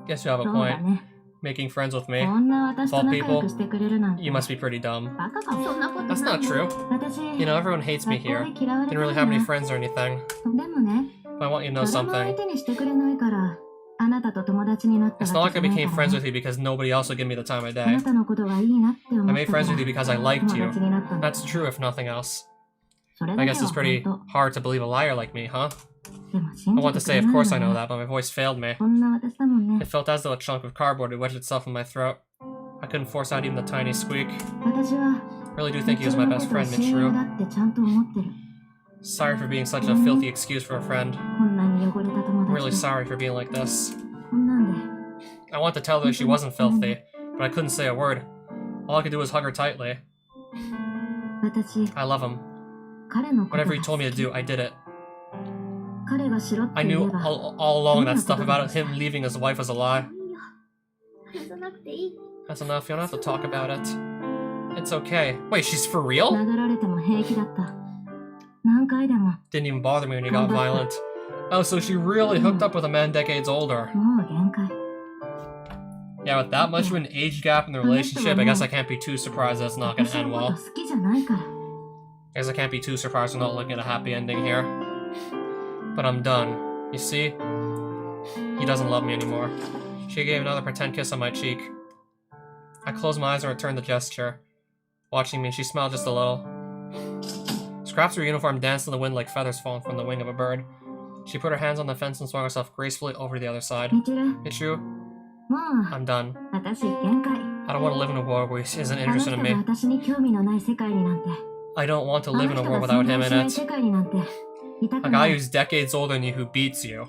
Guess you have a point. Making friends with me. Of all people, you must be pretty dumb. That's not true. You know, everyone hates me here. Didn't really have any friends or anything. But I want you to know something. It's not like I became friends with you because nobody else would give me the time of day. I made friends with you because I liked you. That's true if nothing else. I guess it's pretty hard to believe a liar like me, huh? I want to say, of course I know that, but my voice failed me. It felt as though a chunk of cardboard had wedged itself in my throat. I couldn't force out even the tiny squeak. I really do think he was my best friend, Michiru. Sorry for being such a filthy excuse for a friend. I'm really sorry for being like this. I wanted to tell her that she wasn't filthy, but I couldn't say a word. All I could do was hug her tightly. I love him. Whatever he told me to do, I did it. I knew all along that stuff about him leaving his wife was a lie. That's enough, you don't have to talk about it. It's okay. Wait, she's for real? Didn't even bother me when he got violent. Oh, so she really hooked up with a man decades older. Yeah, with that much of an age gap in the relationship, I guess I can't be too surprised that it's not gonna end well. I guess I can't be too surprised we're not looking at a happy ending here. But I'm done. You see? He doesn't love me anymore. She gave another pretend kiss on my cheek. I closed my eyes and returned the gesture. Watching me, she smiled just a little. Scraps of her uniform danced in the wind like feathers falling from the wing of a bird. She put her hands on the fence and swung herself gracefully over to the other side. Michiru, I'm done. I don't want to live in a world where he isn't interested in me. I don't want to live in a world without him in it. A guy who's decades older than you who beats you.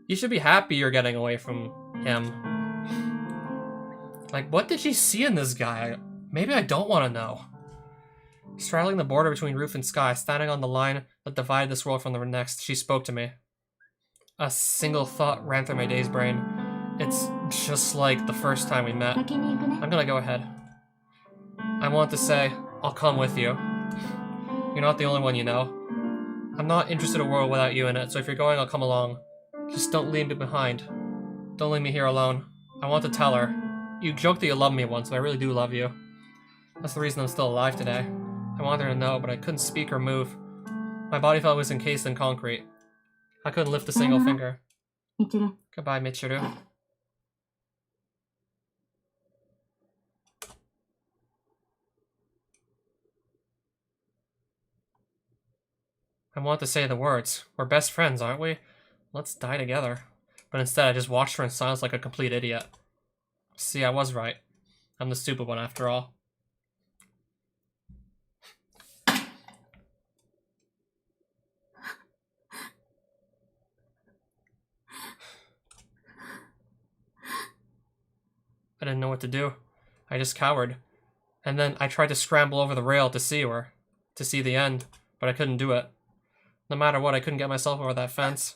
You should be happy you're getting away from him. Like, what did she see in this guy? Maybe I don't want to know. Straddling the border between roof and sky, standing on the line that divided this world from the next, she spoke to me. A single thought ran through my dazed brain. It's just like the first time we met. I'm gonna go ahead. I want to say, I'll come with you. You're not the only one you know. I'm not interested in a world without you in it, so if you're going, I'll come along. Just don't leave me behind. Don't leave me here alone. I want to tell her. You joked that you loved me once, but I really do love you. That's the reason I'm still alive today. I wanted her to know, but I couldn't speak or move. My body felt it was encased in concrete. I couldn't lift a single finger. Goodbye, Michiru. I want to say the words. We're best friends, aren't we? Let's die together. But instead, I just watched her in silence like a complete idiot. See, I was right. I'm the stupid one after all. I didn't know what to do. I just cowered. And then I tried to scramble over the rail to see her. To see the end. But I couldn't do it. No matter what, I couldn't get myself over that fence.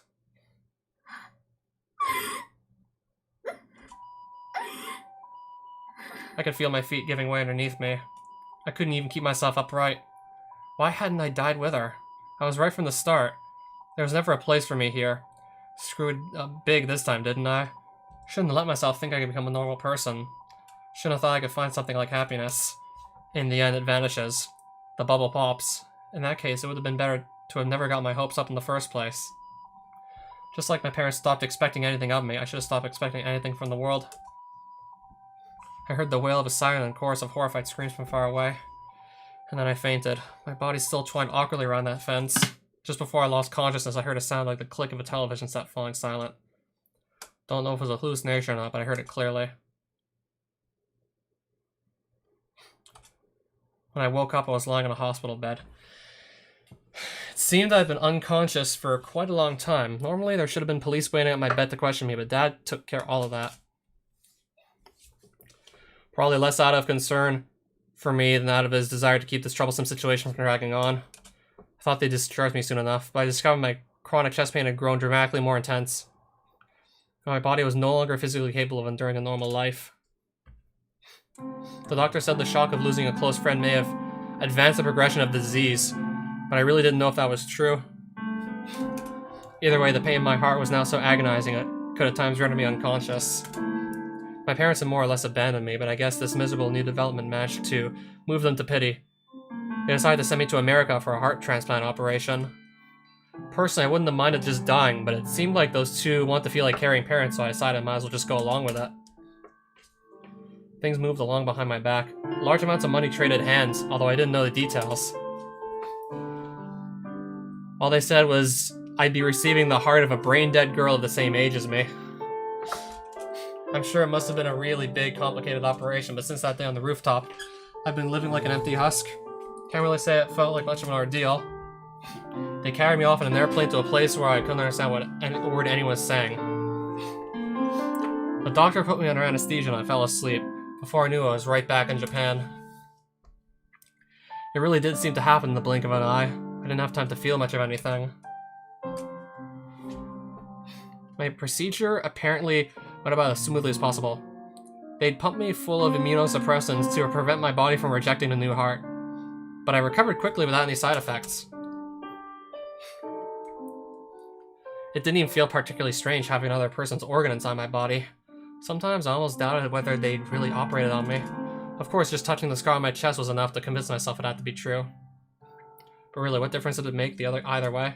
I could feel my feet giving way underneath me. I couldn't even keep myself upright. Why hadn't I died with her? I was right from the start. There was never a place for me here. Screwed up big this time, didn't I? Shouldn't have let myself think I could become a normal person. Shouldn't have thought I could find something like happiness. In the end, it vanishes. The bubble pops. In that case, it would have been better to have never got my hopes up in the first place. Just like my parents stopped expecting anything of me, I should have stopped expecting anything from the world. I heard the wail of a siren and chorus of horrified screams from far away. And then I fainted. My body still twined awkwardly around that fence. Just before I lost consciousness, I heard a sound like the click of a television set falling silent. Don't know if it was a hallucination or not, but I heard it clearly. When I woke up, I was lying in a hospital bed. It's seemed I'd been unconscious for quite a long time. Normally, there should have been police waiting at my bed to question me, but Dad took care of all of that. Probably less out of concern for me than out of his desire to keep this troublesome situation from dragging on. I thought they'd discharge me soon enough, but I discovered my chronic chest pain had grown dramatically more intense. My body was no longer physically capable of enduring a normal life. The doctor said the shock of losing a close friend may have advanced the progression of the disease, but I really didn't know if that was true. Either way, the pain in my heart was now so agonizing it could at times render me unconscious. My parents had more or less abandoned me, but I guess this miserable new development managed to move them to pity. They decided to send me to America for a heart transplant operation. Personally, I wouldn't have minded just dying, but it seemed like those two want to feel like caring parents, so I decided I might as well just go along with it. Things moved along behind my back. Large amounts of money traded hands, although I didn't know the details. All they said was I'd be receiving the heart of a brain-dead girl of the same age as me. I'm sure it must have been a really big, complicated operation, but since that day on the rooftop, I've been living like an empty husk. Can't really say it felt like much of an ordeal. They carried me off in an airplane to a place where I couldn't understand what any word anyone was saying. The doctor put me under anesthesia and I fell asleep. Before I knew it, I was right back in Japan. It really did seem to happen in the blink of an eye. I didn't have time to feel much of anything. My procedure apparently went about as smoothly as possible. They'd pumped me full of immunosuppressants to prevent my body from rejecting the new heart. But I recovered quickly without any side effects. It didn't even feel particularly strange having another person's organ inside my body. Sometimes I almost doubted whether they'd really operated on me. Of course, just touching the scar on my chest was enough to convince myself it had to be true. But really, what difference did it make either way?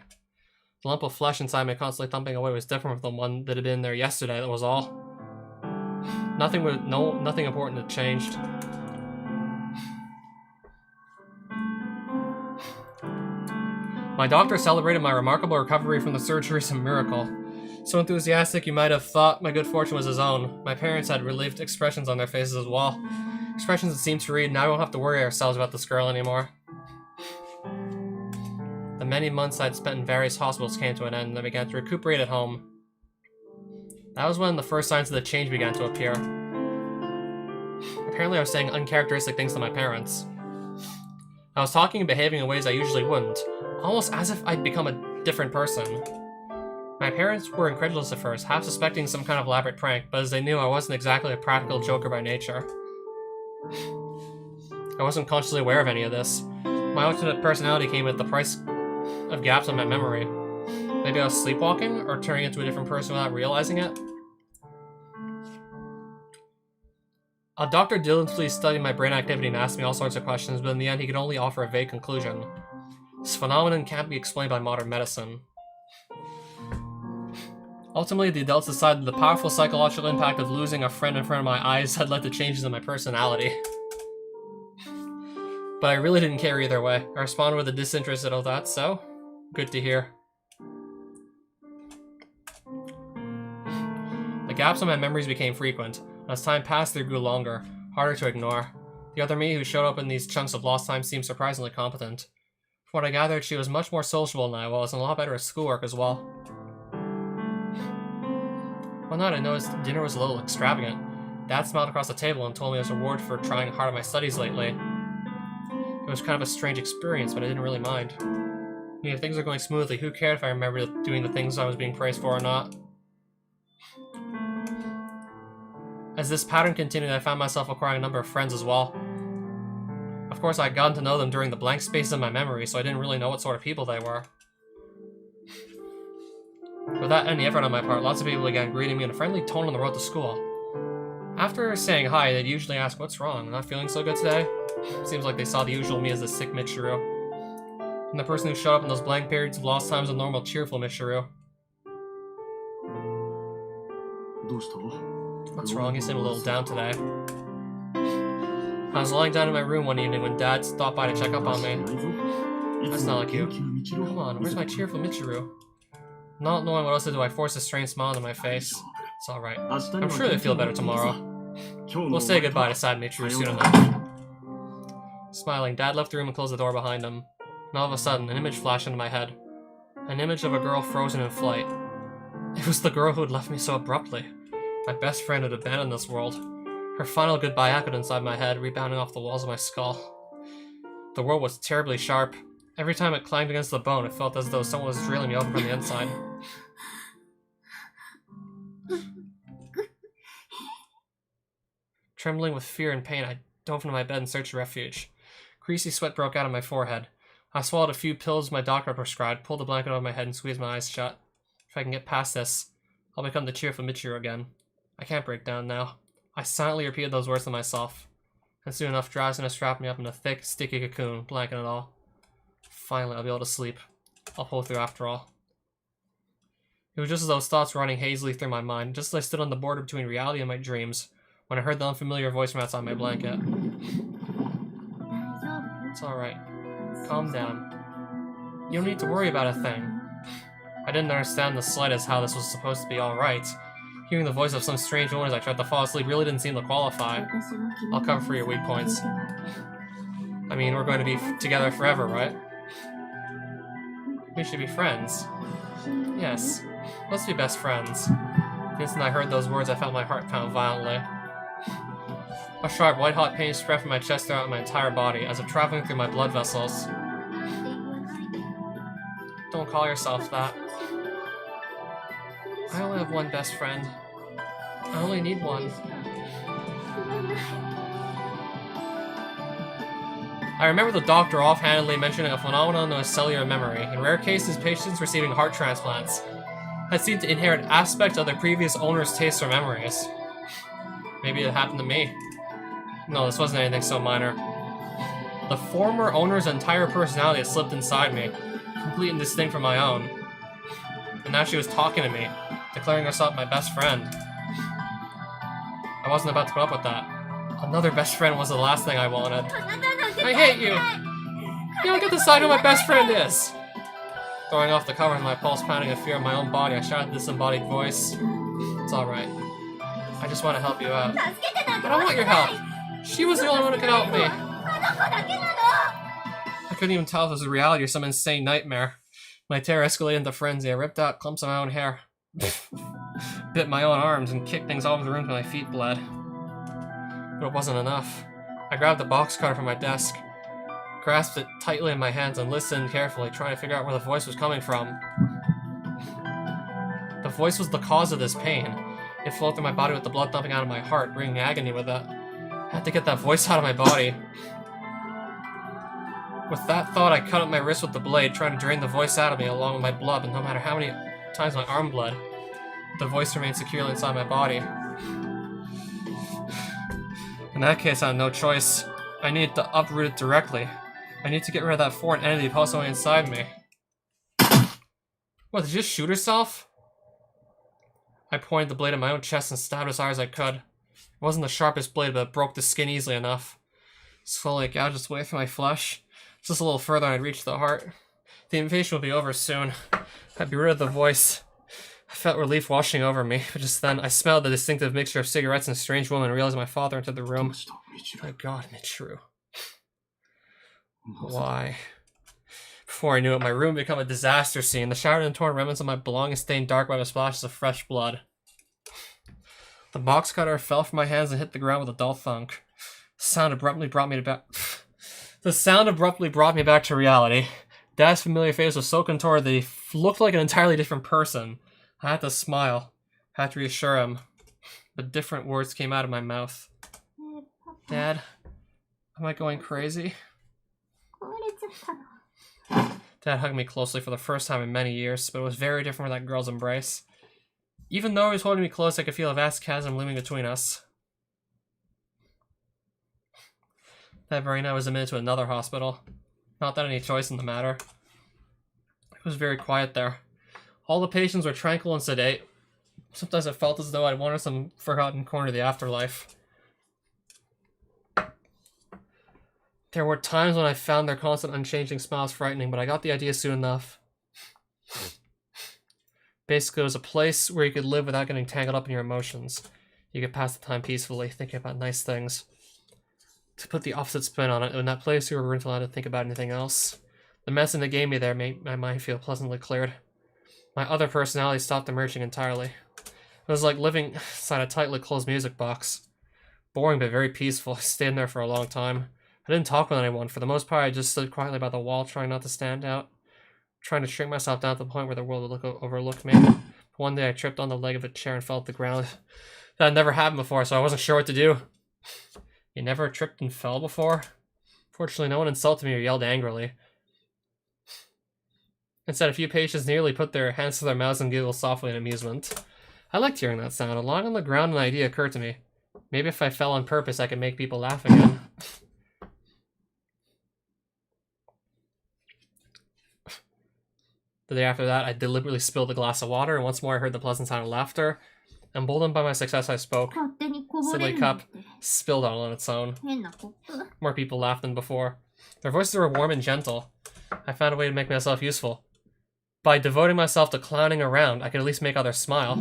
The lump of flesh inside me constantly thumping away was different from the one that had been there yesterday, that was all. Nothing important had changed. My doctor celebrated my remarkable recovery from the surgery as a miracle. So enthusiastic you might have thought my good fortune was his own. My parents had relieved expressions on their faces as well. Expressions that seemed to read, now we don't have to worry ourselves about this girl anymore. The many months I'd spent in various hospitals came to an end, and I began to recuperate at home. That was when the first signs of the change began to appear. Apparently I was saying uncharacteristic things to my parents. I was talking and behaving in ways I usually wouldn't, almost as if I'd become a different person. My parents were incredulous at first, half suspecting some kind of elaborate prank, but as they knew I wasn't exactly a practical joker by nature. I wasn't consciously aware of any of this. My alternate personality came at the price of gaps in my memory. Maybe I was sleepwalking, or turning into a different person without realizing it? A doctor diligently studied my brain activity and asked me all sorts of questions, but in the end he could only offer a vague conclusion. This phenomenon can't be explained by modern medicine. Ultimately, the adults decided the powerful psychological impact of losing a friend in front of my eyes had led to changes in my personality. But I really didn't care either way. I responded with a disinterested, "Oh, that's so? Good to hear." The gaps in my memories became frequent. As time passed, they grew longer, harder to ignore. The other me who showed up in these chunks of lost time seemed surprisingly competent. From what I gathered, she was much more sociable than I was, and a lot better at schoolwork as well. One night I noticed dinner was a little extravagant. Dad smiled across the table and told me as a reward for trying hard at my studies lately. It was kind of a strange experience, but I didn't really mind. I mean, if things were going smoothly, who cared if I remembered doing the things I was being praised for or not? As this pattern continued, I found myself acquiring a number of friends as well. Of course, I had gotten to know them during the blank spaces of my memory, so I didn't really know what sort of people they were. Without any effort on my part, lots of people began greeting me in a friendly tone on the road to school. After saying hi, they'd usually ask, "What's wrong? Not feeling so good today?" Seems like they saw the usual me as the sick Michiru, and the person who showed up in those blank periods of lost time as a normal, cheerful Michiru. "What's wrong? You seem a little down today." I was lying down in my room one evening when Dad stopped by to check up on me. "That's not like you. Come on, where's my cheerful Michiru?" Not knowing what else to do, I forced a strange smile on my face. "It's alright. I'm sure they'll feel better tomorrow. We'll say goodbye to sad Michiru soon enough." Smiling, Dad left the room and closed the door behind him. and all of a sudden, an image flashed into my head. An image of a girl frozen in flight. It was the girl who had left me so abruptly. My best friend had abandoned this world. Her final goodbye echoed inside my head, rebounding off the walls of my skull. The world was terribly sharp. Every time it clanged against the bone, it felt as though someone was drilling me open from the inside. Trembling with fear and pain, I dove into my bed in search of refuge. Greasy sweat broke out on my forehead. I swallowed a few pills my doctor prescribed, pulled the blanket over my head, and squeezed my eyes shut. If I can get past this, I'll become the cheerful Michiru again. I can't break down now. I silently repeated those words to myself, and soon enough drowsiness wrapped me up in a thick, sticky cocoon, blanket and all. Finally, I'll be able to sleep. I'll pull through after all. It was just as those thoughts were running hazily through my mind, just as I stood on the border between reality and my dreams, when I heard the unfamiliar voice from outside my blanket. It's alright. Calm down. You don't need to worry about a thing. I didn't understand the slightest how this was supposed to be alright. Hearing the voice of some strange woman as I tried to fall asleep really didn't seem to qualify. I'll cover for your weak points. I mean, we're going to be together forever, right? We should be friends. Yes, let's be best friends. The instant I heard those words, I felt my heart pound violently. A sharp, white-hot pain spread from my chest throughout my entire body, as if traveling through my blood vessels. Don't call yourself that. I only have one best friend. I only need one. I remember the doctor offhandedly mentioning a phenomenon known as cellular memory. In rare cases, patients receiving heart transplants had seemed to inherit aspects of their previous owner's tastes or memories. Maybe it happened to me. No, this wasn't anything so minor. The former owner's entire personality had slipped inside me, complete and distinct from my own. And now she was talking to me, declaring herself my best friend. I wasn't about to put up with that. Another best friend was the last thing I wanted. I hate you! You don't get to decide who my best friend is! Throwing off the cover with my pulse pounding in fear of my own body, I shouted this disembodied voice. It's alright. I just want to help you out. But I want your help! She was the only one who could help me! I couldn't even tell if it was a reality or some insane nightmare. My terror escalated into frenzy. I ripped out clumps of my own hair, bit my own arms, and kicked things all over the room till my feet bled. But it wasn't enough. I grabbed the box cutter from my desk, grasped it tightly in my hands, and listened carefully, trying to figure out where the voice was coming from. The voice was the cause of this pain. It flowed through my body with the blood thumping out of my heart, bringing agony with it. I had to get that voice out of my body. With that thought, I cut up my wrist with the blade, trying to drain the voice out of me along with my blood, but no matter how many times my arm bled, the voice remained securely inside my body. In that case, I had no choice. I needed to uproot it directly. I need to get rid of that foreign entity pulsing inside me. What, did she just shoot herself? I pointed the blade at my own chest and stabbed as hard as I could. It wasn't the sharpest blade, but it broke the skin easily enough. Slowly it gouged its way through my flesh. Just a little further and I'd reach the heart. The invasion would be over soon. I'd be rid of the voice. I felt relief washing over me, but just then I smelled the distinctive mixture of cigarettes and a strange woman and realized my father entered the room. My God, Michiru. Why? Before I knew it, my room had become a disaster scene. The shattered and torn remnants of my belongings stained dark by the splashes of fresh blood. The box cutter fell from my hands and hit the ground with a dull thunk. The sound abruptly brought me back to reality. Dad's familiar face was so contorted that he looked like an entirely different person. I had to smile. I had to reassure him. But different words came out of my mouth. Dad, am I going crazy? Dad hugged me closely for the first time in many years, but it was very different from that girl's embrace. Even though he was holding me close, I could feel a vast chasm looming between us. That very night I was admitted to another hospital. Not that any choice in the matter. It was very quiet there. All the patients were tranquil and sedate. Sometimes it felt as though I'd wandered some forgotten corner of the afterlife. There were times when I found their constant unchanging smiles frightening, but I got the idea soon enough. Basically, it was a place where you could live without getting tangled up in your emotions. You could pass the time peacefully, thinking about nice things. To put the opposite spin on it, in that place you weren't allowed to think about anything else. The medicine they gave me there made my mind feel pleasantly cleared. My other personality stopped emerging entirely. It was like living inside a tightly closed music box. Boring but very peaceful. I stayed in there for a long time. I didn't talk with anyone. For the most part, I just stood quietly by the wall, trying not to stand out. Trying to shrink myself down to the point where the world would overlook me. One day I tripped on the leg of a chair and fell to the ground. That had never happened before, so I wasn't sure what to do. You never tripped and fell before? Fortunately, no one insulted me or yelled angrily. Instead, a few patients nearly put their hands to their mouths and giggled softly in amusement. I liked hearing that sound. Lying on the ground, an idea occurred to me. Maybe if I fell on purpose, I could make people laugh again. The day after that, I deliberately spilled a glass of water, and once more I heard the pleasant sound of laughter. Emboldened by my success, I spoke. 勝手にこぼれ Silly るなん cup て spilled all on its own. 変なコップ。 More people laughed than before. Their voices were warm and gentle. I found a way to make myself useful. By devoting myself to clowning around, I could at least make others smile.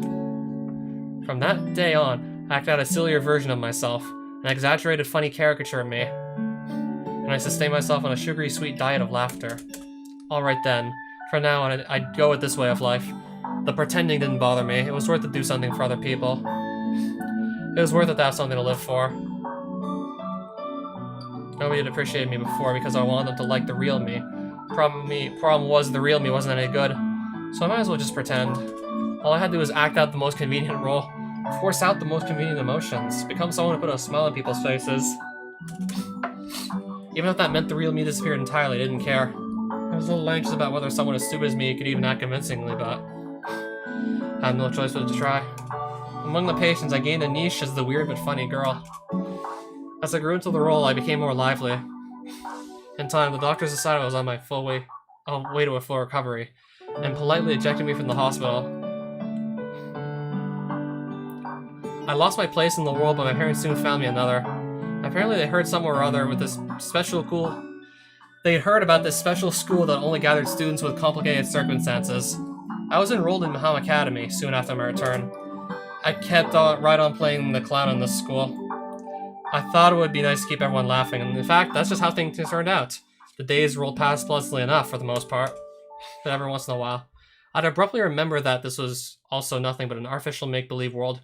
From that day on, I acted out a sillier version of myself, an exaggerated funny caricature of me, and I sustained myself on a sugary sweet diet of laughter. Alright then, from now on I'd go with this way of life. The pretending didn't bother me. It was worth it to do something for other people. It was worth it to have something to live for. Nobody had appreciated me before because I wanted them to like the real me. Problem was the real me wasn't any good, so I might as well just pretend. All I had to do was act out the most convenient role, force out the most convenient emotions, become someone who put a smile on people's faces. Even if that meant the real me disappeared entirely, I didn't care. I was a little anxious about whether someone as stupid as me could even act convincingly, but I had no choice but to try. Among the patients, I gained a niche as the weird but funny girl. As I grew into the role, I became more lively. In time, the doctors decided I was on my way to a full recovery, and politely ejected me from the hospital. I lost my place in the world, but my parents soon found me another. Apparently, they heard somewhere or other with this They'd heard about this special school that only gathered students with complicated circumstances. I was enrolled in Maham Academy soon after my return. I kept right on playing the clown in this school. I thought it would be nice to keep everyone laughing, and in fact, that's just how things turned out. The days rolled past pleasantly enough for the most part, but every once in a while, I'd abruptly remember that this was also nothing but an artificial make-believe world.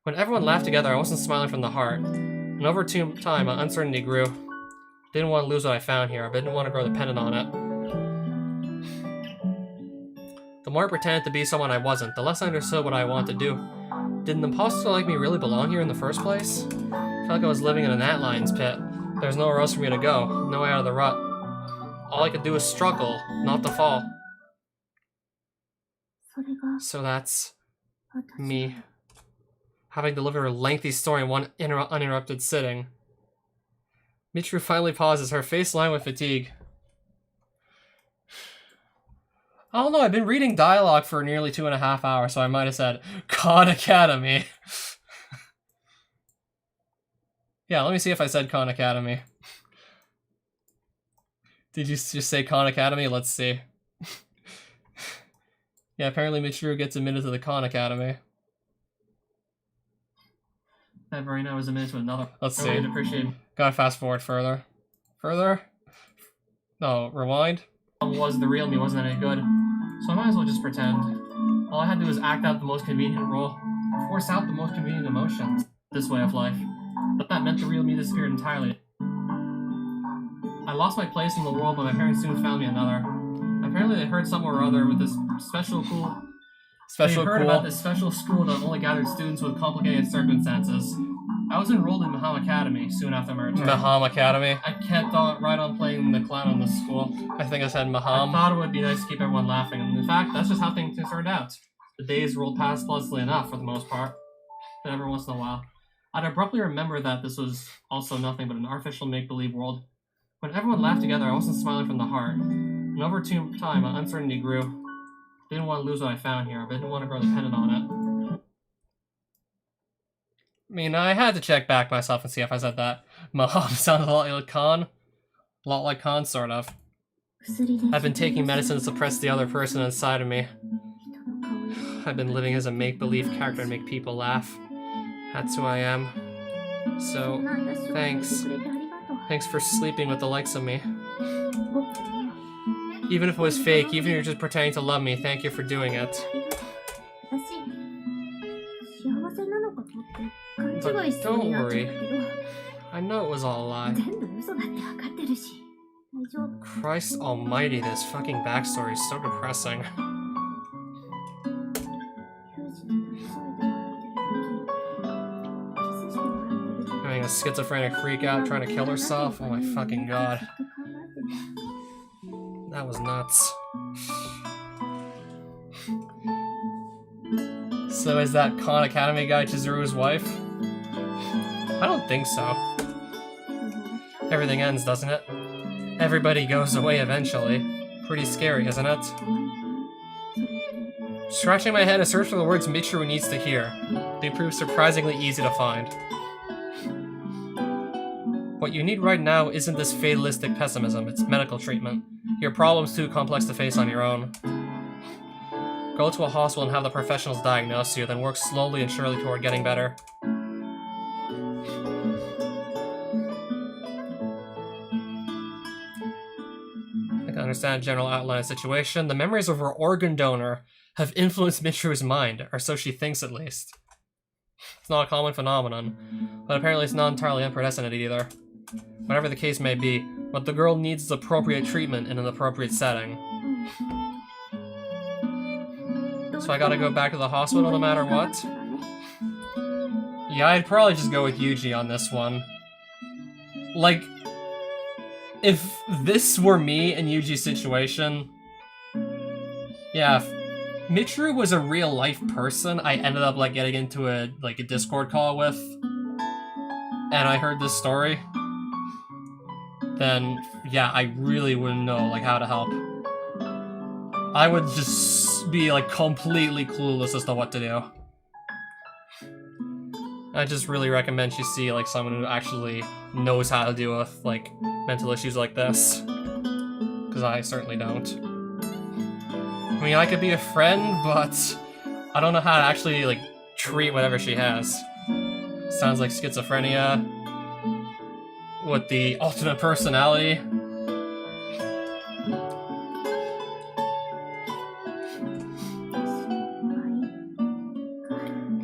When everyone laughed together, I wasn't smiling from the heart, and over time, my uncertainty grew. I didn't want to lose what I found here, but I didn't want to grow dependent on it. The more I pretended to be someone I wasn't, the less I understood what I wanted to do. Did an imposter like me really belong here in the first place? I felt like I was living in an antlion's pit. There was nowhere else for me to go, no way out of the rut. All I could do was struggle, not to fall. それが So that's 私 me, having delivered a lengthy story in one uninterrupted sitting. Michiru finally pauses, her face lined with fatigue. I don't know, I've been reading dialogue for nearly 2.5 hours, so I might have said, Khan Academy. Yeah, let me see if I said Khan Academy. Did you just say Khan Academy? Let's see. Yeah, apparently Michiru gets admitted to the Khan Academy. That very night was admitted to another. Let's see. Gotta fast forward further. Further? No, rewind. Was the real me wasn't any good, so I might as well just pretend. All I had to do was act out the most convenient role, force out the most convenient emotions. This way of life. But that meant the real me disappeared entirely. I lost my place in the world, but my parents soon found me another. Apparently, they heard somewhere or other with this about this special school that only gathered students with complicated circumstances. I was enrolled in Maham Academy soon after my return. Maham Academy? I kept right on playing the clown in this school. I think I said Maham. I thought it would be nice to keep everyone laughing, and in fact, that's just how things turned out. The days rolled past pleasantly enough for the most part, but every once in a while, I'd abruptly remember that this was also nothing but an artificial make-believe world. When everyone laughed together, I wasn't smiling from the heart, and over time, my uncertainty grew. I didn't want to lose what I found here, but I didn't want to grow dependent on it. I mean, I had to check back myself and see if I said that. Maham sounded a lot like Khan. A lot like Khan, sort of. I've been taking medicine to suppress the other person inside of me. I've been living as a make-believe character to make people laugh. That's who I am. So, thanks. Thanks for sleeping with the likes of me. Even if it was fake, even if you're just pretending to love me, thank you for doing it. 私、幸せなのかとって勘違い But しそうに don't なっちゃ worry. ったけど、 I know it was all a lie. 全部嘘だって分かってるし、大丈夫。 Christ almighty, this fucking backstory is so depressing. ユージに抱きしめてもらってる時、キスしてもらってる時、 Having a schizophrenic freak out, trying to kill herself? Oh my fucking god. ずっと考えてた。 That was nuts. So is that Khan Academy guy Chizuru's wife? I don't think so. Everything ends, doesn't it? Everybody goes away eventually. Pretty scary, isn't it? Scratching my head, I search for the words Michiru needs to hear. They prove surprisingly easy to find. What you need right now isn't this fatalistic pessimism, it's medical treatment. Your problem's too complex to face on your own. Go to a hospital and have the professionals diagnose you, then work slowly and surely toward getting better. I can understand general outline of the situation. The memories of her organ donor have influenced Michiru's mind, or so she thinks at least. It's not a common phenomenon, but apparently it's not entirely unprecedented either. Whatever the case may be, what the girl needs is appropriate treatment in an appropriate setting. So I gotta go back to the hospital no matter what? Yeah, I'd probably just go with Yuji on this one. Like, if this were me in Yuji's situation, yeah, if Michiru was a real life person I ended up like getting into a Discord call with, and I heard this story, then yeah, I really wouldn't know like how to help. I would just be like completely clueless as to what to do. I just really recommend she see like someone who actually knows how to deal with like mental issues like this, because I certainly don't. I mean, I could be a friend, but I don't know how to actually like treat whatever she has. Sounds like schizophrenia with the alternate personality.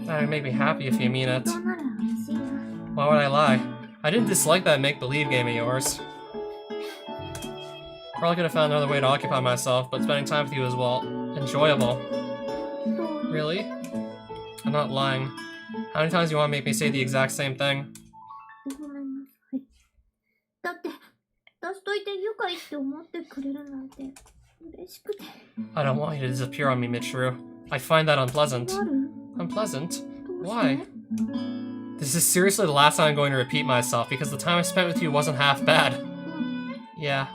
That would make me happy if you mean it. Why would I lie? I didn't dislike that make-believe game of yours. Probably could have found another way to occupy myself, but spending time with you is, well, enjoyable. Really? I'm not lying. How many times do you want to make me say the exact same thing? I don't want you to disappear on me, Michiru. I find that unpleasant. Unpleasant? Why? This is seriously the last time I'm going to repeat myself, because the time I spent with you wasn't half bad. Yeah.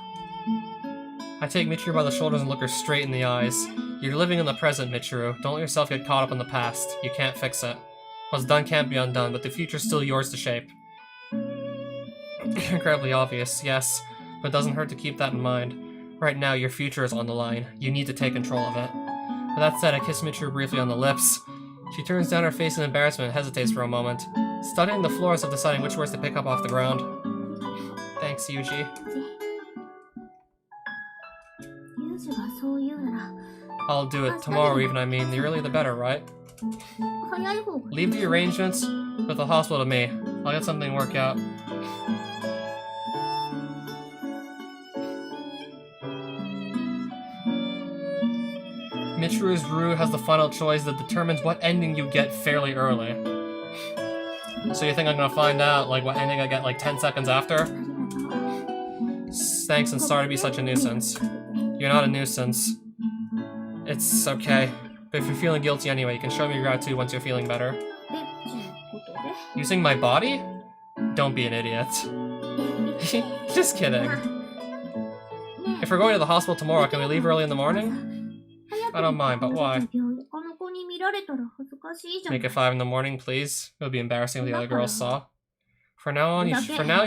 I take Michiru by the shoulders and look her straight in the eyes. You're living in the present, Michiru. Don't let yourself get caught up in the past. You can't fix it. What's done can't be undone, but the future's still yours to shape. Incredibly obvious, yes, but it doesn't hurt to keep that in mind. Right now, your future is on the line. You need to take control of it. With that said, I kiss Michiru briefly on the lips. She turns down her face in embarrassment and hesitates for a moment, studying the floor as if deciding which words to pick up off the ground. Thanks, Yuji. I'll do it tomorrow even, I mean. The earlier the better, right? Leave the arrangements with the hospital to me. I'll get something worked out. Michiru's Rue has the final choice that determines what ending you get fairly early. So you think I'm gonna find out like what ending I get like 10 seconds after? Thanks and sorry to be such a nuisance. You're not a nuisance. It's okay. But if you're feeling guilty anyway, you can show me your gratitude once you're feeling better. Using my body? Don't be an idiot. Just kidding. If we're going to the hospital tomorrow, can we leave early in the morning? I don't mind, but why? Make it 5 in the morning, please. It would be embarrassing if the other girls saw. For now on, you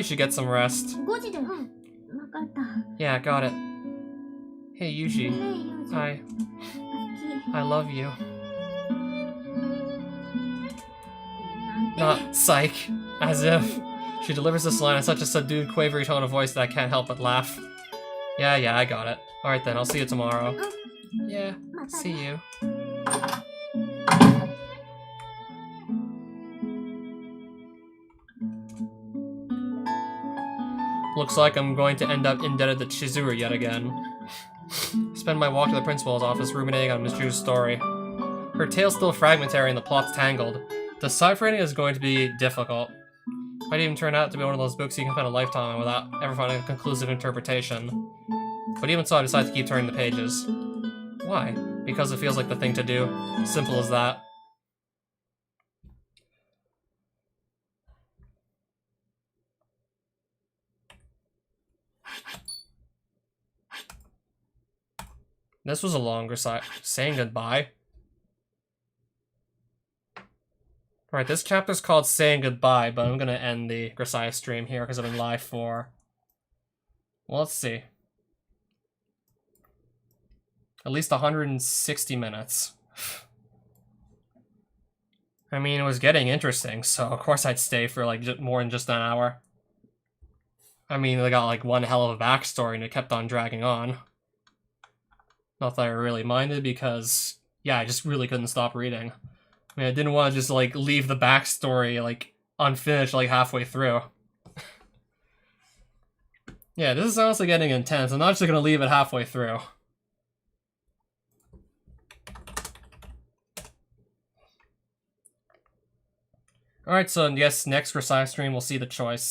should get some rest. Yeah, got it. Hey, Yuji. I love you. Not psych. As if. She delivers this line in such a subdued, quavery tone of voice that I can't help but laugh. Yeah, I got it. Alright then, I'll see you tomorrow. うん Yeah, また see ね you. Looks like I'm going to end up indebted to Chizuru yet again. Spend my walk to the principal's office ruminating on Michiru's story. Her tale's still fragmentary and the plot's tangled. Deciphering it is going to be difficult. Might even turn out to be one of those books you can spend a lifetime on without ever finding a conclusive interpretation. But even so, I decide to keep turning the pages. Why? Because it feels like the thing to do. Simple as that. This was a longer saying goodbye. Alright, this chapter's called Saying Goodbye, but I'm gonna end the Grisaia stream here because I've been live for... Well, let's see. At least 160 minutes. I mean, it was getting interesting, so of course I'd stay for like more than just an hour. I mean, they got like one hell of a backstory and it kept on dragging on. Not that I really minded because, yeah, I just really couldn't stop reading. I mean, I didn't want to just like leave the backstory like unfinished like halfway through. Yeah, this is honestly getting intense. I'm not just gonna leave it halfway through. Alright, so I guess next Grisaia stream we'll see the choice.